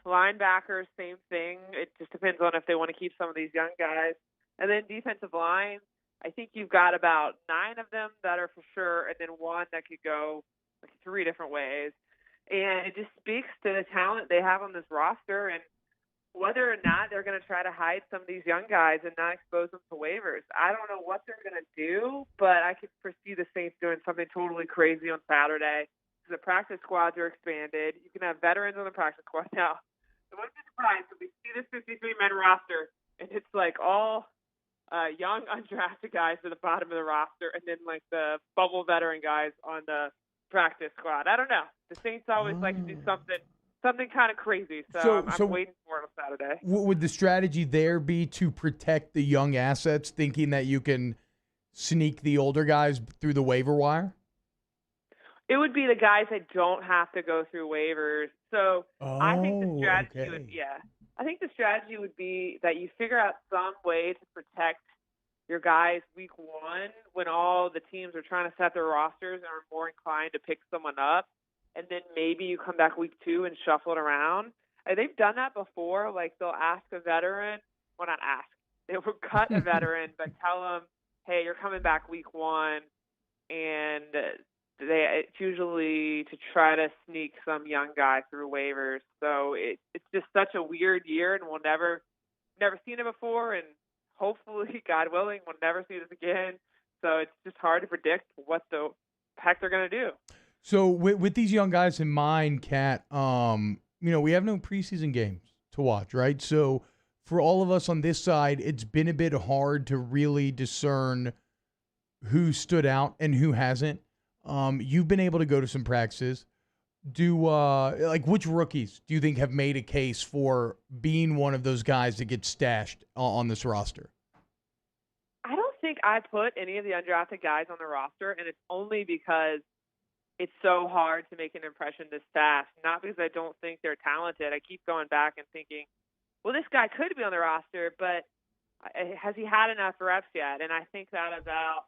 Linebackers, same thing. It just depends on if they want to keep some of these young guys. And then defensive line, I think you've got about 9 of them that are for sure, and then 1 that could go like 3 different ways. And it just speaks to the talent they have on this roster and whether or not they're going to try to hide some of these young guys and not expose them to waivers. I don't know what they're going to do, but I could foresee the Saints doing something totally crazy on Saturday. The practice squads are expanded. You can have veterans on the practice squad now. I wouldn't be surprised if we see this 53-man roster and it's like all young undrafted guys at the bottom of the roster and then like the bubble veteran guys on the practice squad. I don't know. The Saints always like to do something kind of crazy, so I'm waiting for it on Saturday. Would the strategy there be to protect the young assets, thinking that you can sneak the older guys through the waiver wire? It would be the guys that don't have to go through waivers. So I think the strategy I think the strategy would be that you figure out some way to protect your guys week 1 when all the teams are trying to set their rosters and are more inclined to pick someone up. And then maybe you come back week 2 and shuffle it around. And they've done that before. Like they'll ask a veteran, well, not ask. They will cut a veteran, but tell them, hey, you're coming back week 1. And it's usually to try to sneak some young guy through waivers. So it's just such a weird year, and we'll never seen it before. And hopefully, God willing, we'll never see this again. So it's just hard to predict what the heck they're going to do. So with these young guys in mind, Kat, we have no preseason games to watch, right? So for all of us on this side, it's been a bit hard to really discern who stood out and who hasn't. You've been able to go to some practices. Which rookies do you think have made a case for being one of those guys that gets stashed on this roster? I don't think I put any of the undrafted guys on the roster, and it's only because it's so hard to make an impression this fast. Not because I don't think they're talented. I keep going back and thinking, well, this guy could be on the roster, but has he had enough reps yet? And I think that about,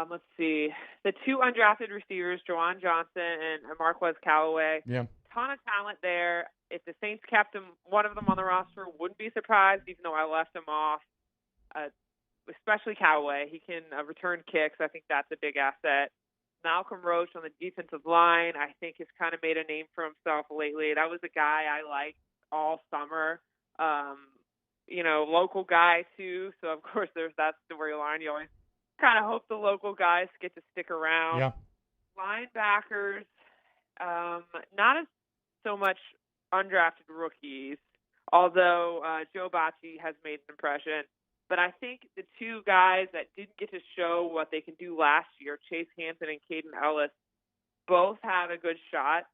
let's see, the two undrafted receivers, Juwan Johnson and Marquez Callaway. Yeah. Ton of talent there. If the Saints kept one of them on the roster, wouldn't be surprised, even though I left him off. Especially Callaway. He can return kicks. I think that's a big asset. Malcolm Roach on the defensive line, I think, has kind of made a name for himself lately. That was a guy I liked all summer. Local guy, too. So, of course, there's that storyline. You always kind of hope the local guys get to stick around. Yeah. Linebackers, not as so much undrafted rookies, although Joe Bacci has made an impression. But I think the two guys that didn't get to show what they can do last year, Chase Hansen and Caden Ellis, both have a good shot.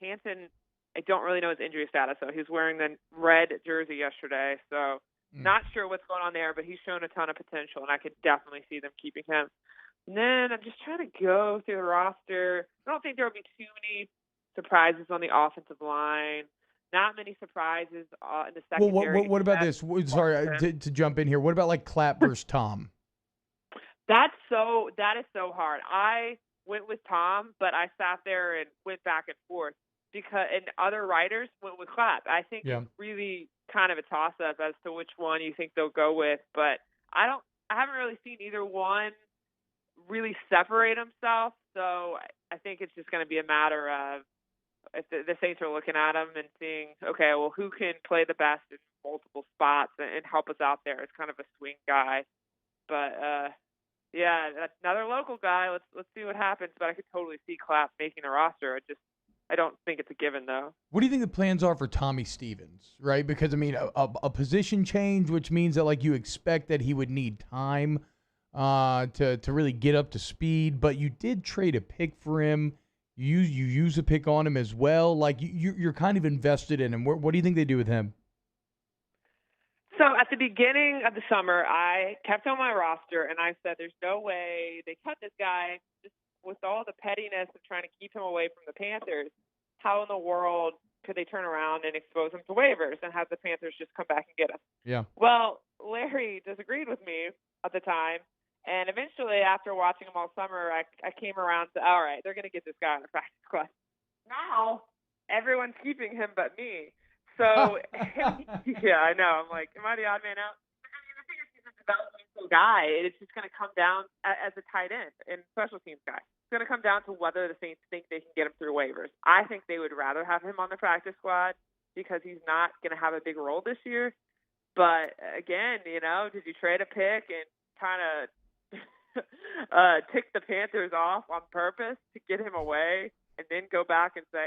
Hansen, I don't really know his injury status, so he's wearing the red jersey yesterday. So not sure what's going on there, but he's shown a ton of potential, and I could definitely see them keeping him. And then I'm just trying to go through the roster. I don't think there will be too many surprises on the offensive line. Not many surprises in the secondary. Well, what about this? Sorry to jump in here. What about like Clapp versus Tom? That is so hard. I went with Tom, but I sat there and went back and forth and other writers went with Clapp. I think it's really kind of a toss-up as to which one you think they'll go with, but I haven't really seen either one really separate himself. So I think it's just going to be a matter of if the Saints are looking at him and seeing, okay, well, who can play the best in multiple spots and help us out there? It's kind of a swing guy. But, another local guy. Let's see what happens. But I could totally see Clapp making the roster. I don't think it's a given, though. What do you think the plans are for Tommy Stevens, right? Because, I mean, a position change, which means that, like, you expect that he would need time to really get up to speed. But you did trade a pick for him. You use a pick on him as well. Like, you're kind of invested in him. What do you think they do with him? So at the beginning of the summer, I kept on my roster, and I said there's no way they cut this guy just with all the pettiness of trying to keep him away from the Panthers. How in the world could they turn around and expose him to waivers and have the Panthers just come back and get him? Yeah. Well, Larry disagreed with me at the time. And eventually, after watching him all summer, I came around to, all right, they're going to get this guy on the practice squad. Now, everyone's keeping him but me. So, yeah, I know. I'm like, am I the odd man out? I mean, the thing is, he's a developmental guy. It's just going to come down as a tight end and special teams guy. It's going to come down to whether the Saints think they can get him through waivers. I think they would rather have him on the practice squad because he's not going to have a big role this year. But, again, did you trade a pick and kind of tick the Panthers off on purpose to get him away and then go back and say,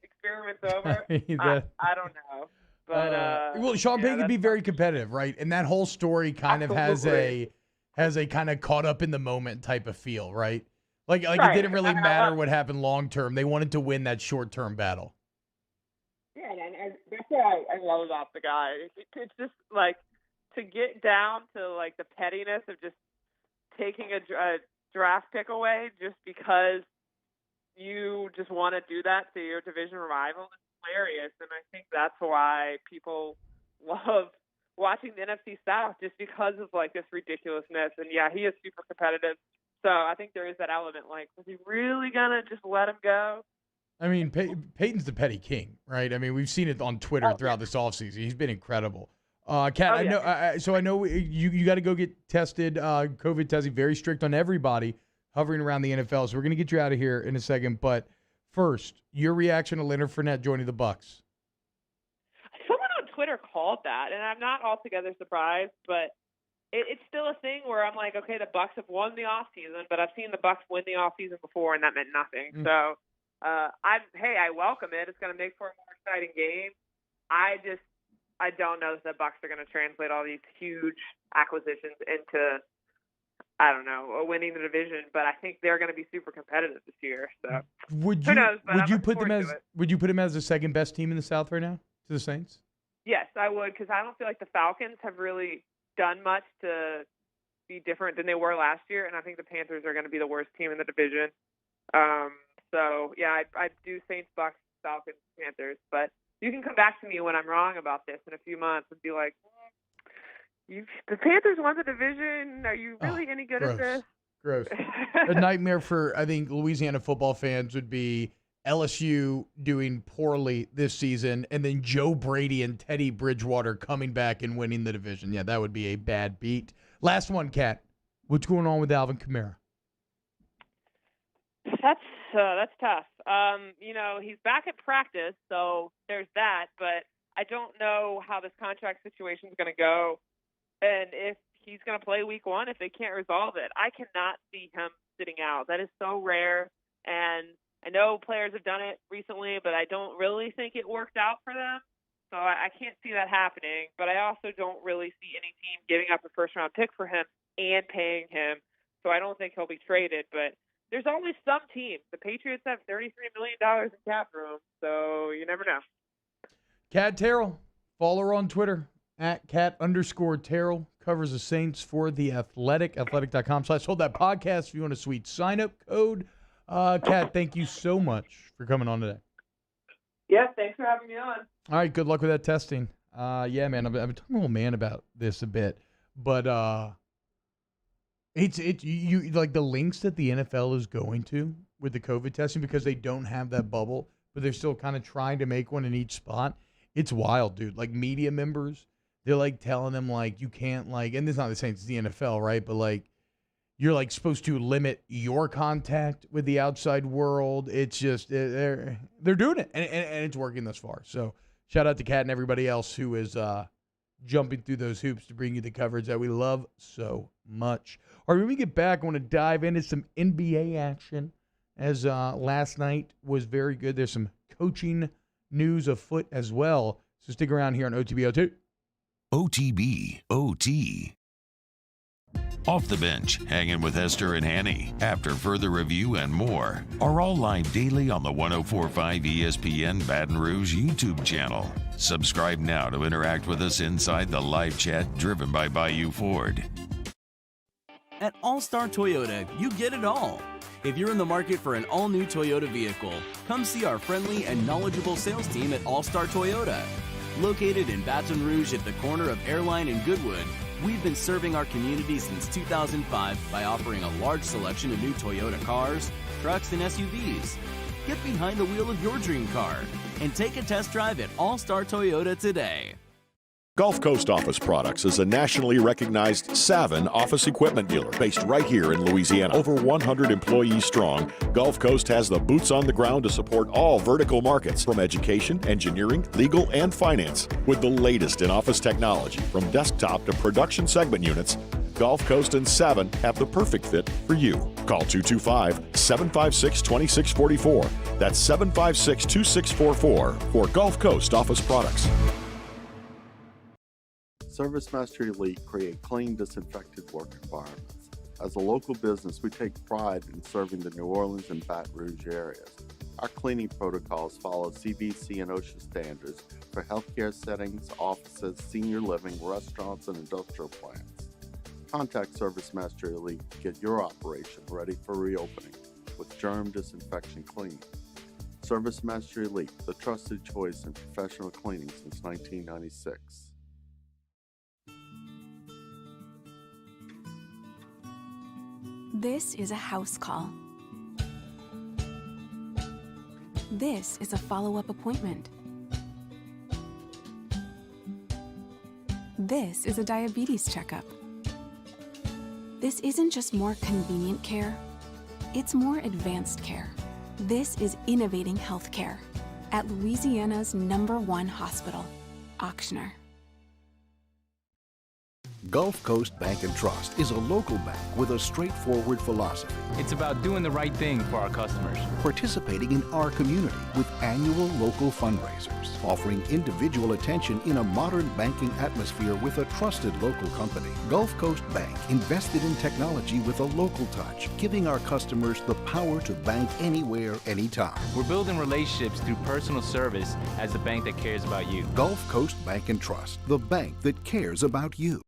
experiment's over? I don't know. But Sean Payton could be very competitive, right? And that whole story kind of has a kind of caught up in the moment type of feel, right? Like right. It didn't really matter what happened long term. They wanted to win that short term battle. Yeah, and that's what I love about the guy. It's just like to get down to like the pettiness of just taking a draft pick away just because you just want to do that to your division rival is hilarious. And I think that's why people love watching the NFC South, just because of like this ridiculousness. And yeah, he is super competitive. So I think there is that element. Like, was he really going to just let him go? I mean, Peyton's the petty king, right? I mean, we've seen it on Twitter throughout this offseason. He's been incredible. Kat, I know. I know you got to go get tested. COVID testing, very strict on everybody hovering around the NFL. So we're gonna get you out of here in a second. But first, your reaction to Leonard Fournette joining the Bucs. Someone on Twitter called that, and I'm not altogether surprised, but it's still a thing where I'm like, okay, the Bucs have won the offseason, but I've seen the Bucs win the offseason before, and that meant nothing. So, I welcome it. It's going to make for a more exciting game. I don't know if the Bucs are going to translate all these huge acquisitions into, I don't know, winning the division, but I think they're going to be super competitive this year. So who knows? But would you put them as the second best team in the South right now to the Saints? Yes, I would, because I don't feel like the Falcons have really done much to be different than they were last year, and I think the Panthers are going to be the worst team in the division. So yeah, I do Saints, Bucs, Falcons, Panthers, but you can come back to me when I'm wrong about this in a few months and be like, the Panthers won the division. Are you really any good at this? Gross. A nightmare for, I think, Louisiana football fans would be LSU doing poorly this season and then Joe Brady and Teddy Bridgewater coming back and winning the division. Yeah, that would be a bad beat. Last one, Kat. What's going on with Alvin Kamara? That's tough. He's back at practice, so there's that, but I don't know how this contract situation is going to go and if he's going to play week 1 if they can't resolve it. I cannot see him sitting out. That is so rare, and I know players have done it recently, but I don't really think it worked out for them. So I can't see that happening, but I also don't really see any team giving up a first-round pick for him and paying him, so I don't think he'll be traded, but there's always some teams. The Patriots have $33 million in cap room, so you never know. Cat Terrell, follow her on Twitter, @Cat_Terrell, covers the Saints for The Athletic, athletic.com/hold that podcast if you want a sweet sign-up code. Cat, thank you so much for coming on today. Yeah, thanks for having me on. All right, good luck with that testing. Yeah, man, I've been talking to my old man about this a bit, but it's you like the links that the NFL is going to with the COVID testing because they don't have that bubble, but they're still kind of trying to make one in each spot. It's wild, dude. Like media members, they're like telling them like you can't like, and it's not the same as the NFL, right? But like you're like supposed to limit your contact with the outside world. It's just they're doing it, and it's working thus far. So shout out to Cat and everybody else who is jumping through those hoops to bring you the coverage that we love so much. All right, when we get back, I want to dive into some NBA action as last night was very good. There's some coaching news afoot as well. So stick around here on OTB02. OTB OT. Off the Bench, hanging with Esther and Hanny, after further review and more, are all live daily on the 104.5 ESPN Baton Rouge YouTube channel. Subscribe now to interact with us inside the live chat driven by Bayou Ford. At All-Star Toyota, you get it all. If you're in the market for an all-new Toyota vehicle, come see our friendly and knowledgeable sales team at All-Star Toyota. Located in Baton Rouge at the corner of Airline and Goodwood, we've been serving our community since 2005 by offering a large selection of new Toyota cars, trucks, and SUVs. Get behind the wheel of your dream car and take a test drive at All-Star Toyota today. Gulf Coast Office Products is a nationally recognized Savin office equipment dealer based right here in Louisiana. Over 100 employees strong, Gulf Coast has the boots on the ground to support all vertical markets, from education, engineering, legal, and finance. With the latest in office technology, from desktop to production segment units, Gulf Coast and Savin have the perfect fit for you. Call 225-756-2644. That's 756-2644 for Gulf Coast Office Products. ServiceMaster Elite create clean, disinfected work environments. As a local business, we take pride in serving the New Orleans and Baton Rouge areas. Our cleaning protocols follow CDC and OSHA standards for healthcare settings, offices, senior living, restaurants, and industrial plants. Contact ServiceMaster Elite to get your operation ready for reopening with germ disinfection cleaning. ServiceMaster Elite, the trusted choice in professional cleaning since 1996. This is a house call. This is a follow-up appointment. This is a diabetes checkup. This isn't just more convenient care, it's more advanced care. This is innovating healthcare at Louisiana's #1 hospital. auctioneer. Gulf Coast Bank and Trust is a local bank with a straightforward philosophy. It's about doing the right thing for our customers. Participating in our community with annual local fundraisers, offering individual attention in a modern banking atmosphere with a trusted local company. Gulf Coast Bank invested in technology with a local touch, giving our customers the power to bank anywhere, anytime. We're building relationships through personal service as the bank that cares about you. Gulf Coast Bank and Trust, the bank that cares about you.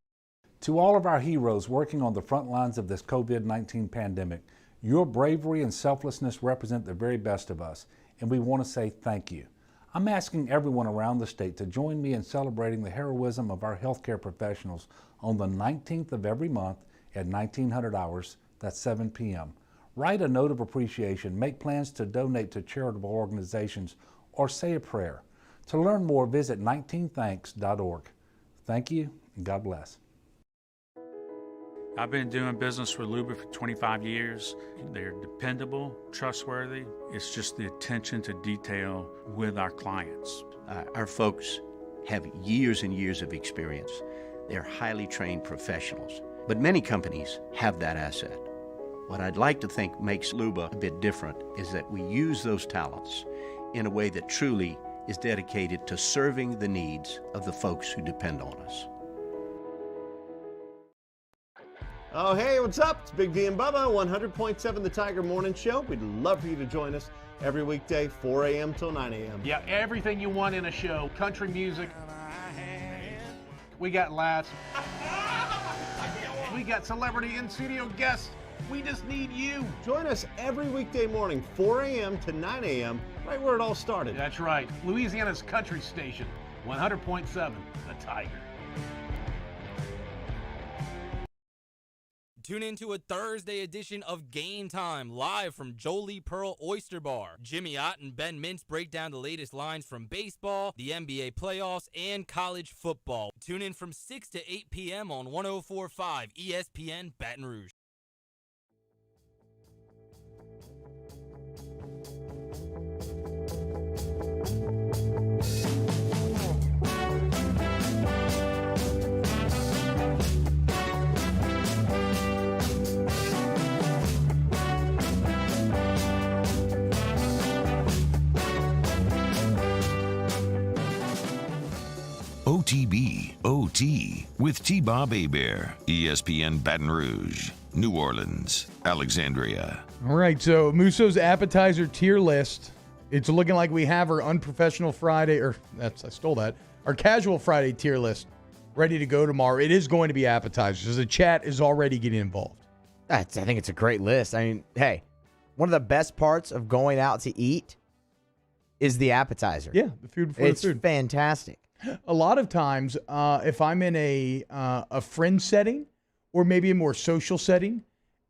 To all of our heroes working on the front lines of this COVID-19 pandemic, your bravery and selflessness represent the very best of us, and we want to say thank you. I'm asking everyone around the state to join me in celebrating the heroism of our healthcare professionals on the 19th of every month at 1900 hours, that's 7 p.m. Write a note of appreciation, make plans to donate to charitable organizations, or say a prayer. To learn more, visit 19thanks.org. Thank you, and God bless. I've been doing business with Luba for 25 years. They're dependable, trustworthy. It's just the attention to detail with our clients. Our folks have years and years of experience. They're highly trained professionals, but many companies have that asset. What I'd like to think makes Luba a bit different is that we use those talents in a way that truly is dedicated to serving the needs of the folks who depend on us. Oh, hey, what's up? It's Big D and Bubba, 100.7 The Tiger Morning Show. We'd love for you to join us every weekday, 4 a.m. till 9 a.m. Yeah, everything you want in a show. Country music. We got laughs. We got celebrity in-studio guests. We just need you. Join us every weekday morning, 4 a.m. to 9 a.m., right where it all started. That's right. Louisiana's country station, 100.7 The Tiger. Tune in to a Thursday edition of Game Time, live from Jolie Pearl Oyster Bar. Jimmy Ott and Ben Mintz break down the latest lines from baseball, the NBA playoffs, and college football. Tune in from 6 to 8 p.m. on 104.5 ESPN Baton Rouge. OTB, OT, with T-Bob Hebert, ESPN Baton Rouge, New Orleans, Alexandria. All right, so Musso's appetizer tier list. It's looking like we have our unprofessional Friday, I stole that, our casual Friday tier list ready to go tomorrow. It is going to be appetizers. The chat is already getting involved. I think it's a great list. I mean, hey, one of the best parts of going out to eat is the appetizer. Yeah, the food before the food. It's fantastic. A lot of times, if I'm in a friend setting or maybe a more social setting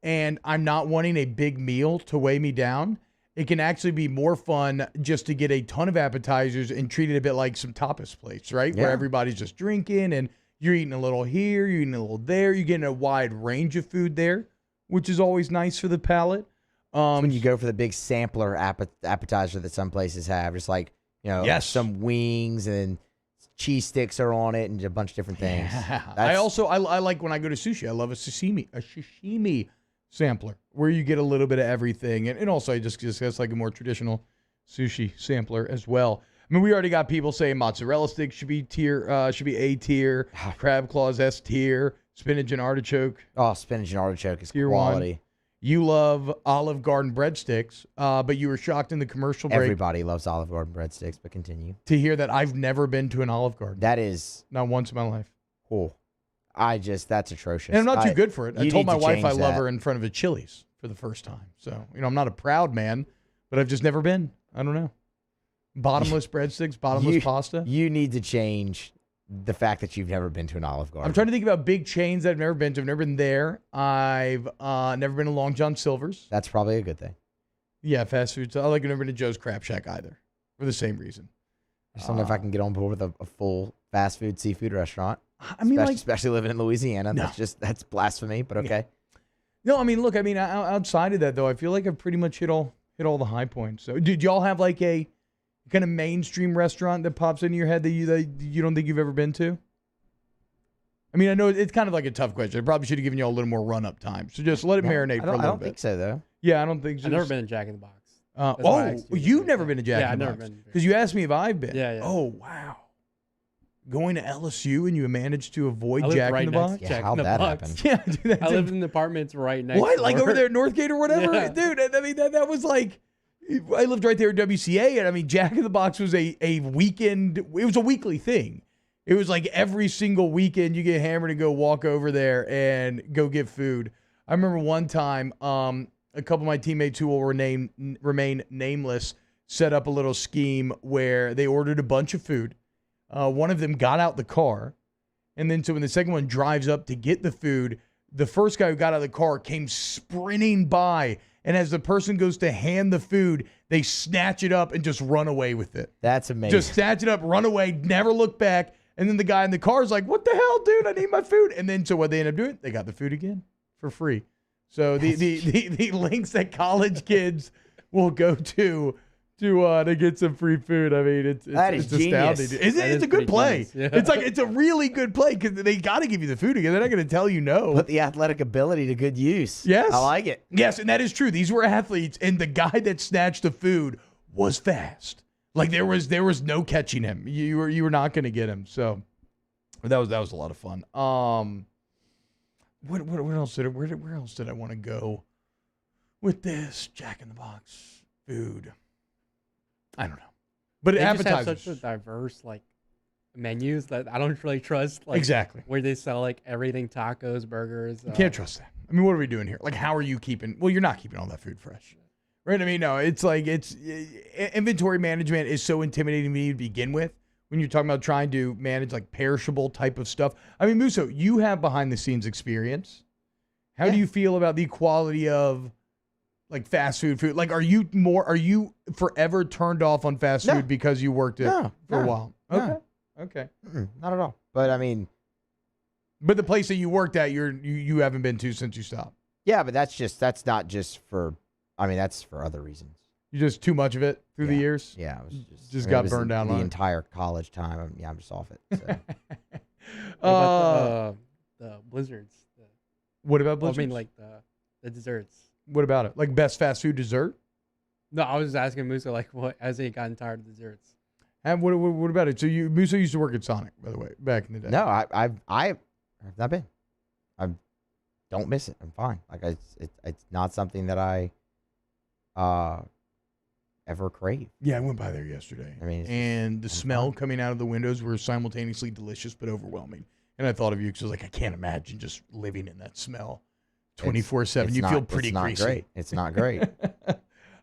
and I'm not wanting a big meal to weigh me down, it can actually be more fun just to get a ton of appetizers and treat it a bit like some tapas plates, right? Yeah. Where everybody's just drinking and you're eating a little here, you're eating a little there, you're getting a wide range of food there, which is always nice for the palate. When you go for the big sampler appetizer that some places have, just like, some wings and cheese sticks are on it and a bunch of different things. Yeah. I like when I go to sushi. I love a sashimi sampler where you get a little bit of everything. And also I just that's like a more traditional sushi sampler as well. I mean, we already got people saying mozzarella sticks should be A tier, crab claws S tier, spinach and artichoke. Oh, spinach and artichoke is tier quality. 1. You love Olive Garden breadsticks, but you were shocked in the commercial break. Everybody loves Olive Garden breadsticks, but continue. To hear that I've never been to an Olive Garden. That is... Not once in my life. Oh, that's atrocious. And I'm not too good for it. I told my wife I love that. her in front of a Chili's for the first time. So, I'm not a proud man, but I've just never been. I don't know. Bottomless breadsticks, bottomless pasta. You need to change the fact that you've never been to an Olive Garden. I'm trying to think about big chains that I've never been to. I've never been there. I've never been to Long John Silver's. That's probably a good thing. Yeah, fast food. So I've never been to Joe's Crab Shack either, for the same reason. I just don't know if I can get on board with a full fast food seafood restaurant. I mean, especially living in Louisiana. No. That's blasphemy, but okay. No, I mean, look, outside of that though, I feel like I've pretty much hit all the high points. So, did y'all have like a kind of mainstream restaurant that pops into your head that you don't think you've ever been to? I mean, I know it's kind of like a tough question. I probably should have given you all a little more run-up time. So just let it marinate for a little bit. I don't think so, though. Yeah, I don't think so. I've never been to Jack in the Box. You've never been to Jack in the Box? Because you asked me if I've been. Yeah. Oh, wow. Going to LSU and you managed to avoid Jack in the Box? Yeah, how'd that happen? Yeah, dude. I lived in the apartments right next What? door. Like over there at Northgate or whatever? Yeah. Dude, I mean, that was like, I lived right there at WCA, and I mean, Jack in the Box was a weekend, it was a weekly thing. It was like every single weekend you get hammered and go walk over there and go get food. I remember one time, a couple of my teammates who will remain nameless set up a little scheme where they ordered a bunch of food. One of them got out the car, and then so when the second one drives up to get the food, the first guy who got out of the car came sprinting by, and as the person goes to hand the food, they snatch it up and just run away with it. That's amazing. Just snatch it up, run away, never look back, and then the guy in the car is like, what the hell, dude? I need my food. And then so what they end up doing, they got the food again for free. So the links that college kids will go to get some free food. I mean, it's genius. astounding. It's a good play. Yeah. It's a really good play because they got to give you the food again. They're not going to tell you no. Put the athletic ability to good use. Yes, I like it. Yes, and that is true. These were athletes, and the guy that snatched the food was fast. Like there was no catching him. You were not going to get him. So that was a lot of fun. What else where else did I want to go with this Jack in the Box food? I don't know. But they appetizers. just have such a diverse menus that I don't really trust. Exactly. Where they sell everything, tacos, burgers. You can't trust that. I mean, what are we doing here? Like, how are you keeping? Well, you're not keeping all that food fresh, right? I mean, no. It's inventory management is so intimidating to me to begin with. When you're talking about trying to manage perishable type of stuff. I mean, Musso, you have behind the scenes experience. How do you feel about the quality of fast food? Are you forever turned off on fast food because you worked it for a while? Okay. Not at all. But I mean, but the place that you worked at, you haven't been to since you stopped. Yeah, but that's not just for. I mean, that's for other reasons. You just too much of it through the years. Yeah, it was got burned down the on it. entire college time. I'm just off it. So. What about the blizzards? What about blizzards? I mean, the desserts. What about it? Like best fast food dessert? No, I was just asking Musa what has he gotten tired of desserts? And what about it? So Musa used to work at Sonic, by the way, back in the day. No, I've not been. I don't miss it. I'm fine. It's not something that I ever crave. Yeah, I went by there yesterday. I mean, and the smell coming out of the windows were simultaneously delicious but overwhelming. And I thought of you because I was like, I can't imagine just living in that smell 24/7. You feel pretty greasy. It's not great.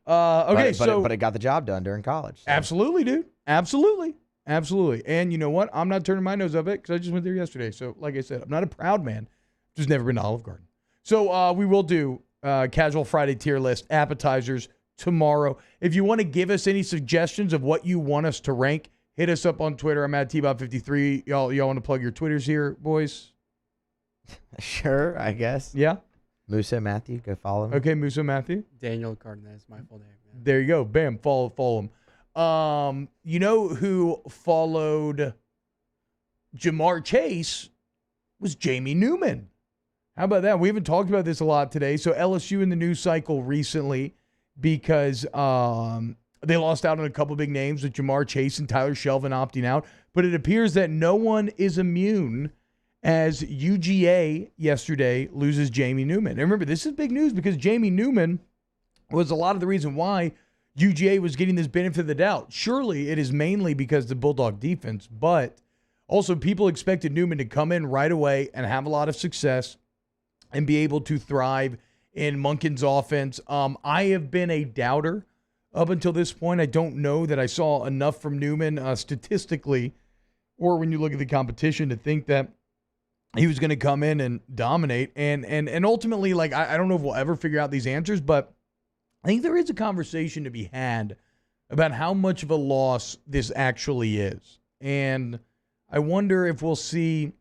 Okay, but it got the job done during college. So. Absolutely, dude. Absolutely. And you know what? I'm not turning my nose up it because I just went there yesterday. So, like I said, I'm not a proud man. Just never been to Olive Garden. So we will do Casual Friday tier list appetizers tomorrow. If you want to give us any suggestions of what you want us to rank, hit us up on Twitter. I'm at TBOB53. Y'all want to plug your Twitters here, boys? Sure, I guess. Yeah. Musa Matthew, go follow him. Okay, Musa Matthew. Daniel Cardenas, my full name. Yeah. There you go. Bam. Follow him. You know who followed Jamar Chase was Jamie Newman. How about that? We haven't talked about this a lot today. So LSU in the news cycle recently because they lost out on a couple big names with Jamar Chase and Tyler Shelvin opting out. But it appears that no one is immune as UGA yesterday loses Jamie Newman. And remember, this is big news because Jamie Newman was a lot of the reason why UGA was getting this benefit of the doubt. Surely it is mainly because the Bulldog defense, but also people expected Newman to come in right away and have a lot of success and be able to thrive in Monken's offense. I have been a doubter up until this point. I don't know that I saw enough from Newman statistically or when you look at the competition to think that he was going to come in and dominate. And ultimately, I don't know if we'll ever figure out these answers, but I think there is a conversation to be had about how much of a loss this actually is. And I wonder if we'll see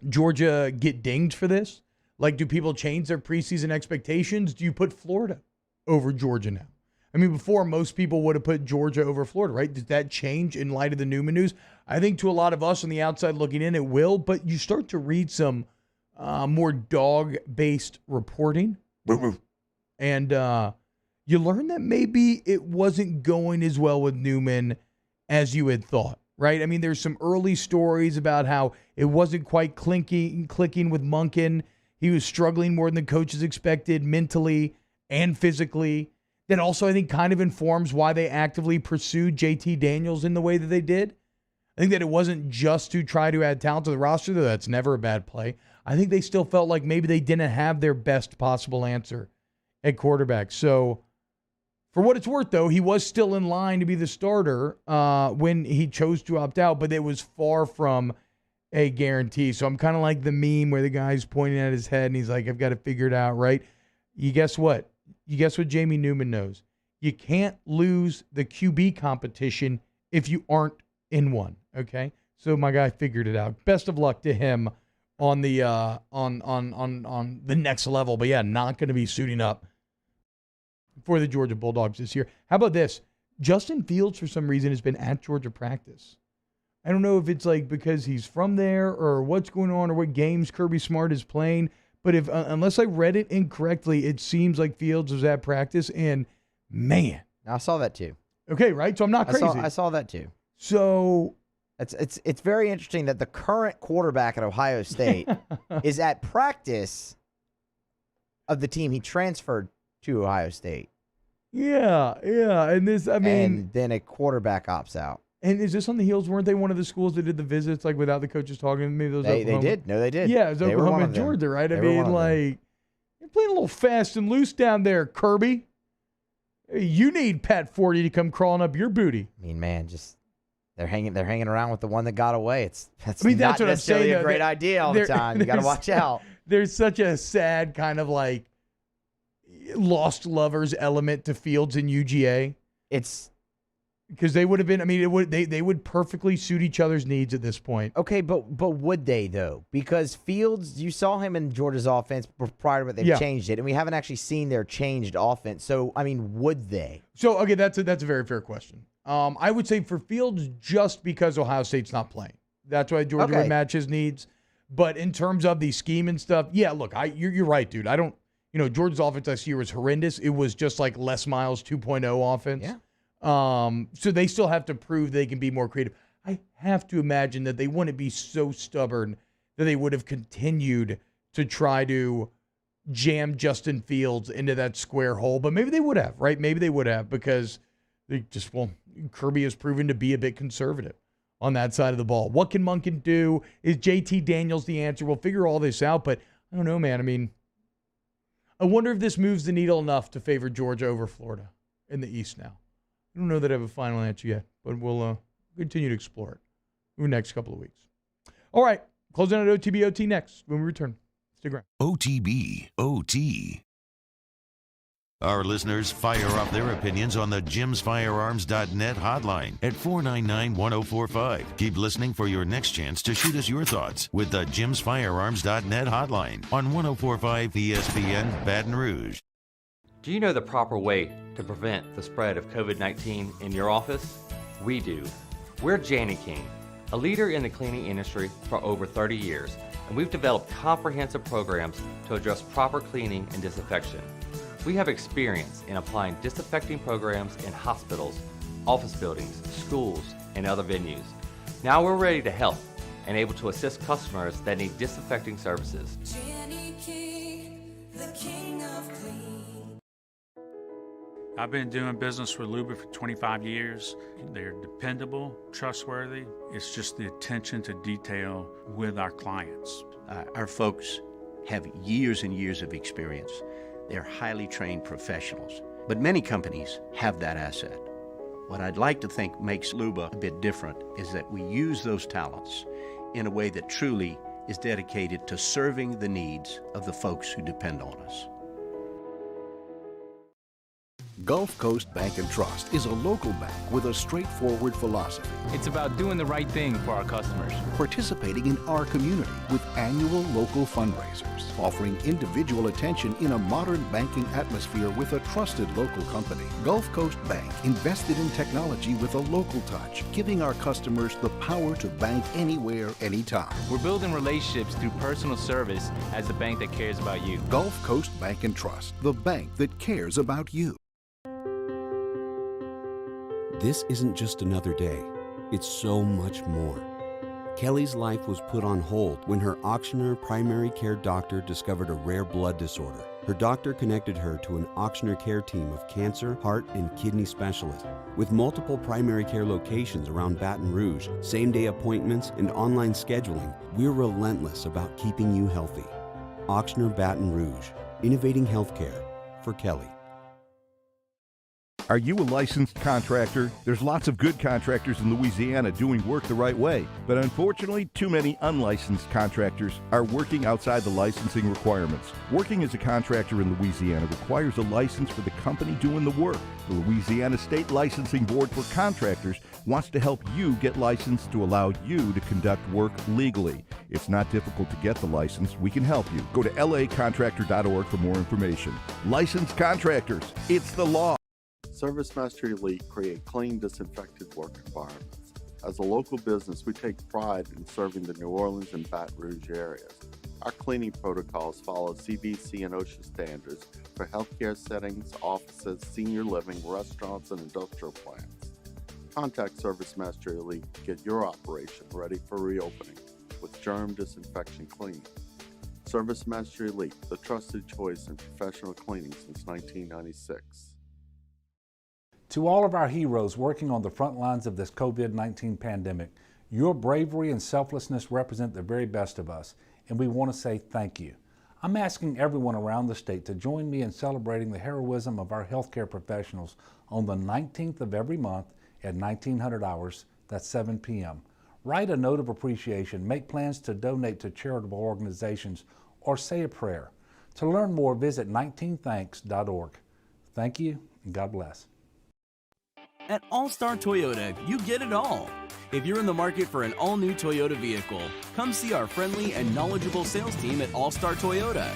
Georgia get dinged for this. Do people change their preseason expectations? Do you put Florida over Georgia now? I mean, before, most people would have put Georgia over Florida, right? Did that change in light of the Newman news? I think to a lot of us on the outside looking in, it will, but you start to read some more dog-based reporting. And you learn that maybe it wasn't going as well with Newman as you had thought, right? I mean, there's some early stories about how it wasn't quite clicking with Monken. He was struggling more than the coaches expected mentally and physically. That also, I think, kind of informs why they actively pursued JT Daniels in the way that they did. I think that it wasn't just to try to add talent to the roster, though that's never a bad play. I think they still felt like maybe they didn't have their best possible answer at quarterback. So, for what it's worth, though, he was still in line to be the starter when he chose to opt out, but it was far from a guarantee. So I'm kind of like the meme where the guy's pointing at his head and he's like, I've got to figure it out, right? You guess what? You guess what Jamie Newman knows? You can't lose the QB competition if you aren't in one, okay? So my guy figured it out. Best of luck to him on the on the next level. But yeah, not going to be suiting up for the Georgia Bulldogs this year. How about this? Justin Fields, for some reason, has been at Georgia practice. I don't know if it's like because he's from there or what's going on or what games Kirby Smart is playing. But if unless I read it incorrectly, it seems like Fields was at practice. And, man. I saw that too. Okay, right? So I'm not crazy. I saw that too. So it's very interesting that the current quarterback at Ohio State is at practice of the team he transferred to Ohio State. Yeah. And this, I mean. And then a quarterback opts out. And is this on the heels? Weren't they one of the schools that did the visits, like without the coaches talking? Maybe those they did. No, they did. Yeah, it was Oklahoma and Georgia, right? I mean, like, you're playing a little fast and loose down there, Kirby. You need Pat Forty to come crawling up your booty. I mean, man, just they're hanging around with the one that got away. That's not what necessarily I'm saying, a great idea all the time. You got to watch out. There's such a sad kind of like lost lovers element to Fields and UGA. It's because they would have been. I mean, they would perfectly suit each other's needs at this point. Okay, but would they though? Because Fields, you saw him in Georgia's offense prior to what they've changed it, and we haven't actually seen their changed offense. So I mean, would they? So okay, that's a very fair question. I would say for Fields, just because Ohio State's not playing, that's why Georgia would match his needs. But in terms of the scheme and stuff, yeah, look, you're right, dude. I don't, Georgia's offense last year was horrendous. It was just like Les Miles 2.0 offense. Yeah. So they still have to prove they can be more creative. I have to imagine that they wouldn't be so stubborn that they would have continued to try to jam Justin Fields into that square hole. But maybe they would have, right? Maybe they would have because they just, Kirby has proven to be a bit conservative on that side of the ball. What can Monken do? Is JT Daniels the answer? We'll figure all this out, but I don't know, man. I mean, I wonder if this moves the needle enough to favor Georgia over Florida in the East now. I don't know that I have a final answer yet, but we'll continue to explore it over the next couple of weeks. All right, closing out OTB-OT next when we return. Stick around. OTB-OT. Our listeners fire off their opinions on the jimsfirearms.net hotline at 499-1045. Keep listening for your next chance to shoot us your thoughts with the jimsfirearms.net hotline on 1045 ESPN Baton Rouge. Do you know the proper way to prevent the spread of COVID-19 in your office? We do. We're Janney King, a leader in the cleaning industry for over 30 years, and we've developed comprehensive programs to address proper cleaning and disinfection. We have experience in applying disinfecting programs in hospitals, office buildings, schools, and other venues. Now we're ready to help and able to assist customers that need disinfecting services. Janney King, the king of clean. I've been doing business with Luba for 25 years. They're dependable, trustworthy. It's just the attention to detail with our clients. Our folks have years and years of experience. They're highly trained professionals, but many companies have that asset. What I'd like to think makes Luba a bit different is that we use those talents in a way that truly is dedicated to serving the needs of the folks who depend on us. Gulf Coast Bank and Trust is a local bank with a straightforward philosophy. It's about doing the right thing for our customers. Participating in our community with annual local fundraisers, offering individual attention in a modern banking atmosphere with a trusted local company. Gulf Coast Bank invested in technology with a local touch, giving our customers the power to bank anywhere, anytime. We're building relationships through personal service as the bank that cares about you. Gulf Coast Bank and Trust, the bank that cares about you. This isn't just another day. It's so much more. Kelly's life was put on hold when her auctioneer primary care doctor discovered a rare blood disorder. Her doctor connected her to an auctioneer care team of cancer, heart, and kidney specialists. With multiple primary care locations around Baton Rouge, same-day appointments, and online scheduling, we're relentless about keeping you healthy. Auctioneer Baton Rouge, innovating healthcare for Kelly. Are you a licensed contractor? There's lots of good contractors in Louisiana doing work the right way, but unfortunately, too many unlicensed contractors are working outside the licensing requirements. Working as a contractor in Louisiana requires a license for the company doing the work. The Louisiana State Licensing Board for Contractors wants to help you get licensed to allow you to conduct work legally. It's not difficult to get the license. We can help you. Go to lacontractor.org for more information. Licensed contractors, it's the law. ServiceMaster Elite create clean, disinfected work environments. As a local business, we take pride in serving the New Orleans and Baton Rouge areas. Our cleaning protocols follow CDC and OSHA standards for healthcare settings, offices, senior living, restaurants, and industrial plants. Contact ServiceMaster Elite to get your operation ready for reopening with germ disinfection cleaning. ServiceMaster Elite, the trusted choice in professional cleaning since 1996. To all of our heroes working on the front lines of this COVID-19 pandemic, your bravery and selflessness represent the very best of us, and we want to say thank you. I'm asking everyone around the state to join me in celebrating the heroism of our healthcare professionals on the 19th of every month at 1900 hours, that's 7 p.m. Write a note of appreciation, make plans to donate to charitable organizations, or say a prayer. To learn more, visit 19thanks.org. Thank you, and God bless. At All-Star Toyota, you get it all. If you're in the market for an all-new Toyota vehicle, come see our friendly and knowledgeable sales team at All-Star Toyota.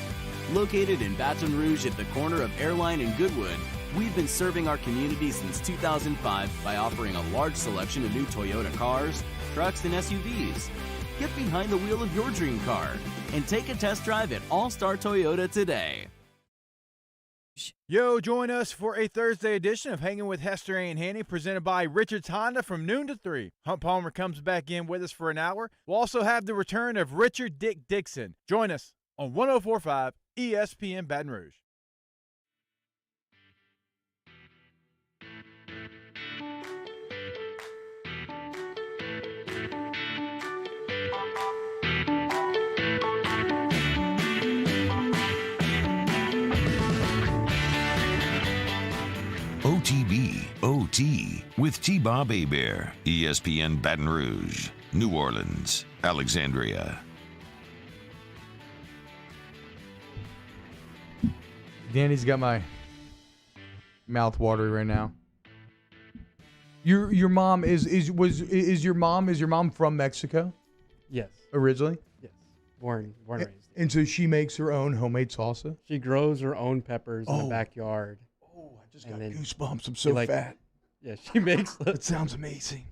Located in Baton Rouge at the corner of Airline and Goodwood, we've been serving our community since 2005 by offering a large selection of new Toyota cars, trucks, and SUVs. Get behind the wheel of your dream car and take a test drive at All-Star Toyota today. Yo, join us for a Thursday edition of Hanging with Hester and Hanny, presented by Richard's Honda from noon to 3. Hunt Palmer comes back in with us for an hour. We'll also have the return of Richard Dick Dixon. Join us on 104.5 ESPN Baton Rouge. OTB OT with T-Bob Hebert, ESPN Baton Rouge, New Orleans, Alexandria. Danny's got my mouth watery right now. Your mom is your mom from Mexico? Yes. Originally? Yes. Born and raised. And so she makes her own homemade salsa? She grows her own peppers in the backyard. Oh, I just got goosebumps. I'm so fat. Yeah, she makes. That sounds amazing.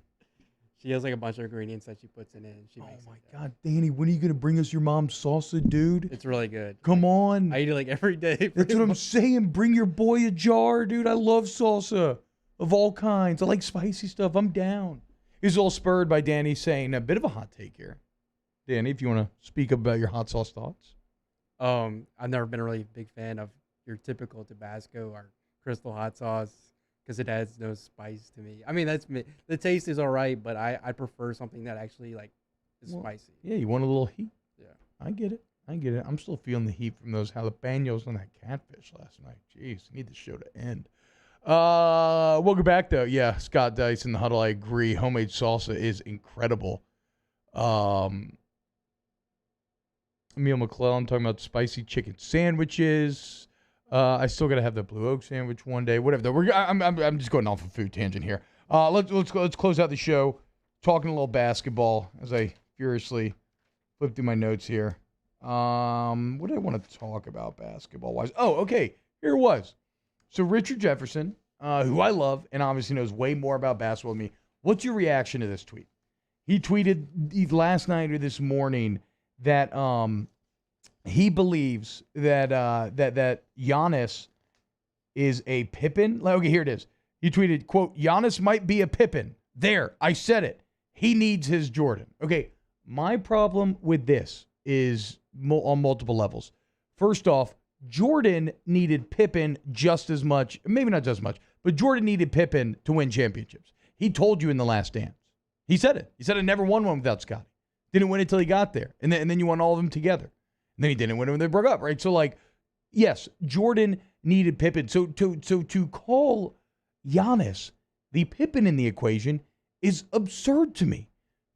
She has like a bunch of ingredients that she puts in it. And she makes God, Danny, when are you going to bring us your mom's salsa, dude? It's really good. Come on. I eat it like every day. That's what I'm saying. Bring your boy a jar, dude. I love salsa of all kinds. I like spicy stuff. I'm down. It's all spurred by Danny saying a bit of a hot take here. Danny, if you want to speak about your hot sauce thoughts. I've never been a really big fan of your typical Tabasco or Crystal hot sauce because it adds no spice to me. I mean, that's me. The taste is all right, but I prefer something that actually is spicy. Yeah, you want a little heat. Yeah. I get it. I'm still feeling the heat from those jalapenos on that catfish last night. Jeez, I need the show to end. Welcome back, though. Yeah, Scott Dice in the huddle. I agree. Homemade salsa is incredible. Emil McClellan talking about spicy chicken sandwiches. I still got to have the Blue Oak sandwich one day. Whatever. I'm just going off a food tangent here. Let's close out the show talking a little basketball as I furiously flip through my notes here. What do I want to talk about basketball-wise? Oh, okay. Here it was. So Richard Jefferson, who I love and obviously knows way more about basketball than me, what's your reaction to this tweet? He tweeted last night or this morning that he believes that that Giannis is a Pippen. Okay, here it is. He tweeted, quote, Giannis might be a Pippen. There, I said it. He needs his Jordan. Okay, my problem with this is on multiple levels. First off, Jordan needed Pippen just as much, maybe not just as much, but Jordan needed Pippen to win championships. He told you in The Last Dance. He said it. He said I never won one without Scotty. Didn't win it till he got there. And then you won all of them together. And then he didn't win it when they broke up, right? So, like, yes, Jordan needed Pippen. So to call Giannis the Pippen in the equation is absurd to me.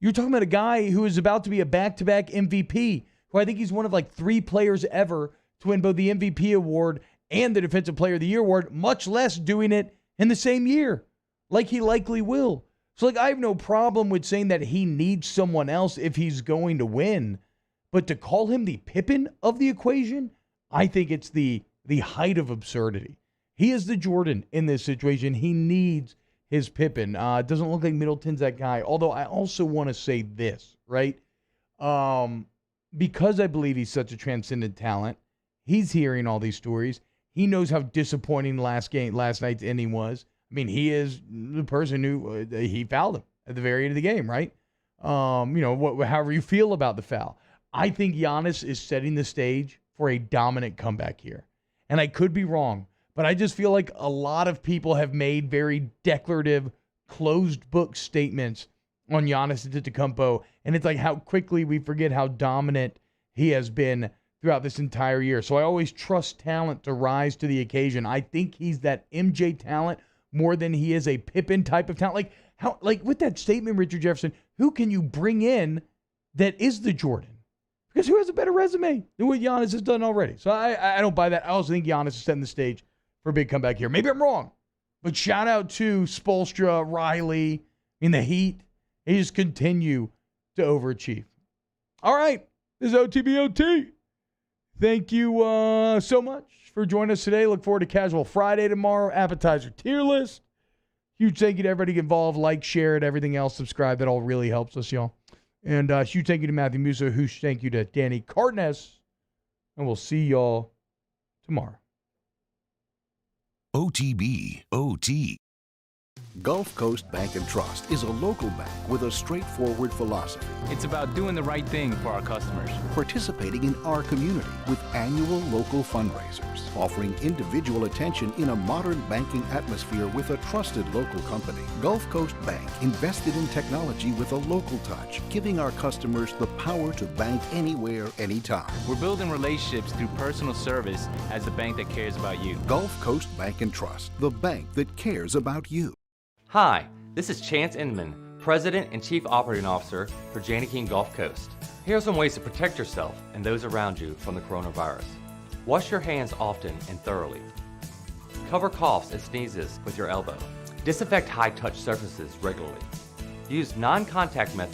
You're talking about a guy who is about to be a back-to-back MVP, who I think he's one of like 3 players ever to win both the MVP award and the Defensive Player of the Year award, much less doing it in the same year, like he likely will. So, like, I have no problem with saying that he needs someone else if he's going to win. But to call him the Pippen of the equation, I think it's the height of absurdity. He is the Jordan in this situation. He needs his Pippen. It doesn't look like Middleton's that guy. Although I also want to say this, right? Because I believe he's such a transcendent talent, he's hearing all these stories. He knows how disappointing last night's ending was. I mean, he is the person who he fouled him at the very end of the game, right? However you feel about the foul. I think Giannis is setting the stage for a dominant comeback here. And I could be wrong, but I just feel like a lot of people have made very declarative, closed book statements on Giannis Antetokounmpo. And it's like how quickly we forget how dominant he has been throughout this entire year. So I always trust talent to rise to the occasion. I think he's that MJ talent more than he is a Pippen type of talent. Like with that statement, Richard Jefferson, who can you bring in that is the Jordan? Because who has a better resume than what Giannis has done already? So I don't buy that. I also think Giannis is setting the stage for a big comeback here. Maybe I'm wrong, but shout out to Spoelstra, Riley, in the Heat. They just continue to overachieve. All right, this is OTBOT. Thank you so much for joining us today. Look forward to Casual Friday tomorrow, appetizer tier list. Huge thank you to everybody involved. Like, share it, everything else. Subscribe. That all really helps us, y'all. And huge thank you to Matthew Musso. Huge thank you to Danny Cardenas. And we'll see y'all tomorrow. OTBOT. Gulf Coast Bank and Trust is a local bank with a straightforward philosophy. It's about doing the right thing for our customers. Participating in our community with annual local fundraisers. Offering individual attention in a modern banking atmosphere with a trusted local company. Gulf Coast Bank invested in technology with a local touch, giving our customers the power to bank anywhere, anytime. We're building relationships through personal service as the bank that cares about you. Gulf Coast Bank and Trust, the bank that cares about you. Hi, this is Chance Inman, President and Chief Operating Officer for Janney King Gulf Coast. Here are some ways to protect yourself and those around you from the coronavirus. Wash your hands often and thoroughly. Cover coughs and sneezes with your elbow. Disinfect high-touch surfaces regularly. Use non-contact methods